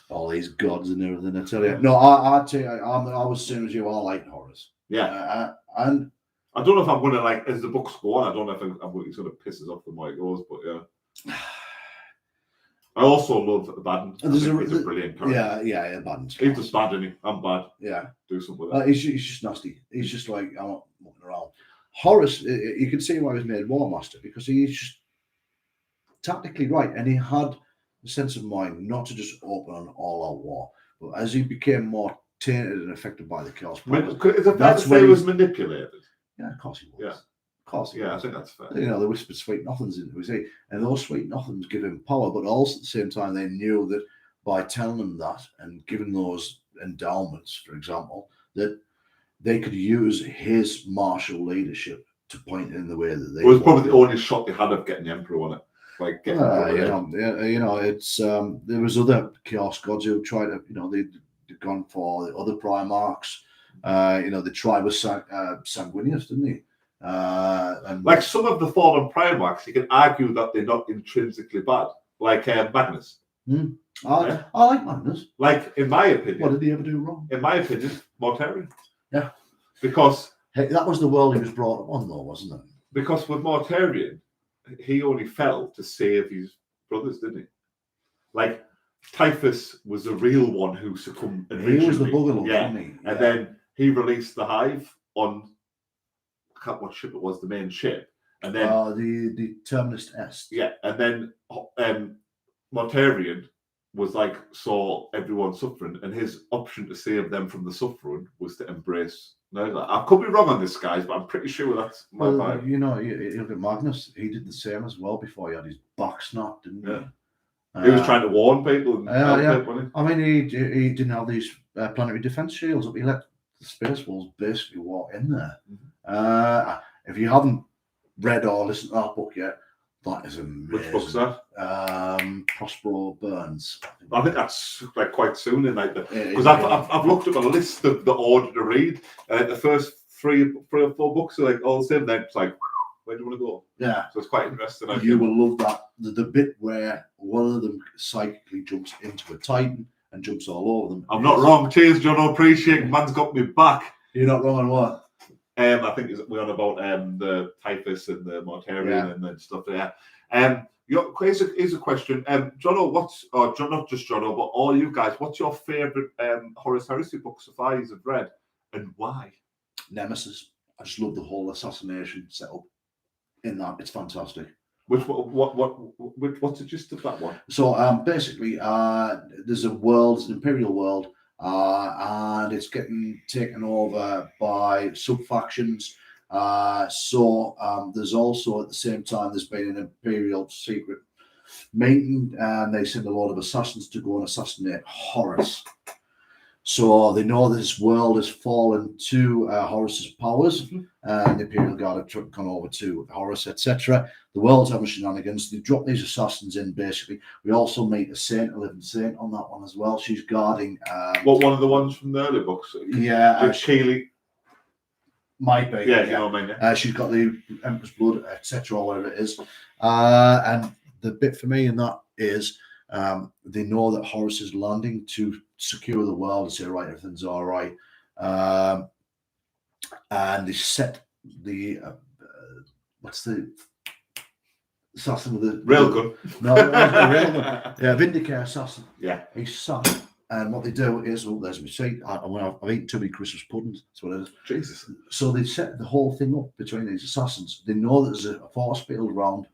All these gods and everything. I tell you. No, I tell you, I was the same as you. I like Horus. Yeah. And I don't know if I'm gonna like as the books go on. I don't know if I'm going to piss us off the more it goes, but yeah. I also love Abaddon. He's a brilliant character. Yeah, Abaddon's. He's just bad, isn't he? I'm bad. Yeah. Do something with it. He's just nasty. He's just like, I'm not mucking around. Horus, you can see why he was made War Master, because he's just tactically right, and he had the sense of mind not to just open an all-out war, but as he became more tainted and affected by the Chaos. Is it fair to say he was manipulated? Yeah, of course he was. Yeah. Of course he was. I think that's fair. You know, they whispered sweet nothings into his ear, and those sweet nothings give him power, but also at the same time they knew that by telling him that and giving those endowments, for example, that they could use his martial leadership to point in the way that they. It was probably the only shot they had of getting the Emperor on it. like getting. It's there was other Chaos Gods who tried to, they'd gone for the other Primarchs. They tried with Sanguinius, didn't they? And like some of the fallen Primarchs, you can argue that they're not intrinsically bad, like Magnus. I like Magnus. Like, in my opinion. What did he ever do wrong? In my opinion, Mortarion. Yeah. Because... that was the world he was brought up on, though, wasn't it? Because with Mortarion, he only fell to save his brothers, didn't he? Like, Typhus was the real one who succumbed originally. He was the bugger, wasn't he? Yeah. And then he released the Hive on... I can't what ship it was, the main ship. And then... the Terminus Est. Yeah, and then Mortarion was like, saw everyone suffering, and his option to save them from the suffering was to embrace murder. I could be wrong on this, guys, but I'm pretty sure that's my vibe. You look at Magnus, he did the same as well before he had his back snapped, didn't he? Yeah. He was trying to warn people. And I mean, he didn't have these planetary defense shields up. He let the Space Wolves basically walk in there. Mm-hmm. If you haven't read or listened to that book yet, that is amazing. Which book's that? Prospero Burns. I think that's like quite soon in like because I've looked up a list of the order to read. The first three or four books are like all the same. Then it's like, where do you want to go? Yeah. So it's quite interesting. You will love that. The bit where one of them psychically jumps into a Titan and jumps all over them. I'm not wrong. Cheers, John. I appreciate it. Man's got me back. You're not wrong on what? I think we're on about the Typhus and the Mortarion and then stuff there. Here's a question. Jono, not just Jono, but all you guys, what's your favourite Horus Heresy book so far you've read, and why? Nemesis. I just love the whole assassination setup in that. It's fantastic. What's the gist of that one? So basically, there's a world, it's an imperial world. And it's getting taken over by sub-factions. There's also, at the same time, there's been an imperial secret meeting, and they send a lot of assassins to go and assassinate Horus. So they know this world has fallen to Horus's powers, and the Imperial Guard have gone over to Horus, etc. The world's having shenanigans. They drop these assassins in, basically. We also meet a saint, a living saint on that one as well. She's guarding... one of the ones from the early books? Yeah. Keely. Might be. Yeah, you know what I mean. Yeah. She's got the Emperor's Blood, etc., or whatever it is. And the bit for me in that is they know that Horus is landing to secure the world and say, right, everything's all right. And they set the what's the assassin with the Railgun? No, Railgun. Yeah, Vindicare assassin. Yeah, he's sat, and what they do is, there's my seat. I've eaten too many Christmas puddings. That's what it is. Jesus. So they set the whole thing up between these assassins. They know that there's a force field around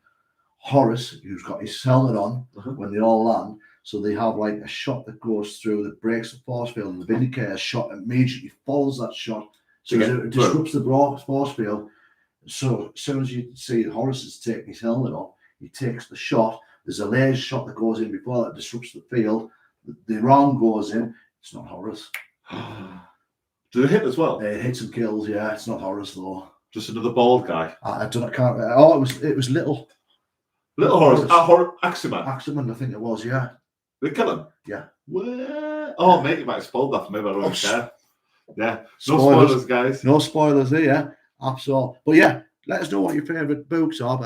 Horus, who's got his helmet on when they all land. So they have like a shot that goes through that breaks the force field, and the Vindicator shot immediately follows that shot. So it disrupts the force field. So as soon as you see Horus is taking his helmet off, he takes the shot. There's a laser shot that goes in before that disrupts the field. The round goes in. It's not Horus. Did it hit as well? It hits and kills. Yeah, it's not Horus though. Just another bald guy. I don't. I can't. Oh, it was little. Little Horus. Aximan. Aximan, I think it was. Yeah. They kill him. Yeah. Where? Oh, mate, you might have spoiled that for me, but I don't care. Yeah. No spoilers, guys. No spoilers there. Yeah. Absolutely. But yeah, let us know what your favourite books are.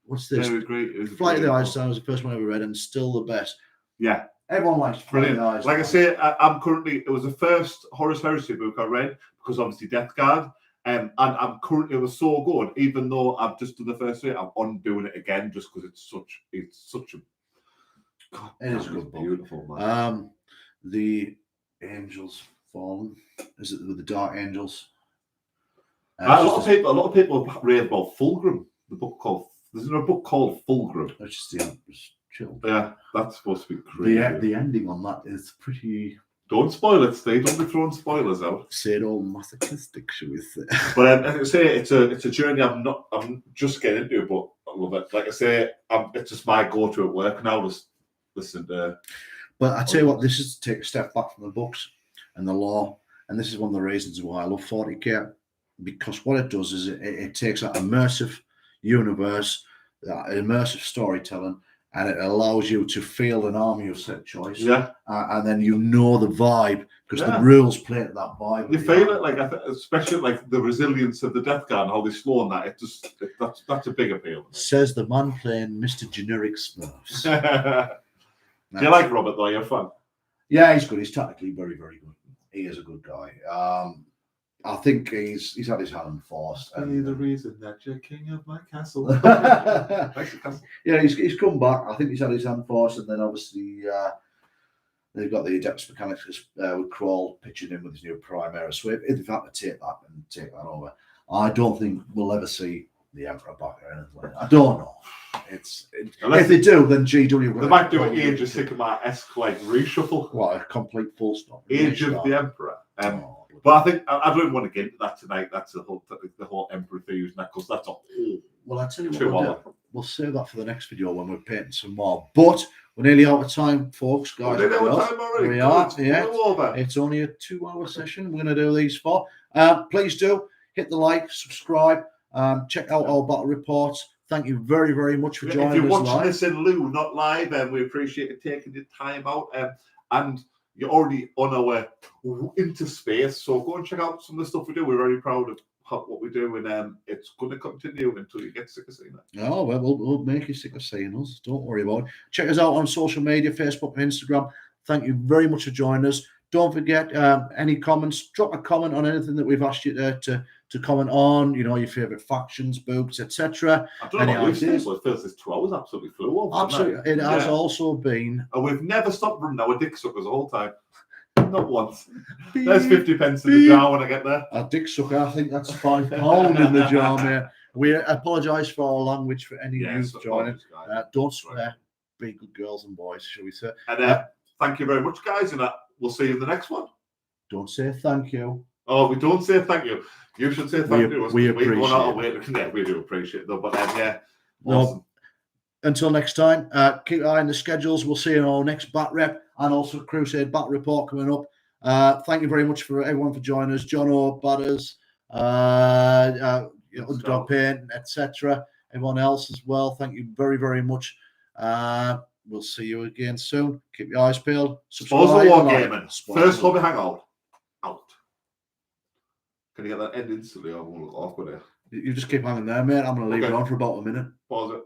What's this? Yeah, it was great. Flight of the Einstein was the first one I ever read, and still the best. Yeah. Everyone likes Flight of the Einstein. Like I say, it was the first Horus Heresy book I read, because obviously Death Guard. And I'm currently, it was so good, even though I've just done the first three, I'm undoing it again just because it's such a God, it is a good book. Beautiful, man. The Angels Fallen. Is it with the Dark Angels? A lot of people rave about Fulgrim. There's a book called Fulgrim. That's just the Emperor's Children. Yeah, that's supposed to be crazy. The ending on that is pretty. Don't spoil it, Steve. Don't be throwing spoilers out. Sadomasochistic, shall we say? But as I say, it's a journey. I'm just getting into, but I love it. Like I say, it's just my go-to at work now. Just listen to. But I tell you what, this is to take a step back from the books and the law, and this is one of the reasons why I love 40K, because what it does is it takes that immersive universe that immersive storytelling, and it allows you to field an army of set choice. Yeah. And then you know the vibe because the Yeah. rules play to that vibe. You feel it, like especially like the resilience of the Death Guard and how they slow on that. That's a big appeal. Says the man playing Mr. Generic Smurfs. Do you like Robert though? You're fun. Yeah, he's good. He's tactically very, very good. He is a good guy. I think he's had his hand forced. And the reason that you're king of my castle. Yeah, he's come back. I think he's had his hand forced, and then obviously they've got the Adeptus Mechanicus with Crawl pitching in with his new Primera. So if they've had to take that over, I don't think we'll ever see the Emperor back or anything like that. I don't know. If they do, then GW. They might do an Age of Sigmar-esque like reshuffle. What, a complete full stop? Age of the Emperor. But I think I don't want to get into that tonight. That's the whole Emperor Thieves Knuckles. That's a whole. Well, I tell you what, we'll save that for the next video when we're painting some more. But we're nearly out of time, folks. Guys, we're nearly out of time already. We are. Yeah, it's only a 2-hour session. We're going to do these for. Please do hit the like, subscribe, check out our battle reports. Thank you very, very much for joining us. If you're watching live. this in lieu, not live, we appreciate you taking your time out. And you're already on our into space, so go and check out some of the stuff we do. We're very proud of what we do, and it's going to continue until you get sick of seeing it. Oh, well, we'll make you sick of seeing us. Don't worry about it. Check us out on social media, Facebook and Instagram. Thank you very much for joining us. Don't forget, any comments, drop a comment on anything that we've asked you to comment on, you know, your favourite factions, books, etc. I don't know what you've seen, but it feels this 2 hours absolutely flew over. Absolutely. It has also been. And we've never stopped running our dick suckers the whole time. Not once. There's 50 pence in the jar when I get there. A dick sucker, I think that's £5 in the jar, mate. We apologise for our language for any youth joining. Don't swear. Be good girls and boys, shall we say. And thank you very much, guys, and we'll see you in the next one. Don't say thank you. Oh, we don't say thank you. You should say thank you. We appreciate it. Yeah, we do appreciate it, though. But yeah. Well, until next time, keep an eye on the schedules. We'll see you in our next Bat Rep and also Crusade Battle Report coming up. Thank you very much for everyone for joining us. John O, Butters, Underdog Paint, etc. Everyone else as well. Thank you very, very much. We'll see you again soon. Keep your eyes peeled. Subscribe. Wargaming. First hobby hangout. Out. Can you get that end instantly? I'm going to look awkward here. You just keep hanging there, mate. I'm going to leave it on for about a minute. Pause it.